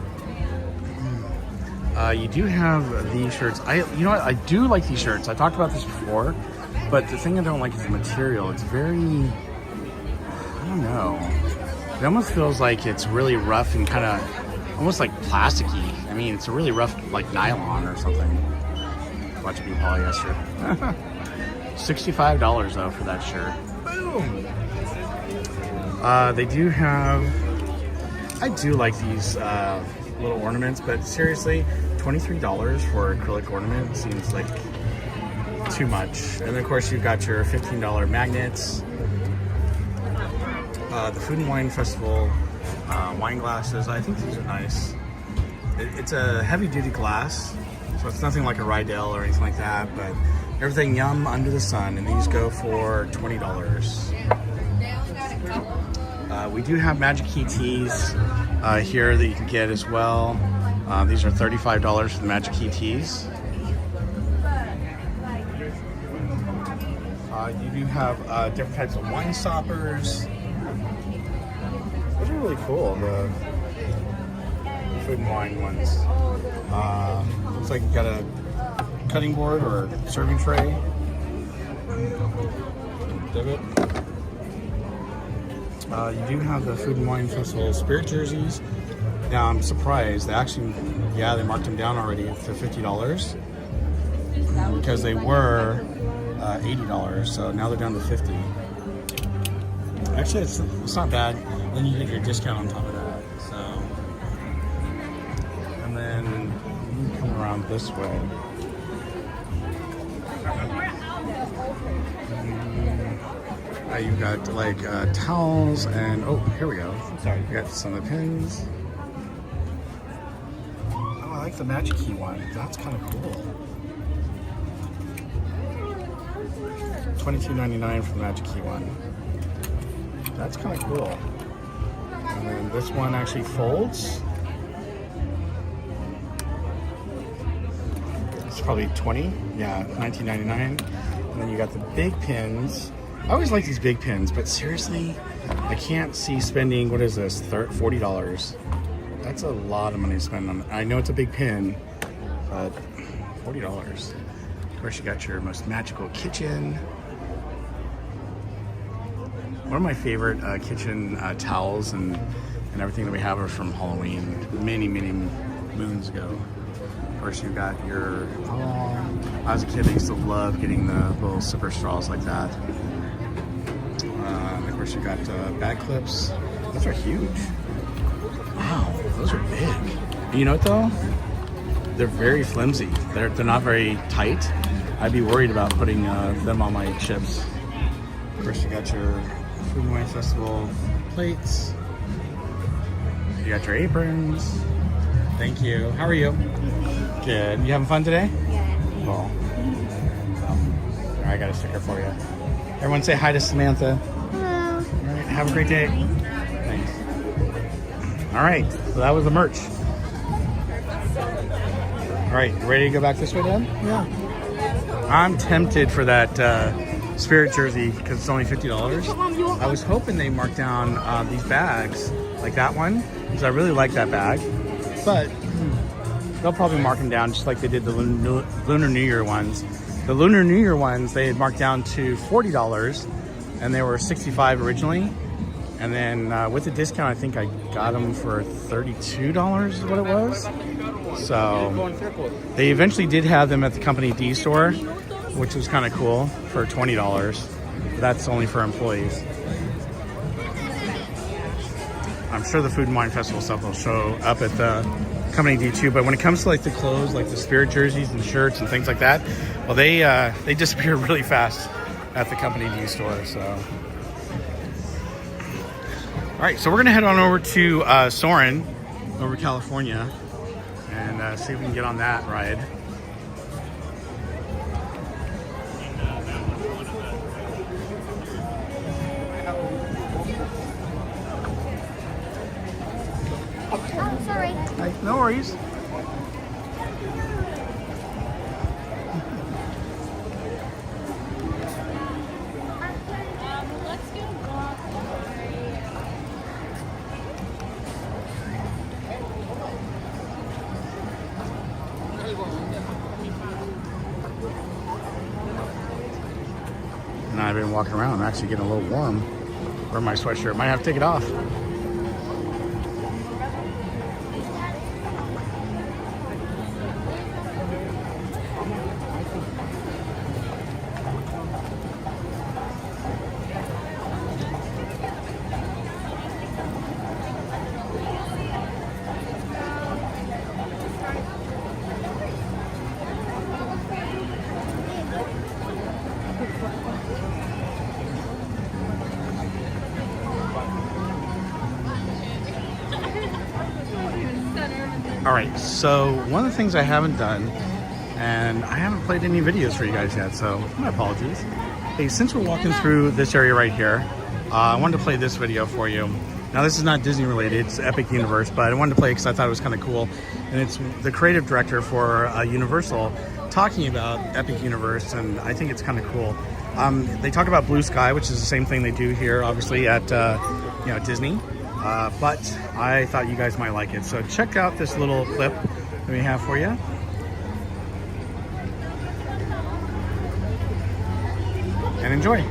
You do have these shirts. You know what? I do like these shirts. I talked about this before, but the thing I don't like is the material. It's very, I don't know. It almost feels like it's really rough and kind of almost like plasticky. I mean, it's a really rough, like nylon or something. Watch it be polyester. $65 though for that shirt. Boom. They do have. I do like these little ornaments, but seriously, $23 for acrylic ornament seems like too much. And then of course you've got your $15 magnets. The Food and Wine Festival wine glasses. I think these are nice. It's a heavy-duty glass, so it's nothing like a Rydell or anything like that, but everything yum under the sun, and these go for $20. We do have Magic Key teas here that you can get as well. These are $35 for the Magic Key teas. You do have different types of wine stoppers. Those are really cool, the Food and Wine ones. Looks like you got a cutting board or a serving tray. Divot. You do have the Food and Wine Festival spirit jerseys. Now I'm surprised. They actually, yeah, they marked them down already to $50 because they were $80. So now they're down to $50. Actually, it's not bad. Then you get your discount on top of that. So, and then you come around this way. You've got like towels and oh, here we go. Sorry, you got some of the pins. Oh, I like the Magic Key one. That's kind of cool. $22.99 for the Magic Key one. That's kind of cool. And then this one actually folds. It's probably $20. Yeah, $19.99. And then you got the big pins. I always like these big pins, but seriously, I can't see spending, what is this, $40? That's a lot of money to spend on. I know it's a big pin, but $40. Of course, you got your most magical kitchen. One of my favorite kitchen towels and everything that we have are from Halloween, many moons ago. Of course, you got your, as a kid, I used to love getting the little sipper straws like that. Of course, you got bag clips. Those are huge. Wow, those are big. You know what though? They're very flimsy. They're not very tight. I'd be worried about putting them on my chips. Of course, you got your Food and Wine Festival plates. You got your aprons. Thank you. How are you? Good. You having fun today? Yeah. Cool. I got a sticker for you. Everyone say hi to Samantha. Hello. All right. Have a great day. Thanks. All right. So that was the merch. All right. You ready to go back this way, Dad? Yeah. I'm tempted for that spirit jersey because it's only $50. I was hoping they marked down these bags like that one because I really like that bag, but they'll probably mark them down just like they did the Lunar New Year ones. The Lunar New Year ones they had marked down to $40 and they were $65 originally, and then with the discount I think I got them for $32 is what it was. So they eventually did have them at the Company D store, which was kind of cool, for $20. But that's only for employees. I'm sure the Food and Wine Festival stuff will show up at the Company D too, but when it comes to like the clothes, like the spirit jerseys and shirts and things like that, Well, they disappeared really fast at the company D store. So, all right, so we're gonna head on over to Soarin', over California, and see if we can get on that ride. Oh, sorry. No worries. Let's go walk. And I've been walking around. I'm actually getting a little warm. Wearing my sweatshirt. Might have to take it off. All right, so one of the things I haven't done, and I haven't played any videos for you guys yet, so my apologies. Hey, since we're walking through this area right here, I wanted to play this video for you. Now, this is not Disney related, it's Epic Universe, but I wanted to play it because I thought it was kind of cool. And it's the creative director for Universal talking about Epic Universe, and I think it's kind of cool. They talk about Blue Sky, which is the same thing they do here, obviously, at Disney. But I thought you guys might like it. So check out this little clip that we have for you. And enjoy.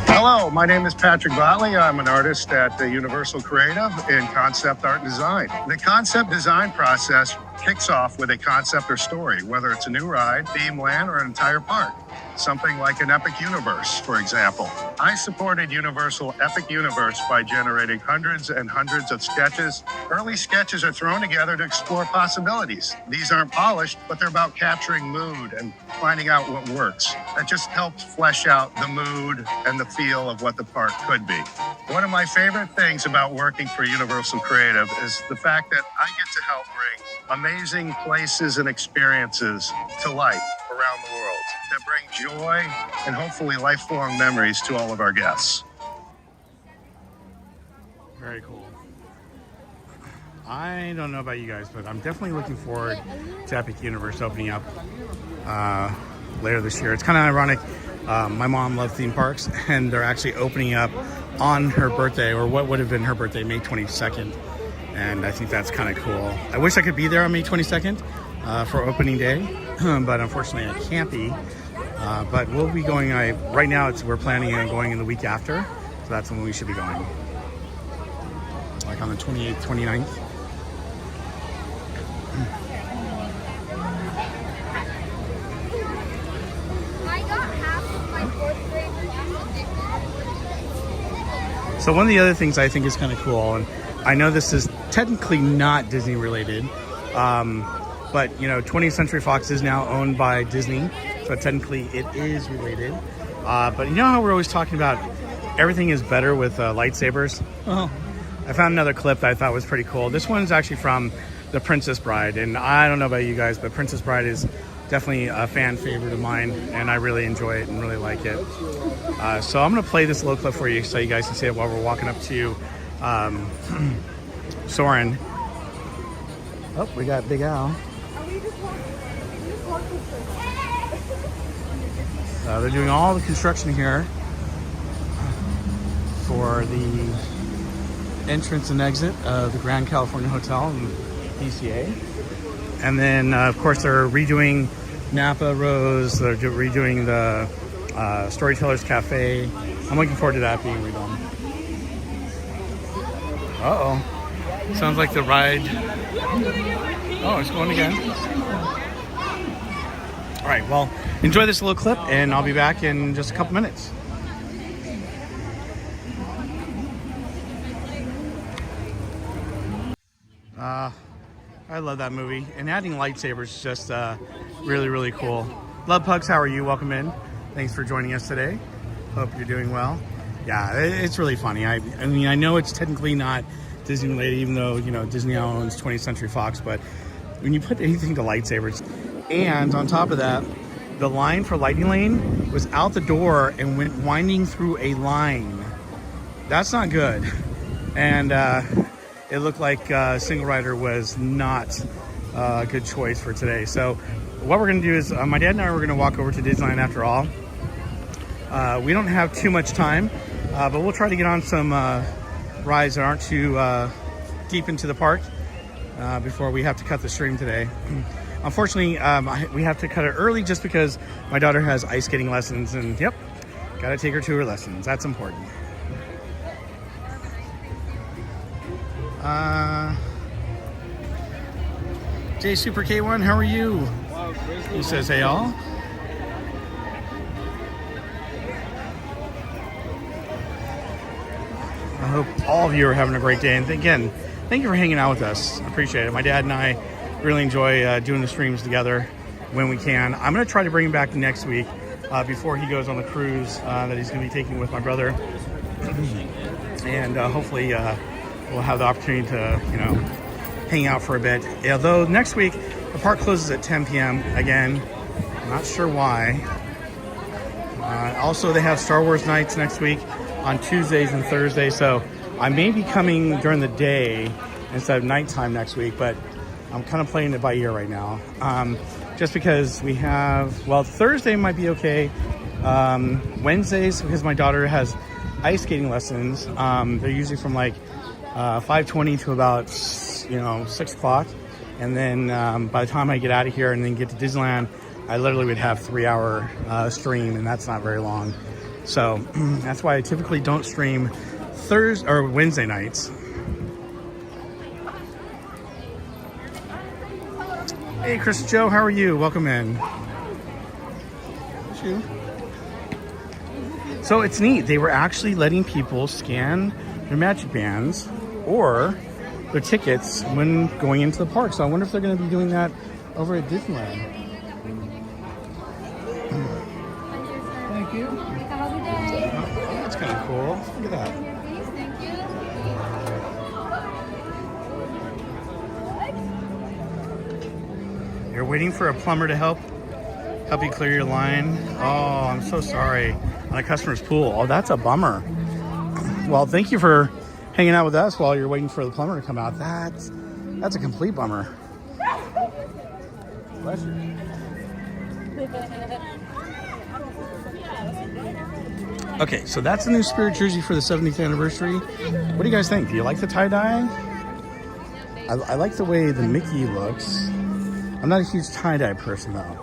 Hello, my name is Patrick Botley. I'm an artist at Universal Creative in concept art and design. The concept design process kicks off with a concept or story, whether it's a new ride, theme land, or an entire park. Something like an Epic Universe, for example. I supported Universal Epic Universe by generating hundreds and hundreds of sketches. Early sketches are thrown together to explore possibilities. These aren't polished, but they're about capturing mood and finding out what works. That just helps flesh out the mood and the feel of what the park could be. One of my favorite things about working for Universal Creative is the fact that I get to help bring amazing places and experiences to life around the world that bring joy and hopefully lifelong memories to all of our guests. Very cool. I don't know about you guys, but I'm definitely looking forward to Epic Universe opening up later this year. It's kind of ironic. My mom loves theme parks, and they're actually opening up on her birthday, or what would have been her birthday, May 22nd. And I think that's kind of cool. I wish I could be there on May 22nd for opening day, but unfortunately I can't be. But we'll be going, right now we're planning on going in the week after, so that's when we should be going. Like on the 28th, 29th. I got half of my fourth grade. So one of the other things I think is kind of cool, and I know this is technically not Disney related, but 20th Century Fox is now owned by Disney, so technically it is related. But you know how we're always talking about everything is better with lightsabers? Well, I found another clip that I thought was pretty cool. This one's actually from The Princess Bride, and I don't know about you guys, but Princess Bride is definitely a fan favorite of mine, and I really enjoy it and really like it. So I'm going to play this little clip for you so you guys can see it while we're walking up to Soarin'. Oh, we got Big Al. They're doing all the construction here for the entrance and exit of the Grand California Hotel in DCA. And then, of course, they're redoing Napa Rose. They're redoing the Storytellers Cafe. I'm looking forward to that being redone. Uh-oh. Sounds like the ride. Oh, it's going again. All right, well, enjoy this little clip, and I'll be back in just a couple minutes. I love that movie, and adding lightsabers is just really, really cool. Love Pugs, how are you? Welcome in. Thanks for joining us today. Hope you're doing well. Yeah, it's really funny. I mean, I know it's technically not Disney related, even though, you know, Disney owns 20th Century Fox, but when you put anything to lightsabers, and on top of that, the line for Lightning Lane was out the door and went winding through a line. That's not good. And it looked like Single Rider was not a good choice for today. So what we're gonna do is my dad and I are gonna walk over to Disneyland after all. We don't have too much time, but we'll try to get on some rides that aren't too deep into the park before we have to cut the stream today. Unfortunately, we have to cut it early just because my daughter has ice skating lessons, and yep, gotta take her to her lessons. That's important. J Super K1, how are you? He says, hey all. I hope all of you are having a great day. And again, thank you for hanging out with us. I appreciate it. My dad and I really enjoy doing the streams together when we can. I'm going to try to bring him back next week before he goes on the cruise that he's going to be taking with my brother. And hopefully we'll have the opportunity to, you know, hang out for a bit. Although next week, the park closes at 10 p.m. Again, not sure why. Also, they have Star Wars nights next week on Tuesdays and Thursdays, so I may be coming during the day instead of nighttime next week, but I'm kind of playing it by ear right now. Just because we have, well, Thursday might be okay. Wednesdays, because my daughter has ice skating lessons, they're usually from like 5:20 to about, you know, 6 o'clock. And then by the time I get out of here and then get to Disneyland, I literally would have 3-hour stream, and that's not very long. So that's why I typically don't stream Thursday or Wednesday nights. Hey, Chris Joe, how are you? Welcome in. So it's neat. They were actually letting people scan their Magic Bands or their tickets when going into the park. So I wonder if they're going to be doing that over at Disneyland. Thank you. Oh, that's kind of cool. Look at that. You're waiting for a plumber to help you clear your line. Oh, I'm so sorry. On a customer's pool. Oh, that's a bummer. Well, thank you for hanging out with us while you're waiting for the plumber to come out. That's a complete bummer. Bless you. Okay, so that's the new Spirit jersey for the 70th anniversary. What do you guys think? Do you like the tie-dye? I like the way the Mickey looks. I'm not a huge tie-dye person, though.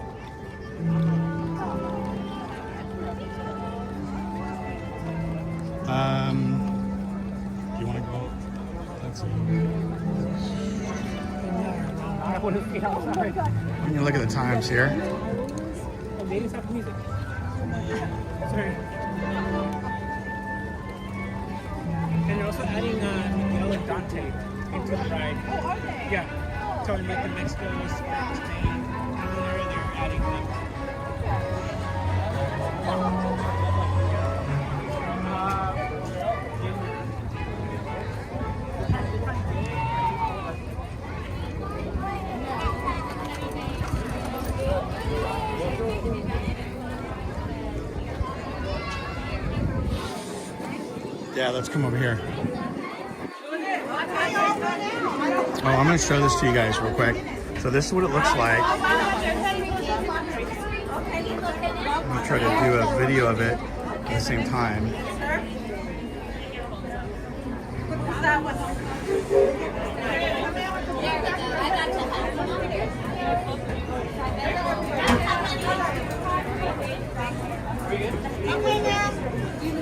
Do you want to go? Let's see. I want to see outside. You can look at the times here. Oh, ladies have music. Sorry. And they're also adding Miguel and Dante into the ride. Oh, are they? Yeah. So we met the Mexico, Spain, culinary, they're adding them. Yeah, let's come over here. Oh, I'm going to show this to you guys real quick. So this is what it looks like. I'm going to try to do a video of it at the same time. Do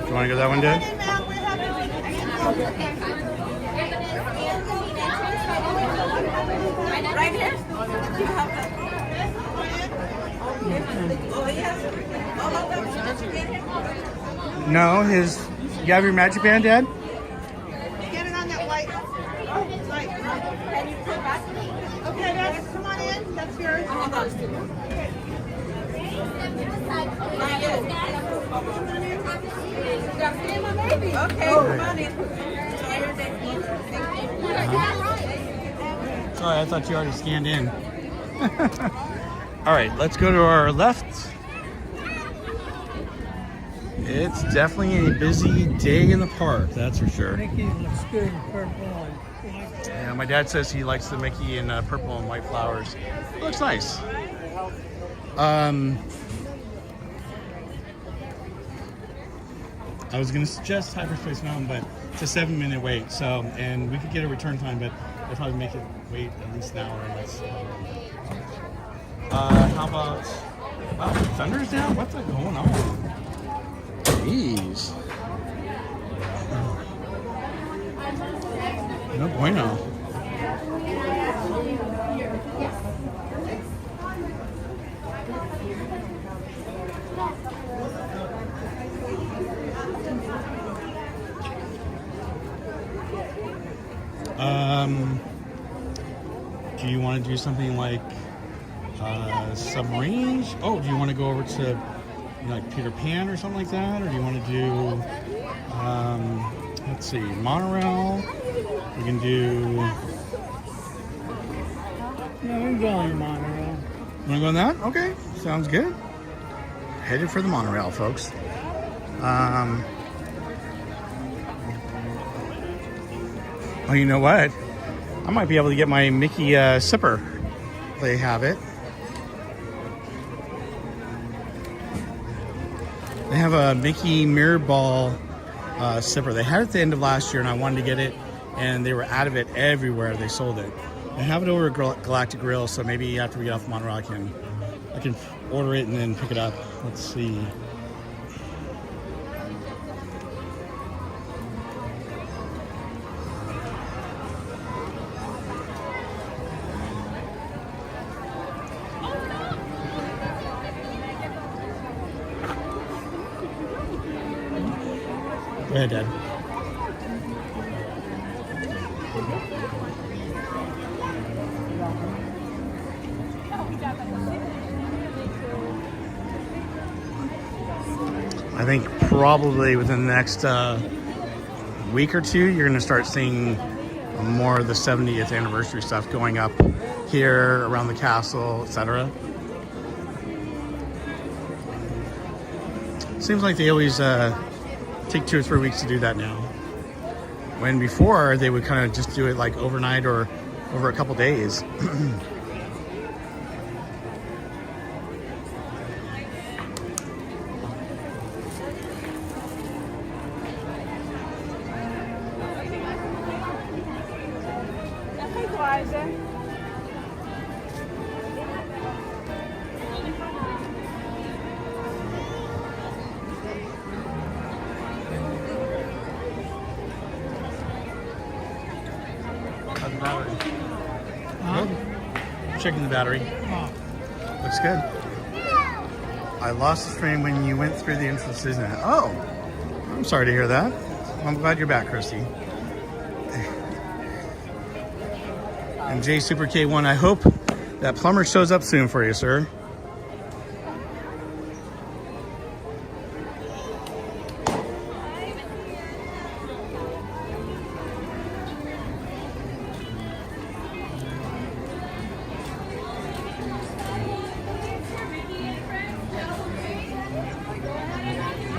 you want to go that one, Dad? Right here? No, you have your Magic Band, Dad? Get it on that light. Light. Can you put back? Okay, Dad, come on in. That's yours. Hold on. Okay, come on in. Sorry, I thought you already scanned in. All right, let's go to our left. It's definitely a busy day in the park, that's for sure. Mickey looks good in purple and white. Yeah, my dad says he likes the Mickey in purple and white flowers. It looks nice. I was gonna suggest Hyperspace Mountain, but it's a 7-minute wait. So, and we could get a return time, but they'll probably make it wait at least an hour. And that's, how about? Wow, thunder's down. What's going on? Jeez. No bueno. Do you want to do something like submarines? Oh, do you want to go over to like Peter Pan or something like that? Or do you want to do, let's see, monorail? We can do... No, we're going monorail. You want to go on that? Okay, sounds good. Headed for the monorail, folks. Oh, you know what? I might be able to get my Mickey sipper. They have it. They have a Mickey mirror ball sipper. They had it at the end of last year, and I wanted to get it, and they were out of it everywhere. They sold it. They have it over at Galactic Grill, so maybe after we get off Montreal, I can order it and then pick it up. Let's see. Go ahead, Dad. I think probably within the next week or two, you're going to start seeing more of the 70th anniversary stuff going up here around the castle, etc. Seems like they always take 2 or 3 weeks to do that now. When before, they would kind of just do it like overnight or over a couple days. How's the battery? Huh? Good. Checking the battery. Oh, Looks good. I lost the stream when you went through the entrance, isn't it? Oh, I'm sorry to hear that. I'm glad you're back, Christy. And J Super K1, I hope that plumber shows up soon for you, sir.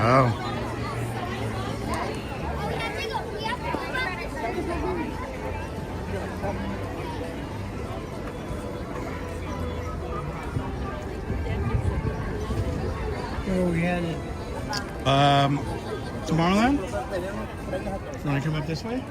Oh. where we headed? Tomorrowland? You want to come up this way?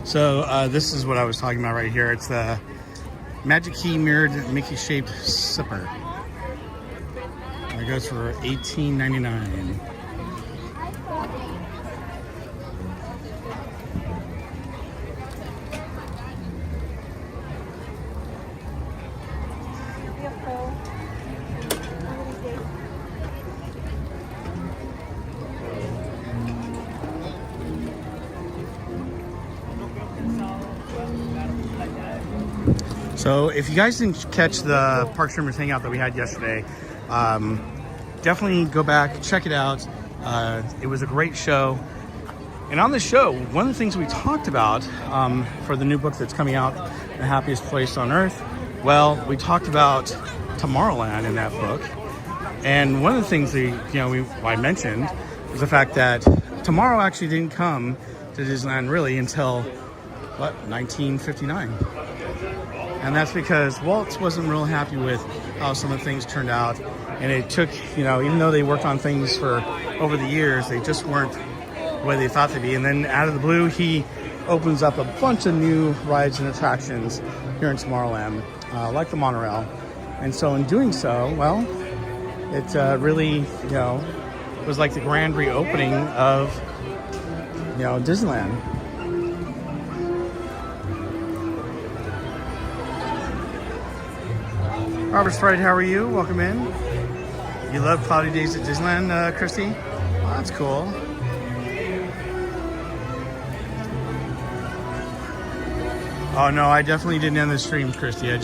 So this is what I was talking about right here. It's the Magic Key mirrored Mickey shaped sipper. It goes for $18.99. So if you guys didn't catch the Park Streamers Hangout that we had yesterday, definitely go back, check it out. It was a great show. And on the show, one of the things we talked about for the new book that's coming out, The Happiest Place on Earth, well, we talked about Tomorrowland in that book. And one of the things that, I mentioned was the fact that Tomorrow actually didn't come to Disneyland really until, 1959. And that's because Walt wasn't real happy with how some of the things turned out. And it took, even though they worked on things for over the years, they just weren't the way they thought they'd be. And then out of the blue, he opens up a bunch of new rides and attractions here in Tomorrowland, like the monorail. And so in doing so, well, it really, was like the grand reopening of, Disneyland. Robert's Fried, how are you? Welcome in. You love cloudy days at Disneyland, Christy? Oh, that's cool. Oh no, I definitely didn't end the stream, Christy. I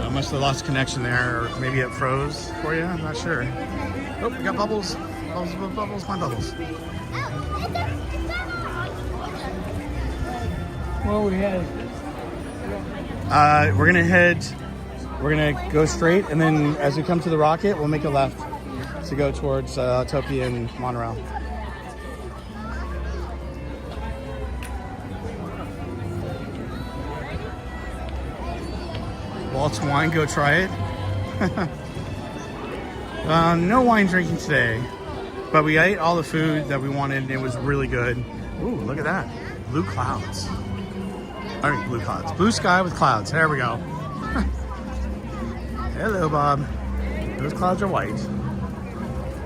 must have lost connection there, or maybe it froze for you. I'm not sure. Oh, we got bubbles. Bubbles, my bubbles. Well, we had We're gonna go straight, and then as we come to the rocket, we'll make a left to go towards Topia and Montreal. Walt's wine, go try it. No wine drinking today, but we ate all the food that we wanted, and it was really good. Ooh, look at that. Blue clouds. All right, blue clouds. Blue sky with clouds. There we go. Hello, Bob. Those clouds are white.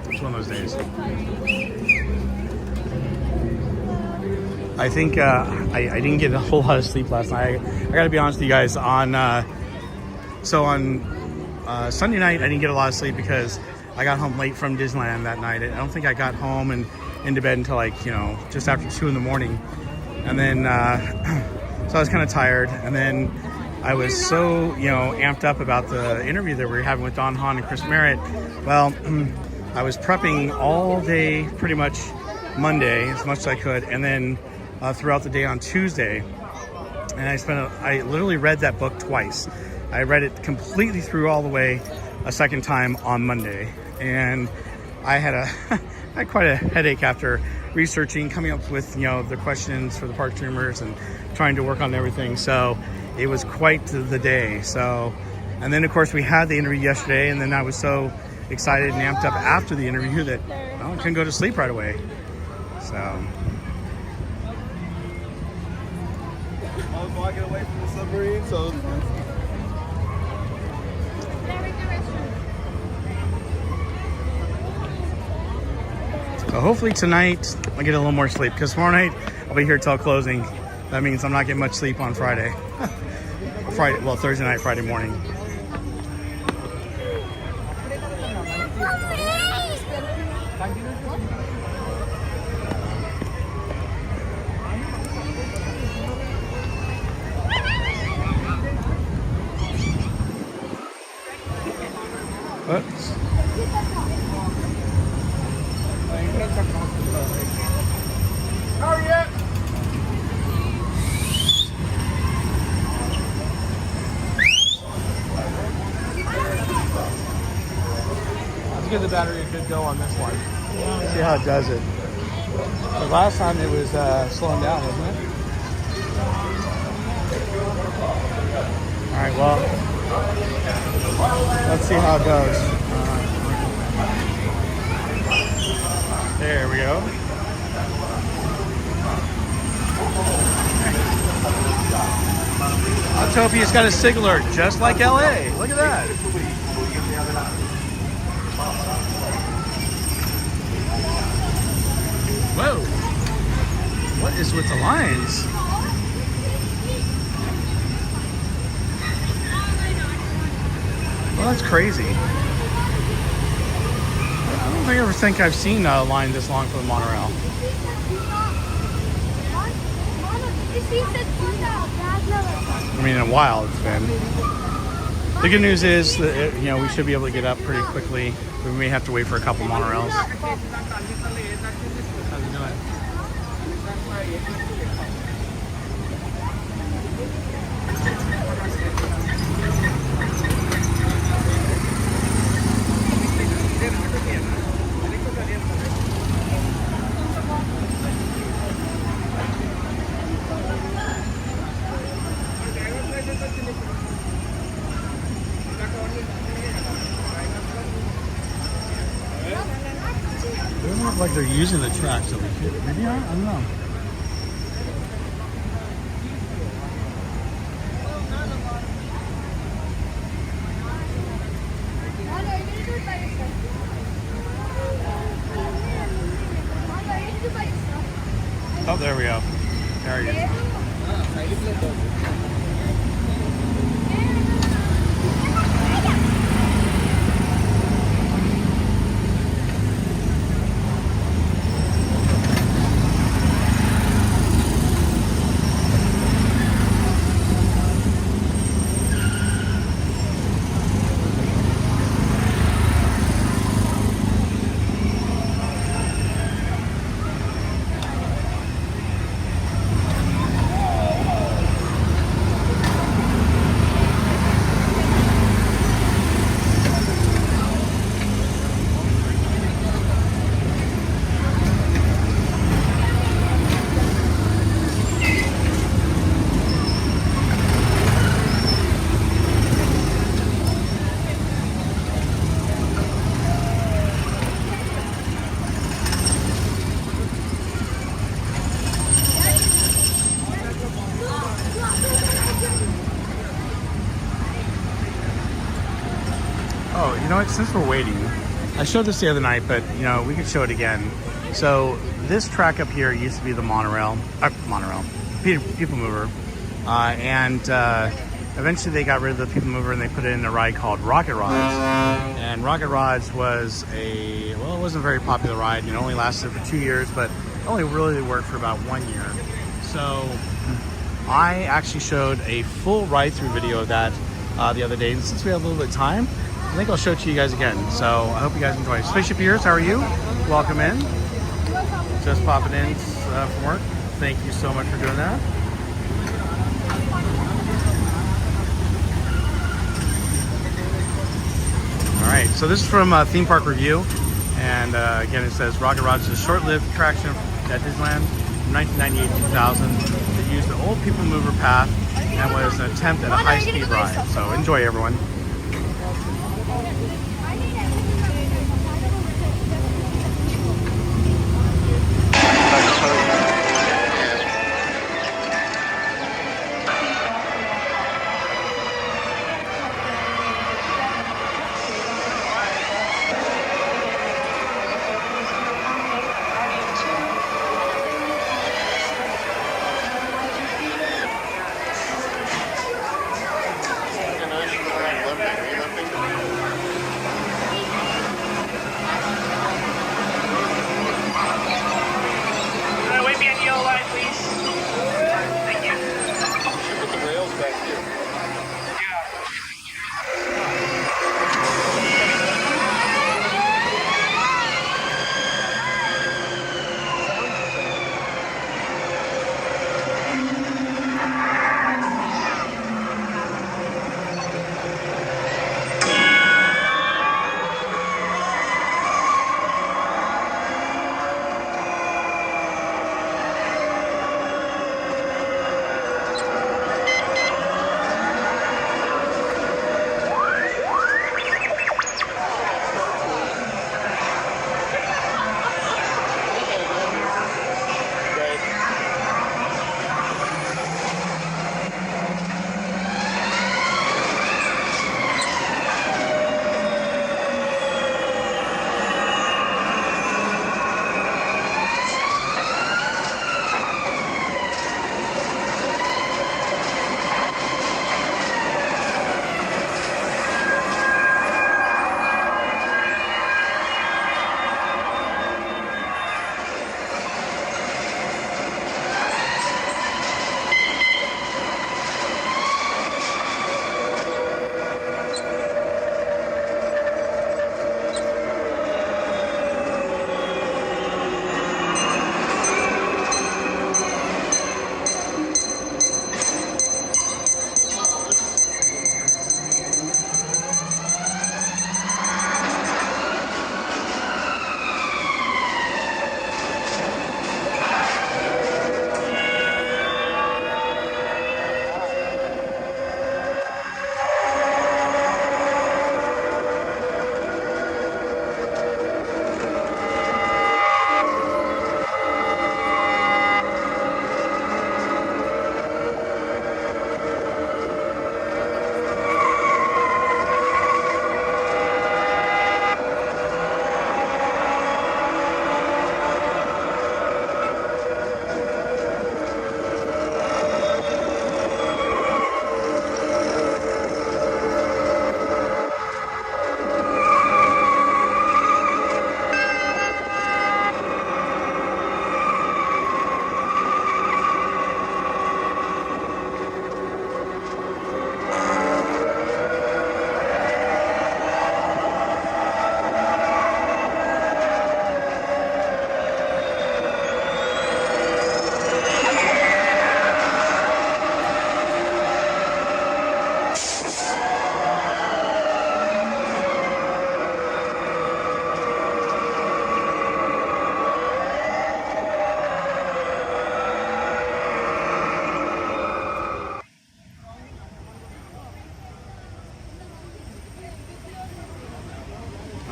It's one of those days. I think I didn't get a whole lot of sleep last night. I got to be honest with you guys. On Sunday night, I didn't get a lot of sleep because I got home late from Disneyland that night. I don't think I got home and into bed until just after 2 in the morning. And then, so I was kind of tired. And then I was so, amped up about the interview that we were having with Don Hahn and Chris Merritt. Well, I was prepping all day, pretty much Monday, as much as I could. And then throughout the day on Tuesday. And I literally read that book twice. I read it completely through all the way a second time on Monday. And I had quite a headache after researching, coming up with, the questions for the park streamers and trying to work on everything. So it was quite the day. So, and then of course we had the interview yesterday, and then I was so excited and amped up after the interview that I couldn't go to sleep right away. So. I was walking away from the submarine, so. So hopefully tonight I'll get a little more sleep, because tomorrow night I'll be here till closing. That means I'm not getting much sleep on Friday. Thursday night, Friday morning. Oops. Let's give the battery a good go on this one. See how it does it. The last time it was slowing down, wasn't it? All right, well, let's see how it goes. There we go. Autopia's got a SIG alert, just like LA. Look at that. Whoa. What is with the lines? Well, that's crazy. I don't ever think I've seen a line this long for the monorail. I mean, in a while it's been. The good news is that we should be able to get up pretty quickly. We may have to wait for a couple monorails. How's it doing? They don't look like they're using the tracks over here. Maybe I don't know. Oh, there we go. There he is. Oh, you know what? Since we're waiting, I showed this the other night, but we could show it again. So this track up here used to be the monorail, people mover, and eventually they got rid of the people mover and they put it in a ride called Rocket Rods. And Rocket Rods was it wasn't a very popular ride. It only lasted for 2 years, but only really worked for about 1 year. So I actually showed a full ride-through video of that the other day, and since we have a little bit of time, I think I'll show it to you guys again. So I hope you guys enjoy. Spaceship Ears, how are you? Welcome in. Just popping in from work. Thank you so much for doing that. All right, so this is from Theme Park Review. And again, it says Rocket Rods is a short-lived attraction at Disneyland from 1998 to 2000. It used the old people mover path and was an attempt at a high-speed ride. So enjoy, everyone.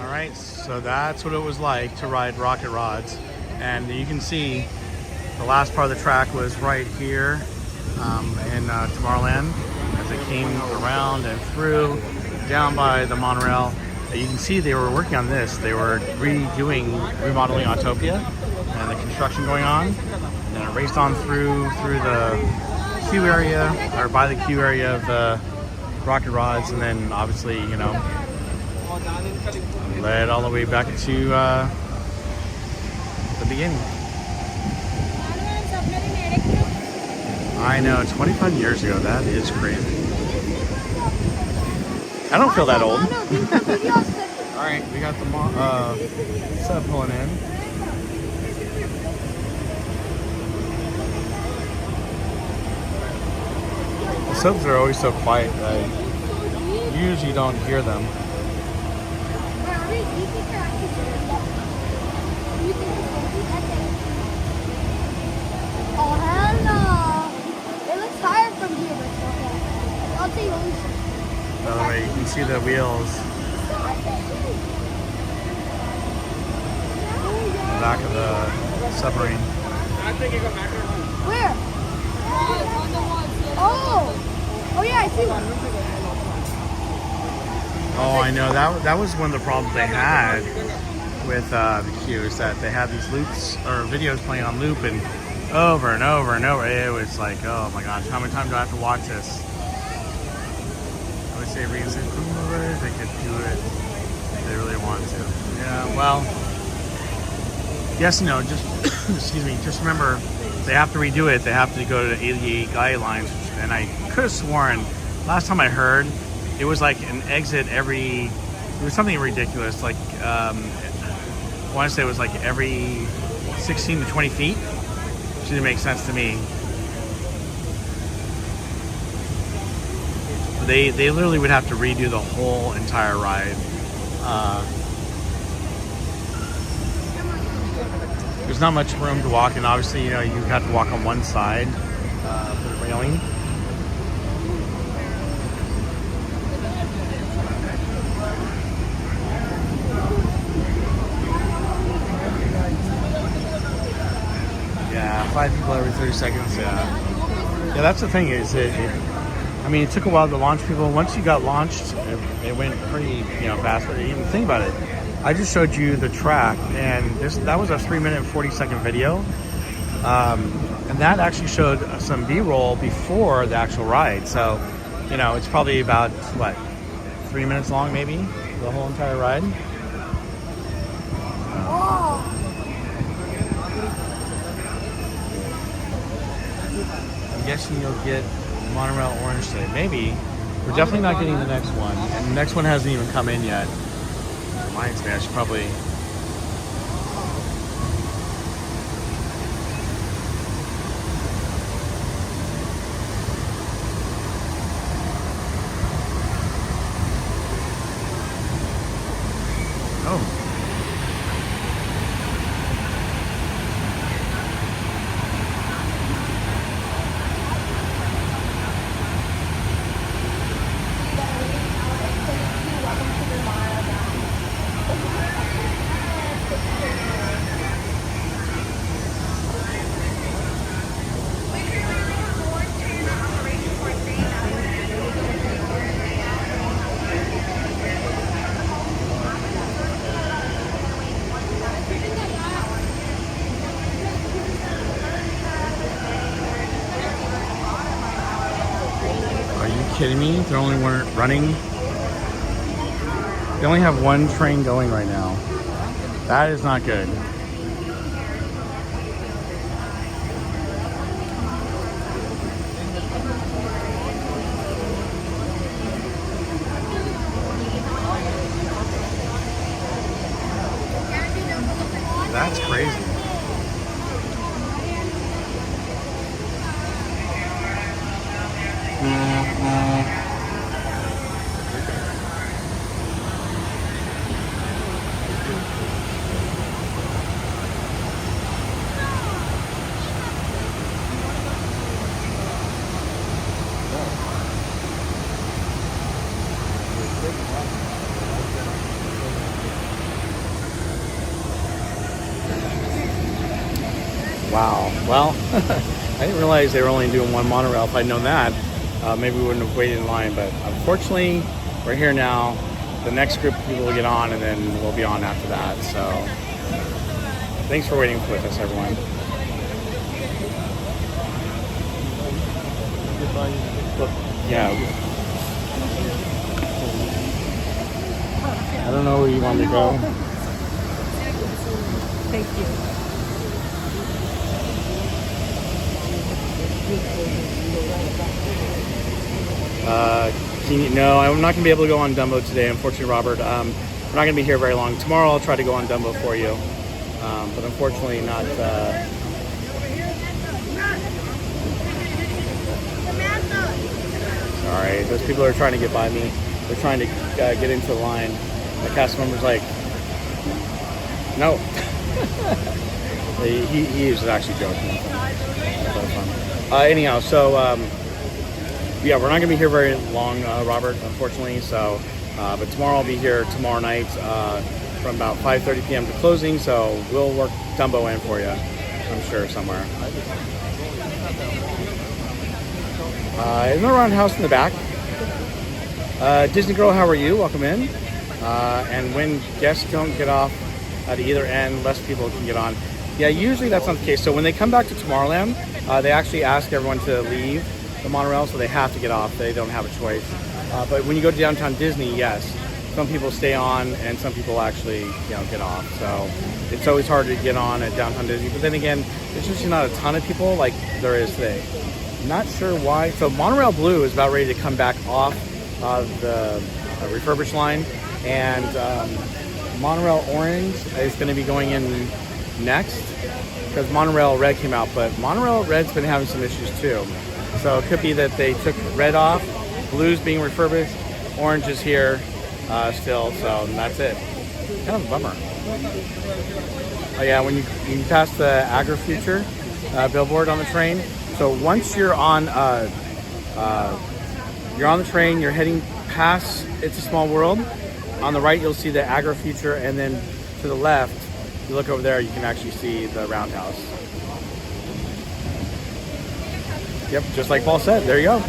All right, so that's what it was like to ride rocket rods. And you can see the last part of the track was right here in Tomorrowland as it came around and through down by the monorail. You can see they were working on this. They were remodeling Autopia and the construction going on. And it raced on through the queue area, or by the queue area of the rocket rods, and then obviously, you know, led all the way back to the beginning. I know, 25 years ago. That is crazy. I don't feel that old. All right, we got the sub pulling in. The subs are always so quiet. I usually don't hear them. Oh, hell no. It looks higher from here, but it's okay. I'll take those. By the way, you can see the wheels in the back of the submarine. Where? Oh! Oh yeah, I see one. Oh, I know. That was one of the problems they had with the queue, is that they had these loops or videos playing on loop and over and over and over. It was like, oh my gosh, how many times do I have to watch this? I would say reason they could do it if they really want to. Yeah, well, yes and no. Just excuse me. Just remember, they have to redo it. They have to go to the ADA guidelines. And I could have sworn last time I heard, it was like an exit every. It was something ridiculous. Like I want to say it was like every 16 to 20 feet. Which didn't make sense to me. They literally would have to redo the whole entire ride. There's not much room to walk, and obviously, you know, you have to walk on one side for the railing. Yeah, 5 people every 30 seconds. Yeah, that's the thing. Is I mean, it took a while to launch people. Once you got launched, it went pretty, you know, fast. But even think about it. I just showed you the track, and that was a 3-minute and 40-second video, and that actually showed some B-roll before the actual ride. So, you know, it's probably about what, 3 minutes long, maybe the whole entire ride. I'm guessing you'll get Montreal Orange today. Maybe. We're definitely not getting the next one. And the next one hasn't even come in yet. Reminds me, I should probably... Oh. Kidding me? They're only running. They only have one train going right now. That is not good. That's crazy. Wow. Well, I didn't realize they were only doing one monorail. If I'd known that, maybe we wouldn't have waited in line. But unfortunately, we're here now. The next group of people will get on, and then we'll be on after that. So thanks for waiting with us, everyone. Look, yeah. I don't know where you want me to go. Thank you. No, I'm not going to be able to go on Dumbo today, unfortunately, Robert. We're not going to be here very long. Tomorrow I'll try to go on Dumbo for you. But unfortunately not... Sorry, those people are trying to get by me. They're trying to get into the line. The cast member's like, no. he is actually joking. Anyhow, so yeah, we're not gonna be here very long, Robert, unfortunately. So, but tomorrow I'll be here tomorrow night from about 5:30 p.m. to closing. So we'll work Dumbo in for you, I'm sure, somewhere. Isn't there a roundhouse in the back? Disney Girl, how are you? Welcome in. And when guests don't get off at either end, less people can get on. Yeah, usually that's not the case. So when they come back to Tomorrowland, they actually ask everyone to leave the monorail, so they have to get off. They don't have a choice. But when you go to downtown Disney, yes, some people stay on and some people actually, get off. So it's always hard to get on at downtown Disney. But then again, there's usually not a ton of people like there is today. Not sure why. So Monorail Blue is about ready to come back off the refurbished line, and Monorail Orange is going to be going in next because Monorail Red came out, but Monorail Red's been having some issues too. So it could be that they took Red off, Blue's being refurbished, Orange is here still, so that's it. Kind of a bummer. Oh yeah, when you pass the Agri-Future billboard on the train, so once you're on the train, you're heading past It's a Small World. On the right, you'll see the Agri-Future, and then to the left, you look over there, you can actually see the roundhouse. Yep, just like Paul said, there you go.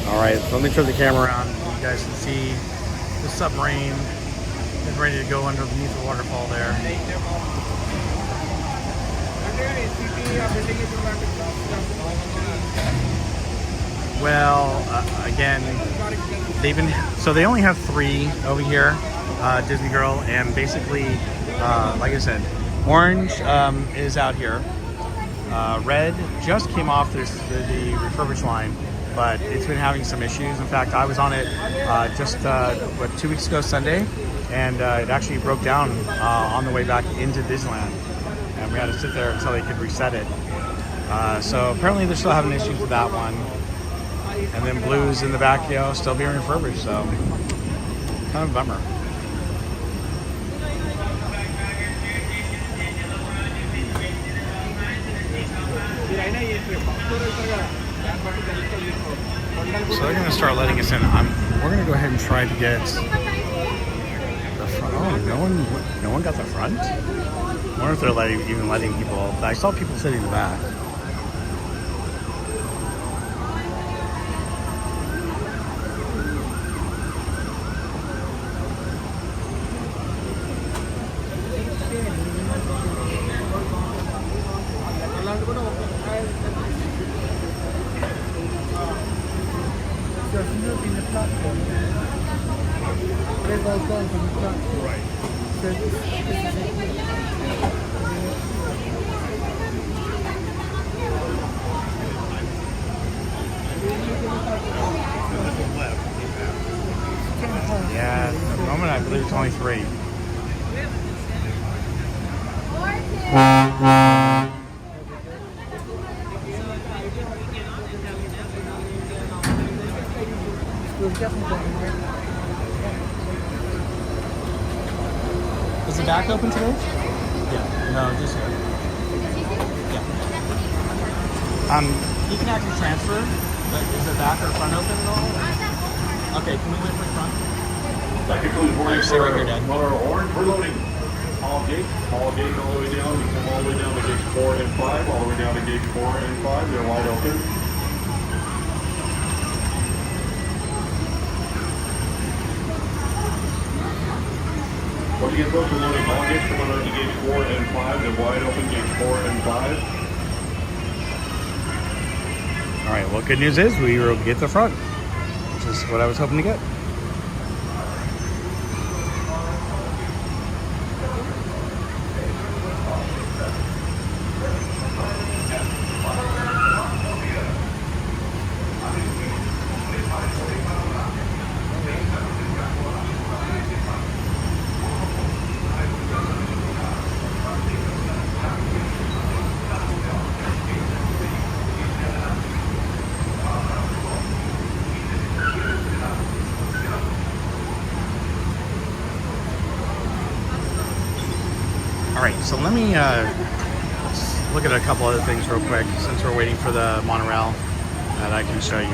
All right, so let me turn the camera around. You guys can see the submarine is ready to go underneath the waterfall there. Well, again, they only have 3 over here, Disney Girl, and basically, like I said, Orange is out here. Red just came off the refurbished line, but it's been having some issues. In fact, I was on it just 2 weeks ago Sunday, and it actually broke down on the way back into Disneyland, and we had to sit there until they could reset it. So apparently they're still having issues with that one. And then Blue's in the back, still being refurbished, so kind of a bummer. So they're gonna start letting us in. We're gonna go ahead and try to get the front. Oh, no one got the front? I wonder if they're even letting people. I saw people sitting in the back. Yeah, at the moment I believe it's only 3. Is the back open today? Yeah. No, just here. Yeah. You can actually transfer, but is the back or front open at all? Okay, can we wait for the front? That concludes boarding Stay right here, Dad. Monorail Orange. We're loading all gate all the way down. You come all the way down to gate 4 and 5, all the way down to gate 4 and 5. They're wide open. Once again, folks, we're loading all gates. Come on out to gate 4 and 5. They're wide open, gate 4 and 5. All right, well, good news is we will get the front, which is what I was hoping to get. All right, so let me let's look at a couple other things real quick since we're waiting for the monorail that I can show you.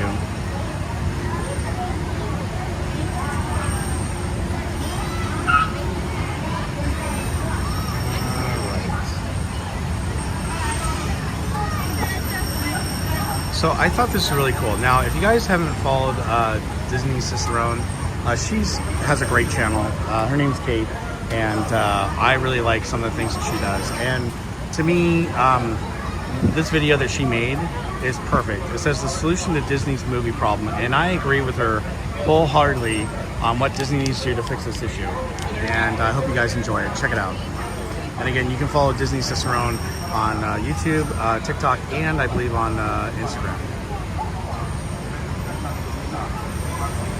So I thought this was really cool. Now, if you guys haven't followed Disney Cicerone, she has a great channel. Her name's Kate, and I really like some of the things that she does. And to me, this video that she made is perfect. It says the solution to Disney's movie problem, and I agree with her wholeheartedly on what Disney needs to do to fix this issue. And I hope you guys enjoy it. Check it out. And again, you can follow Disney Cicerone on YouTube, TikTok, and I believe on Instagram.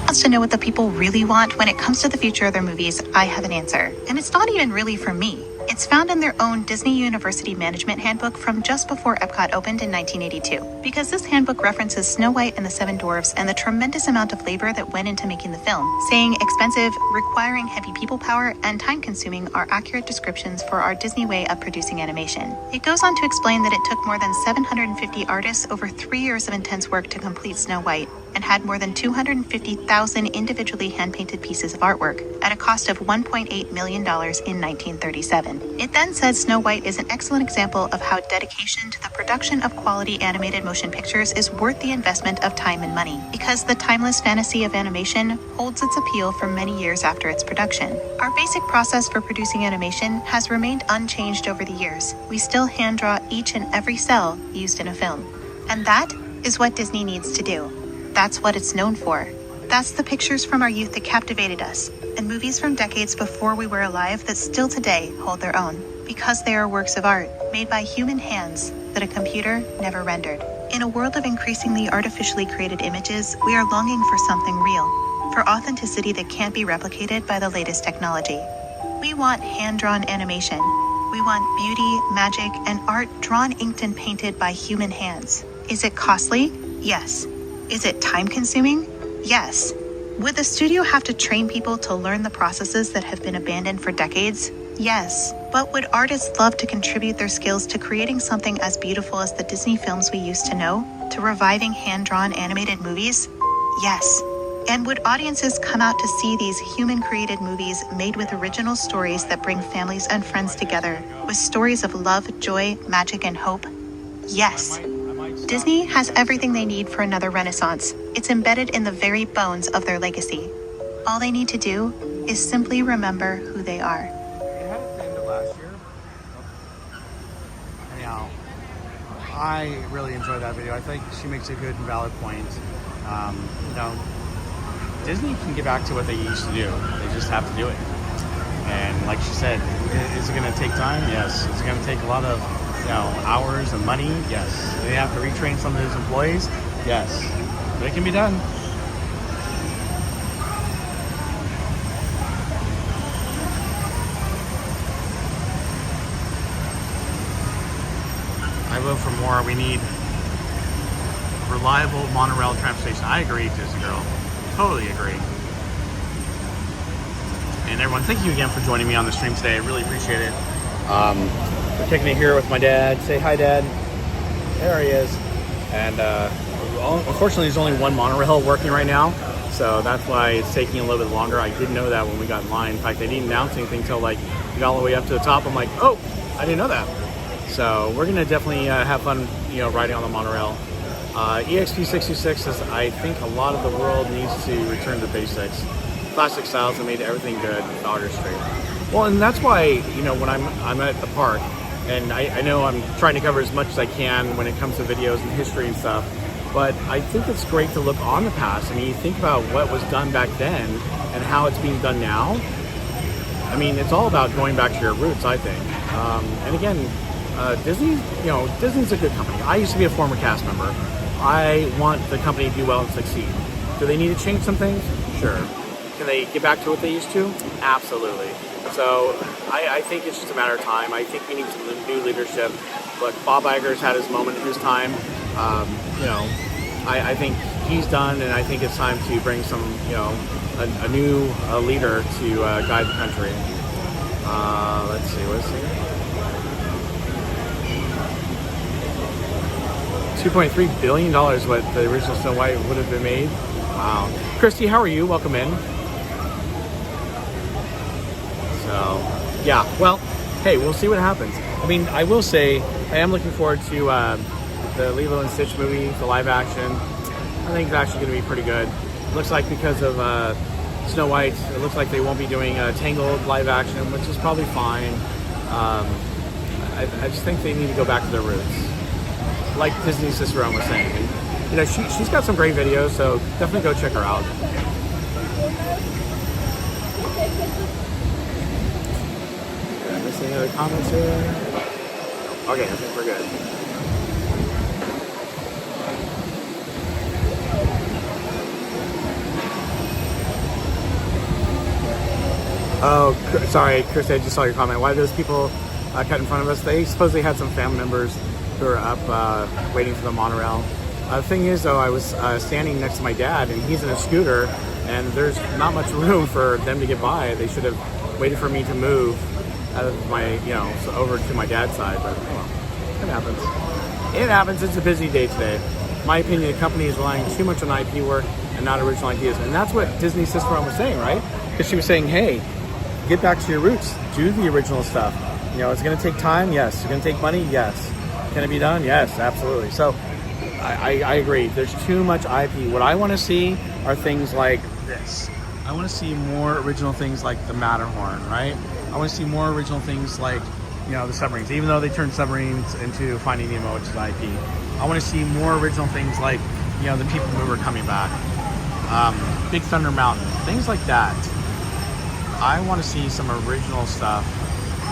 Wants to know what the people really want when it comes to the future of their movies, I have an answer. And it's not even really from me. It's found in their own Disney University Management Handbook from just before Epcot opened in 1982. Because this handbook references Snow White and the Seven Dwarfs and the tremendous amount of labor that went into making the film, saying expensive, requiring heavy people power, and time-consuming are accurate descriptions for our Disney way of producing animation. It goes on to explain that it took more than 750 artists over 3 years of intense work to complete Snow White, and had more than 250,000 individually hand-painted pieces of artwork at a cost of $1.8 million in 1937. It then says Snow White is an excellent example of how dedication to the production of quality animated motion pictures is worth the investment of time and money, because the timeless fantasy of animation holds its appeal for many years after its production. Our basic process for producing animation has remained unchanged over the years. We still hand draw each and every cell used in a film. And that is what Disney needs to do. That's what it's known for. That's the pictures from our youth that captivated us, and movies from decades before we were alive that still today hold their own, because they are works of art made by human hands that a computer never rendered. In a world of increasingly artificially created images, we are longing for something real, for authenticity that can't be replicated by the latest technology. We want hand-drawn animation. We want beauty, magic, and art drawn, inked, and painted by human hands. Is it costly? Yes. Is it time-consuming? Yes. Would the studio have to train people to learn the processes that have been abandoned for decades? Yes. But would artists love to contribute their skills to creating something as beautiful as the Disney films we used to know, to reviving hand-drawn animated movies? Yes. And would audiences come out to see these human-created movies made with original stories that bring families and friends together, with stories of love, joy, magic, and hope? Yes. Disney has everything they need for another renaissance. It's embedded in the very bones of their legacy. All they need to do is simply remember who they are. They had it at the end of last year. Anyhow, I really enjoyed that video. I think she makes a good and valid point. You know, Disney can get back to what they used to do. They just have to do it. And like she said, is it going to take time? Yes. Is it going to take a lot of hours and money? Yes. Do they have to retrain some of those employees? Yes. But it can be done. I vote for more. We need reliable monorail transportation. I agree, Disney Girl. Totally agree. And everyone, thank you again for joining me on the stream today. I really appreciate it. We're taking it here with my dad. Say hi, Dad. There he is. And unfortunately, there's only one monorail working right now. So that's why it's taking a little bit longer. I didn't know that when we got in line. In fact, they didn't announce anything until like we got all the way up to the top. I'm like, oh, I didn't know that. So we're gonna definitely have fun, you know, riding on the monorail. EXP66 is, I think a lot of the world needs to return to basics. Classic styles that made everything good, dogger straight. Well, and that's why, you know, when I'm at the park, and I know I'm trying to cover as much as I can when it comes to videos and history and stuff, but I think it's great to look on the past. I mean, you think about what was done back then and how it's being done now. I mean, it's all about going back to your roots, I think. And again, Disney, you know, Disney's a good company. I used to be a former cast member. I want the company to do well and succeed. Do they need to change some things? Sure. Can they get back to what they used to? Absolutely. So I think it's just a matter of time. I think we need some new leadership. Look, Bob Iger's had his moment in his time. You know, I think he's done, and I think it's time to bring some, you know, a new leader to guide the country. Let's see, what's here? $2.3 billion what the original Snow White would have been made. Wow. Christy, how are you? Welcome in. So, yeah, well, hey, we'll see what happens. I mean, I will say, I am looking forward to the Lilo and Stitch movie, the live action. I think it's actually going to be pretty good. Looks like because of Snow White, it looks like they won't be doing Tangled live action, which is probably fine. I just think they need to go back to their roots. Like Disney's sister was saying. And, you know, she's got some great videos, so definitely go check her out. Did I miss any other comments here? Okay, I think we're good. Oh, sorry, Chris, I just saw your comment. Why those people cut in front of us? They supposedly had some family members who are up waiting for the monorail. The thing is, though, I was standing next to my dad, and he's in a scooter, and there's not much room for them to get by. They should have waited for me to move out of my, you know, so over to my dad's side, but well, it happens. It happens. It's a busy day today. In my opinion, the company is relying too much on IP work and not original ideas, and that's what Disney's sister was saying, right? Because she was saying, hey, get back to your roots, do the original stuff. You know, it's going to take time, yes. It's going to take money, yes. Can it be done? Yes, absolutely. So I agree. There's too much IP. What I want to see are things like this. I want to see more original things like the Matterhorn, right? I want to see more original things like, you know, the submarines, even though they turned submarines into Finding Nemo, which is IP. I want to see more original things like, you know, the People Mover coming back, Big Thunder Mountain, things like that. I want to see some original stuff,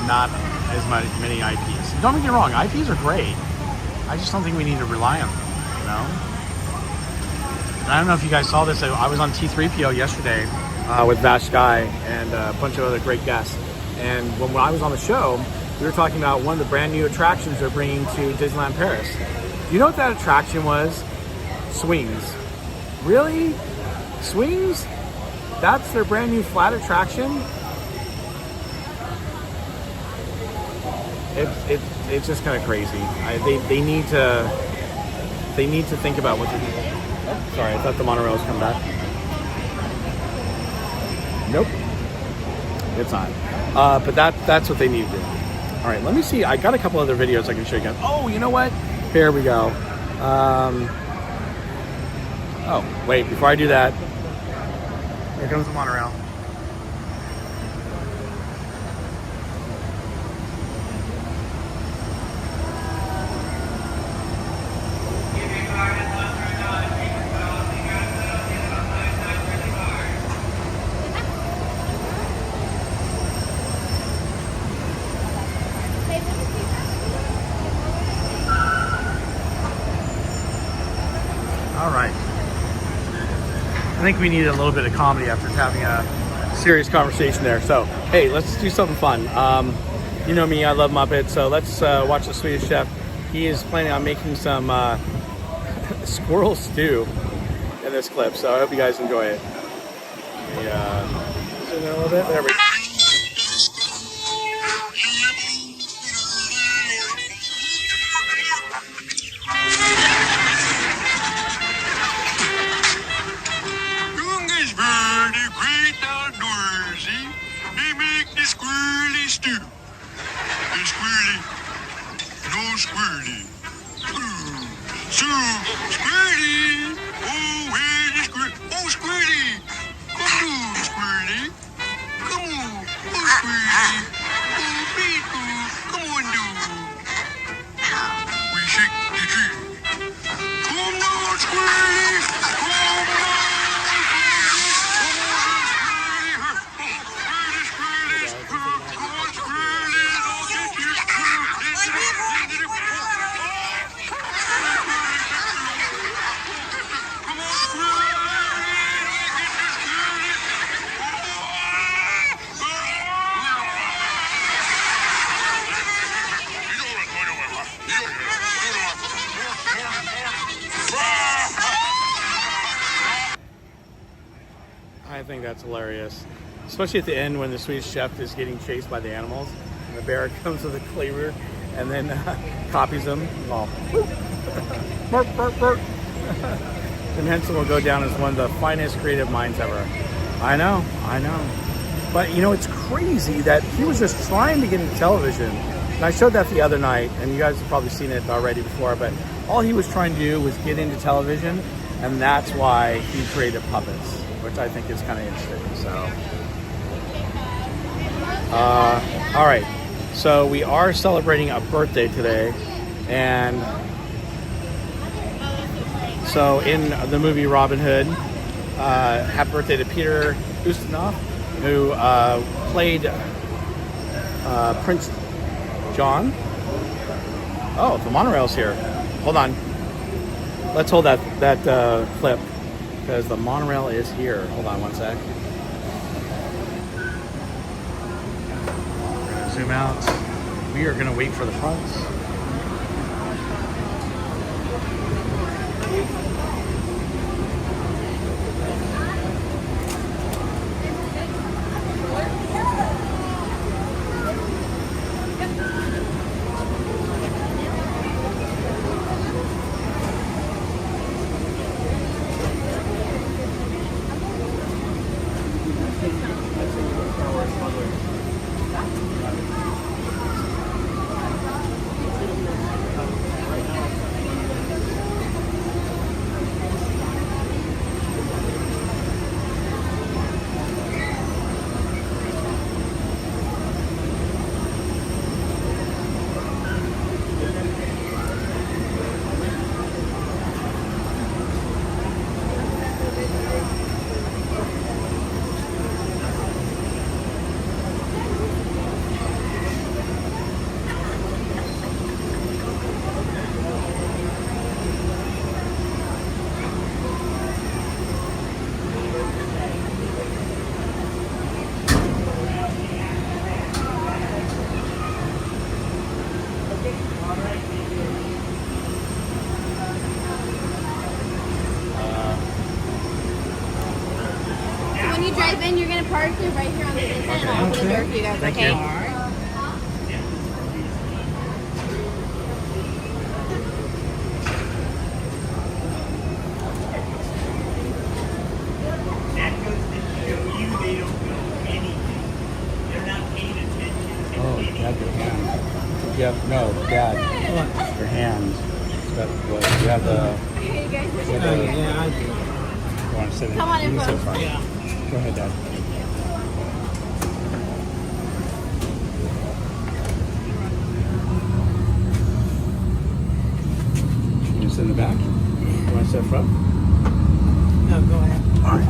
not as many IPs. Don't get me wrong, IPs are great. I just don't think we need to rely on them, you know? And I don't know if you guys saw this. I was on T3PO yesterday with Vash Guy and a bunch of other great guests. And when I was on the show, we were talking about one of the brand new attractions they're bringing to Disneyland Paris. Do you know what that attraction was? Swings. Really? Swings? That's their brand new flat attraction? It's just kind of crazy. They need to think about what they're doing. Oh, sorry, I thought the monorail was coming back. Nope, it's not. But that's what they need to do. All right, let me see. I got a couple other videos I can show you guys. Oh, you know what? Here we go. Oh, wait, before I do that, here comes the monorail. All right. I think we need a little bit of comedy after having a serious conversation there. So, hey, let's do something fun. You know me, I love Muppets, so let's watch the Swedish Chef. He is planning on making some squirrel stew in this clip, so I hope you guys enjoy it. Zoom in a little bit. There we go. squirrely stew. And squirrely, no squirrely. So, squirrely. Oh, where's the squirrely? Oh, squirrely. Come on, squirrely. Come on. Oh, squirrely. Oh, Pico. Come on, dude. We shake the tree. Come on, squirrely. Come on. I think that's hilarious, especially at the end when the Swedish chef is getting chased by the animals, and the bear comes with a cleaver and then copies them. Oh. Burp, burp, burp. Jim Henson will go down as one of the finest creative minds ever. I know. But you know, it's crazy that he was just trying to get into television. And I showed that the other night, and you guys have probably seen it already before, but all he was trying to do was get into television, and that's why he created puppets, which I think is kind of interesting. So, all right. So we are celebrating a birthday today, and so in the movie Robin Hood, happy birthday to Peter Ustinov, who played Prince John. Oh, the monorail's here. Hold on. Let's hold that clip, because the monorail is here. Hold on one sec. We're gonna zoom out. We are gonna wait for the fronts. When you drive in, you're going to park it right here on the inside, and I'll open the door for you guys, Thank okay? you. Dad, your hands. You have the. Here, you guys. Yeah, I do. You want to sit in? Come on in you can sit front. front. Yeah. Go ahead, Dad. You sit in the back? You want to sit front? No, go ahead. All right.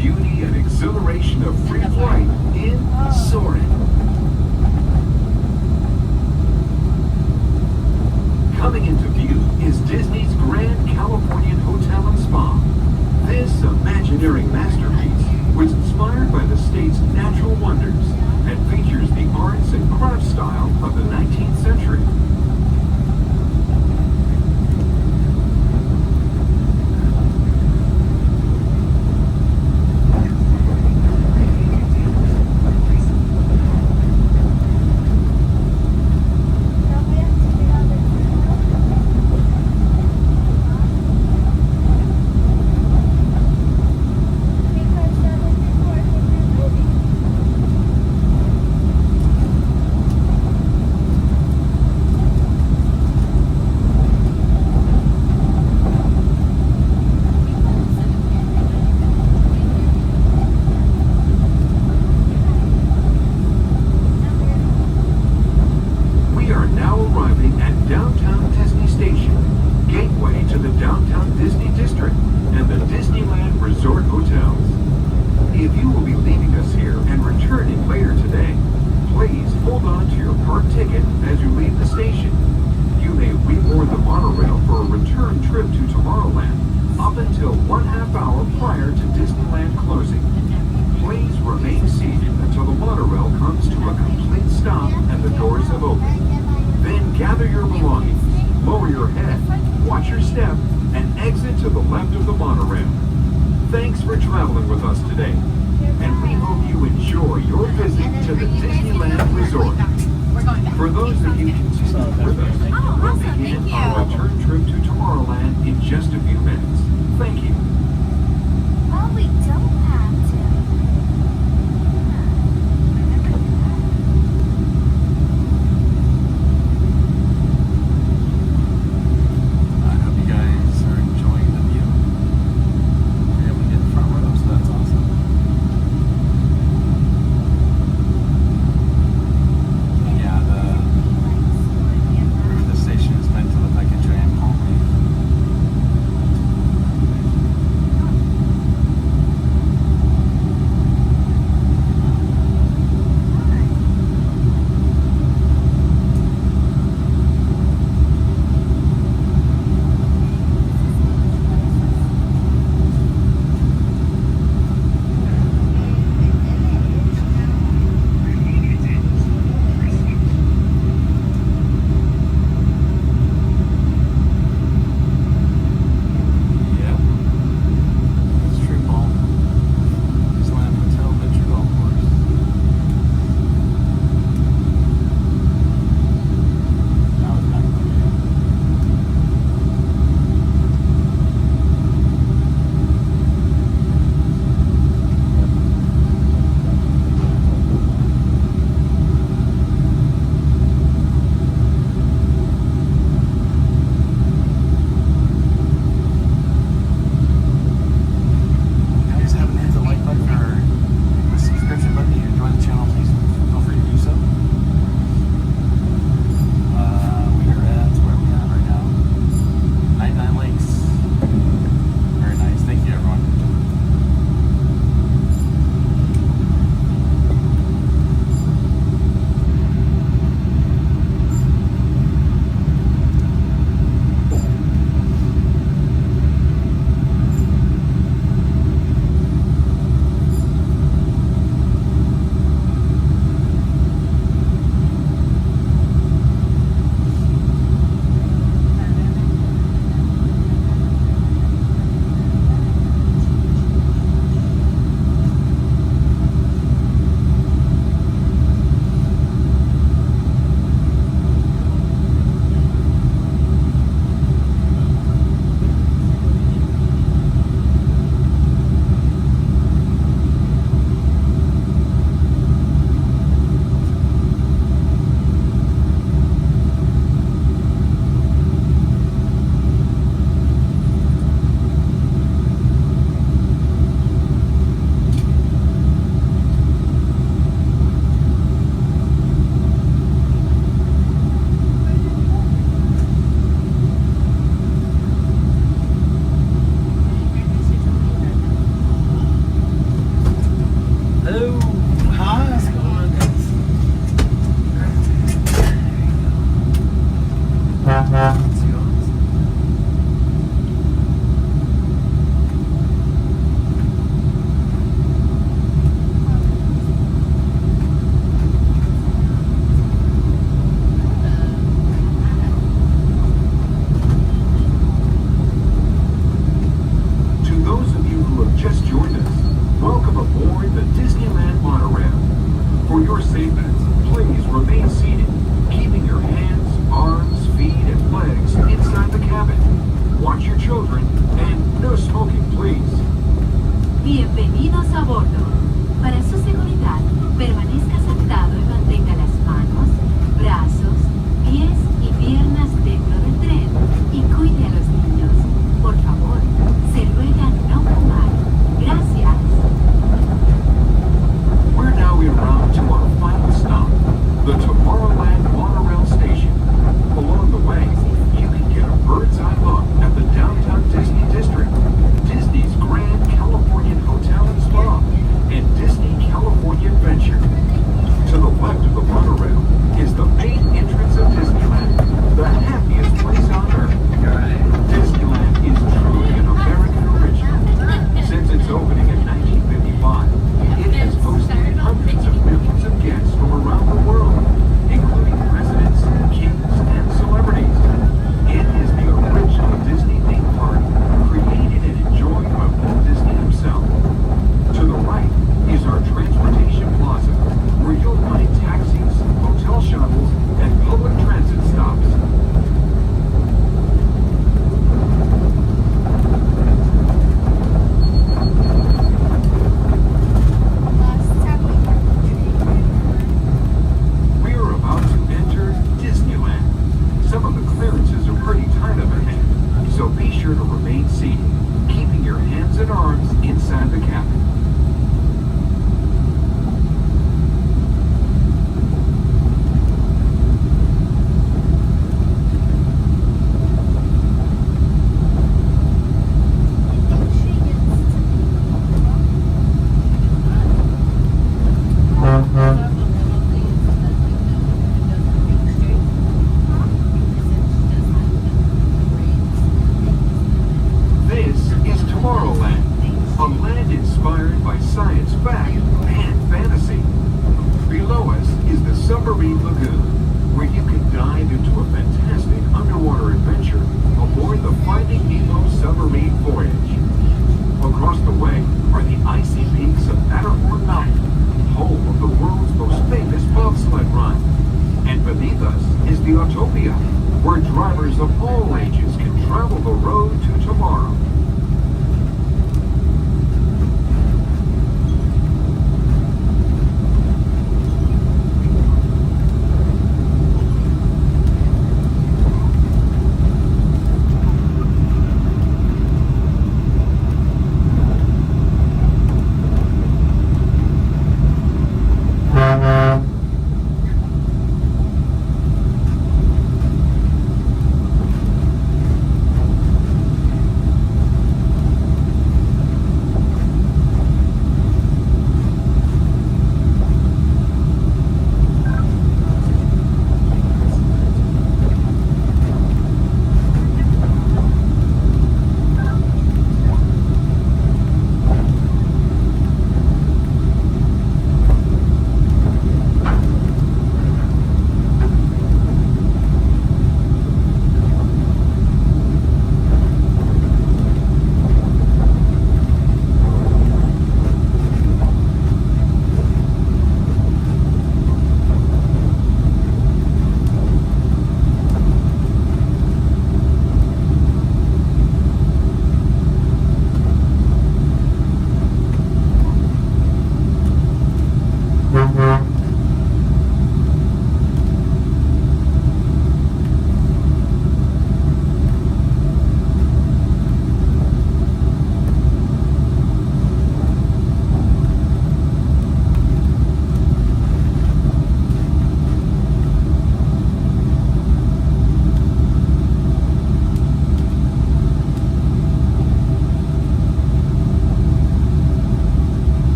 beauty and exhilaration of free flight in Savory. Coming into view is Disney's Grand Californian Hotel and Spa. This imaginary masterpiece was inspired by the state's natural wonders and features the arts and crafts style of the 19th century. Station is meant to look like a watch your children, and no smoking, please. Bienvenidos a bordo. Para su seguridad, permanezca sentado y mantenga las manos, brazos, pies y piernas dentro del tren y cuide a los niños. Por favor, se ruega no fumar. Gracias. We're now en route to our final stop, the Tomorrowland Monorail Station. Along the way, you can get a bird's eye look at the downtown Disney District, Disney's Grand Californian Hotel and Spa, and Disney California Adventure. To the left of the monorail is the main entrance of Disneyland, the happiest place on earth. Disneyland is truly an American original. Since its opening in 1955, it has hosted hundreds of millions of guests from around the world, including presidents, kings, and celebrities. It is the original Disney theme park, created and enjoyed by Walt Disney himself. To the right is our transportation plaza, where you'll find taxis, hotel shuttles, and public transit stops. We are about to enter Disneyland. Some of the clearances are pretty tight up ahead, so be sure to remain seated, keeping your hands and arms inside the cabin. This is Tomorrowland, a land inspired by science fact and fantasy. Below us is the Submarine Lagoon, where you can dive into a fantastic underwater adventure aboard the Finding Nemo submarine voyage. Across the way are the icy peaks of Matterhorn Mountain, home of the world's most famous bobsled run. And beneath us is the Autopia, where drivers of all ages can travel the road to tomorrow.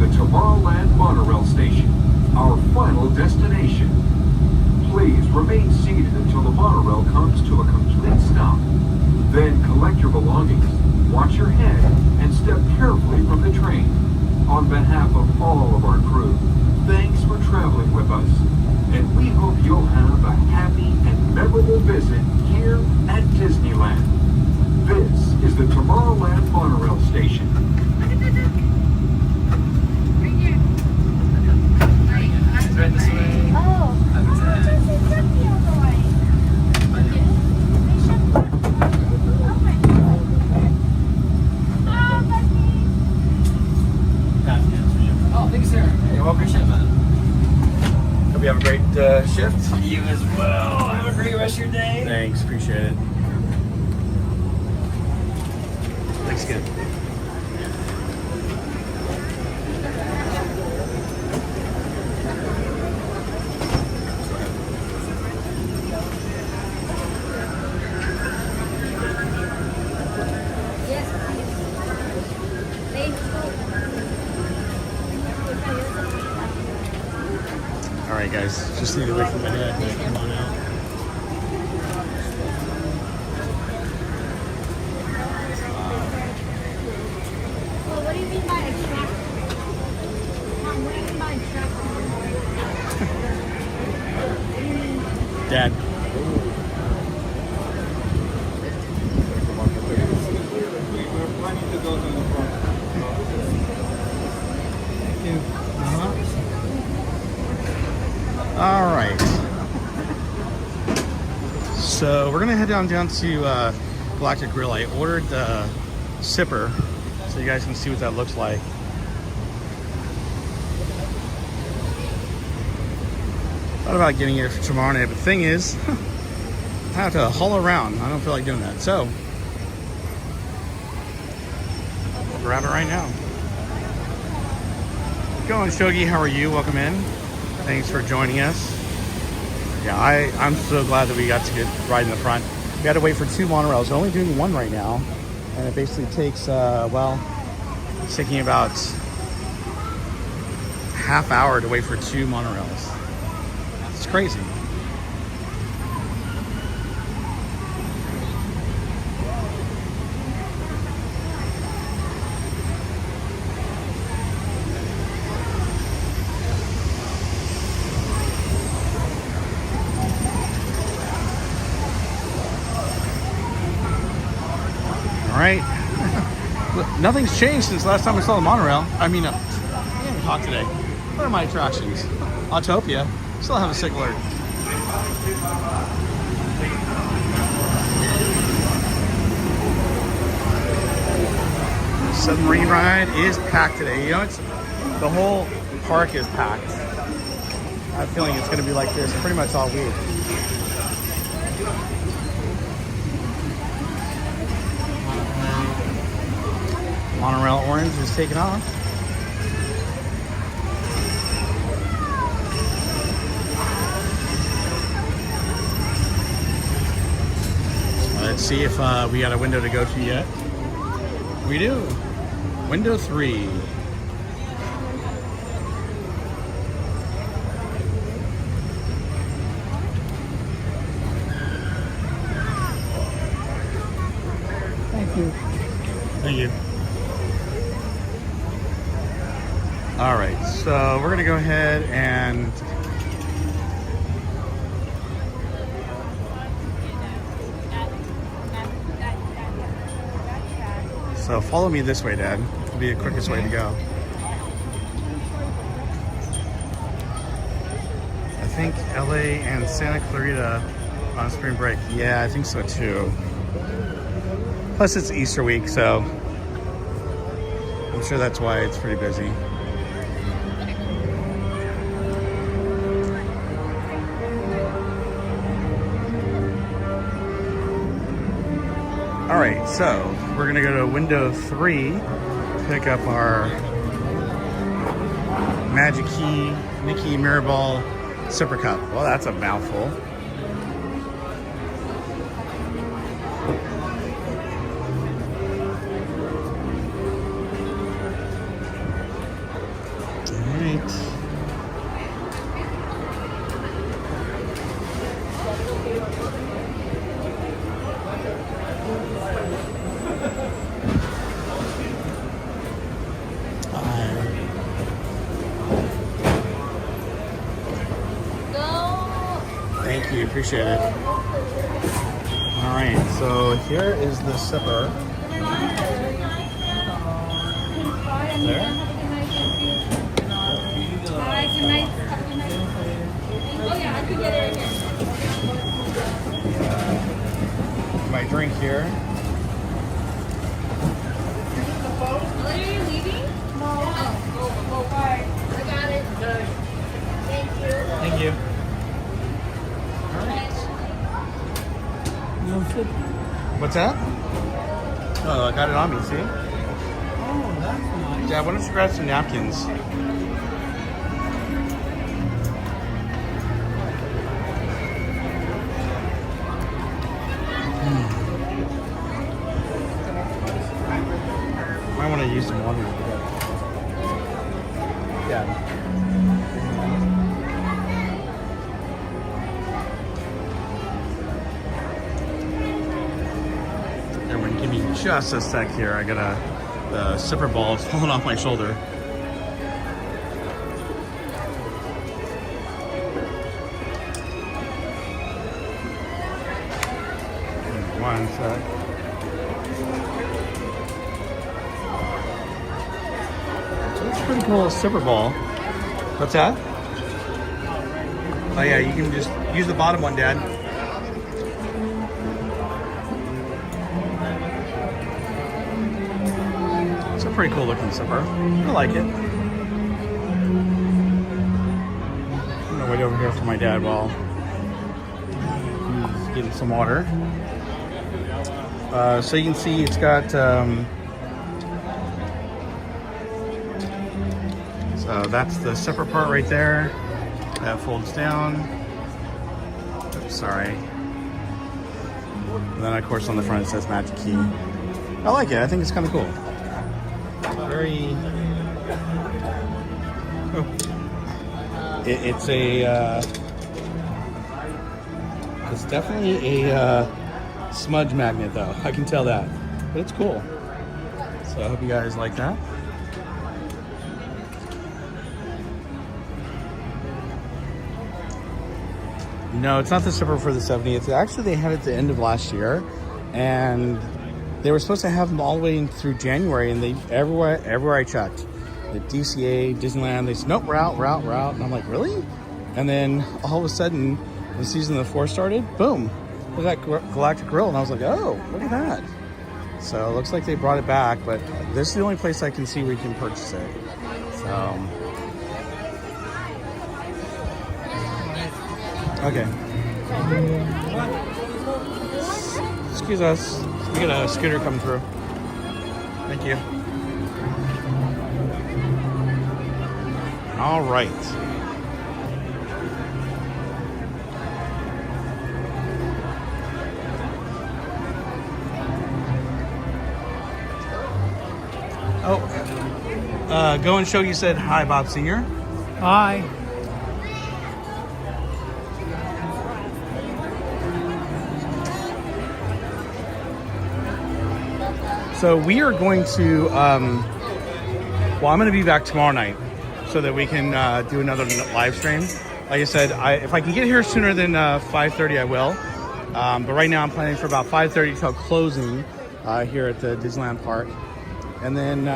Tomorrowland Monorail Station, our final destination. Please remain seated until the monorail comes to a complete stop. Then collect your belongings, watch your head, and step carefully from the train. On behalf of all of our crew, thanks for traveling with us, and we hope you'll have a happy and memorable visit here at Disneyland. This is the Tomorrowland Monorail Station. Right this way. Hope you have a great shift. You as well. Have a great rest of your day. Thanks, appreciate it. Looks good. All right, guys, just need to wait for my dad to come on out. Well, what do you mean by attractive? Mom, what do you mean by attractive? Dad. All right. So we're gonna head down to Galactic Grill. I ordered the sipper, so you guys can see what that looks like. Thought about getting it for tomorrow night, but the thing is, I have to haul around. I don't feel like doing that, so I'll grab it right now. Going, Shogi, how are you? Welcome in. Thanks for joining us. Yeah, I'm so glad that we got to get right in the front. We had to wait for 2 monorails. They're only doing 1 right now, and it basically takes, well, it's taking about half hour to wait for 2 monorails. It's crazy. All right. Nothing's changed since last time we saw the monorail. I mean, I can't even talk today. What are my attractions? Autopia. Still have a sick alert. Submarine ride is packed today. You know, the whole park is packed. I have a feeling it's going to be like this pretty much all week. Monorail orange is taking off. Let's see if we got a window to go to yet. We do. Window 3. Thank you. Thank you. All right, so we're gonna go ahead and so follow me this way, Dad. It'll be the quickest way to go. I think LA and Santa Clarita on spring break. Yeah, I think so too. Plus it's Easter week, so I'm sure that's why it's pretty busy. All right, so we're gonna go to window 3, pick up our Magic Key Mickey Mirrorball Sipper Cup. Well, that's a mouthful. All right. Thank you, appreciate it. All right, so here is the sipper. There. My drink here. Are you leaving? No. I got it. Thank you. Thank you. No sip. What's that? Oh, I got it on me, see? Oh, that's nice. Yeah, why don't you grab some napkins? Might want to use some water. Yeah. Everyone, give me just a sec here. I got the sipper ball is falling off my shoulder. One sec. So it's a pretty cool sipper ball. What's that? Oh yeah, you can just use the bottom one, Dad. It's a pretty cool looking sipper. I like it. I'm gonna wait over here for my dad while he's getting some water. So you can see it's got so that's the sipper part right there. That folds down. Oops, sorry. And then of course on the front it says Magic Key. I like it. I think it's kind of cool. Very. Oh. It's a. It's definitely a smudge magnet, though. I can tell that, but it's cool. So I hope you guys like that. No, it's not the sipper for the 70. It's actually they had it at the end of last year, and they were supposed to have them all the way through January, and they everywhere I checked, the DCA, Disneyland, they said nope, we're out, and I'm like, really? And then all of a sudden, when season of the 4 started, boom, look at that Galactic Grill, and I was like, oh, look at that. So it looks like they brought it back, but this is the only place I can see where you can purchase it. So. Okay. Excuse us. We got a scooter coming through. Thank you. All right. Oh. Go and show you said hi, Bob Senior. Hi. So we are going to, well, I'm going to be back tomorrow night so that we can do another live stream. Like I said, if I can get here sooner than 5:30, I will. But right now I'm planning for about 5:30 till closing here at the Disneyland Park. And then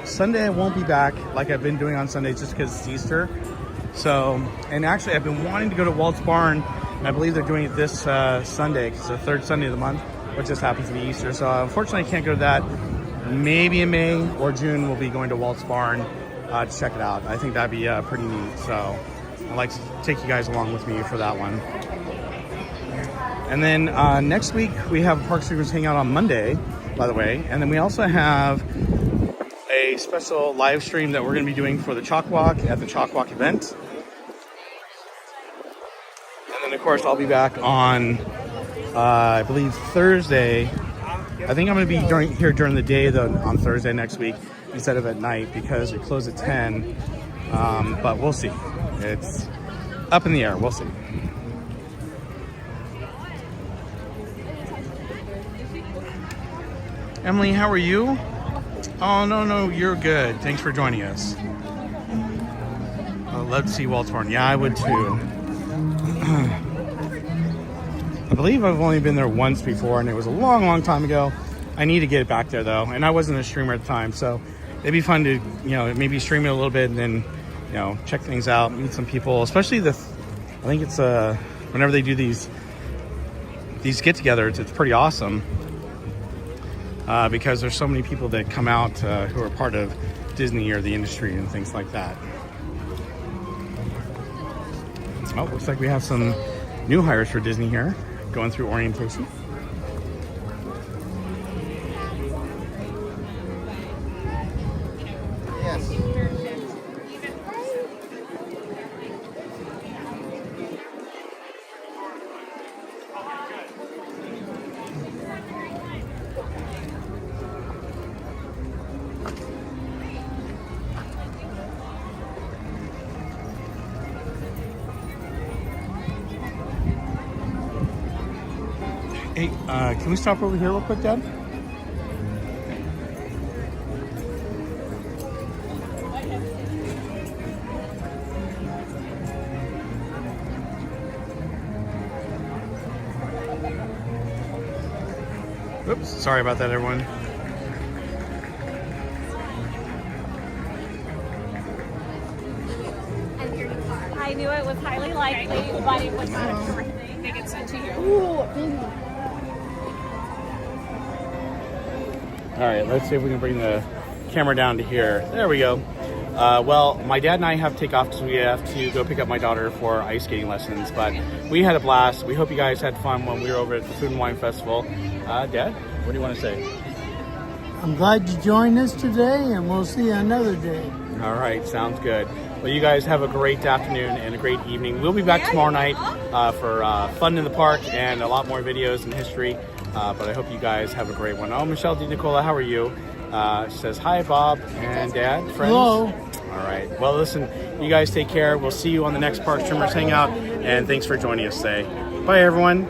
Sunday I won't be back like I've been doing on Sundays just because it's Easter. So, and actually I've been wanting to go to Walt's Barn, and I believe they're doing it this Sunday, because it's the 3rd Sunday of the month, which just happens to be Easter. So unfortunately I can't go to that. Maybe in May or June we'll be going to Walt's Barn to check it out. I think that'd be pretty neat. So I'd like to take you guys along with me for that one. And then next week we have Park Secrets Hangout on Monday, by the way. And then we also have a special live stream that we're going to be doing for the Chalk Walk at the Chalk Walk event. And then of course I'll be back on I believe Thursday. I think I'm going to be here during the day though on Thursday next week instead of at night because we close at 10. But we'll see. It's up in the air. We'll see. Emily, how are you? Oh, no, you're good. Thanks for joining us. I'd love to see Walt's Barn. Yeah, I would too. I believe I've only been there once before, and it was a long, long time ago. I need to get it back there, though, and I wasn't a streamer at the time, so it'd be fun to, maybe stream it a little bit and then, check things out, meet some people, especially I think it's, whenever they do these get-togethers, it's pretty awesome, because there's so many people that come out who are part of Disney or the industry and things like that. Oh, looks like we have some new hires for Disney here, going through orientation. Yes. Hey, can we stop over here real quick, Dad? Oops, sorry about that, everyone. I knew it was highly likely, but it was not a sure thing. They get sent to you. All right, let's see if we can bring the camera down to here. There we go. Well, my dad and I have to take off because we have to go pick up my daughter for ice skating lessons, but we had a blast. We hope you guys had fun when we were over at the Food and Wine Festival. Dad, what do you want to say? I'm glad you joined us today, and we'll see you another day. All right, sounds good. Well, you guys have a great afternoon and a great evening. We'll be back tomorrow night for fun in the park and a lot more videos and history. But I hope you guys have a great one. Oh, Michelle DiNicola, how are you? She says, hi, Bob and Dad, friends. Hello. All right. Well, listen, you guys take care. We'll see you on the next Park Trimmers Hangout. And thanks for joining us today. Bye, everyone.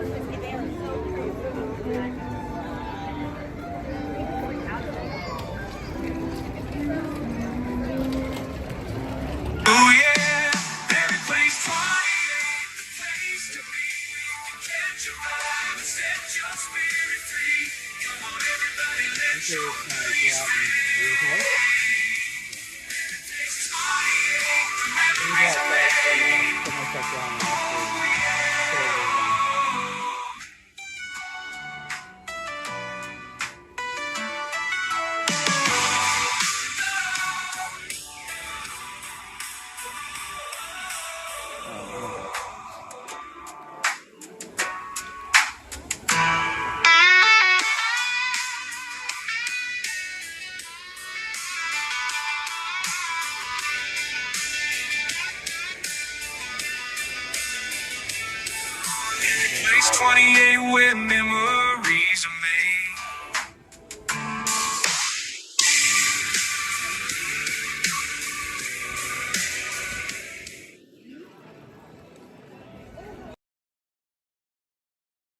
Place 28 with memories.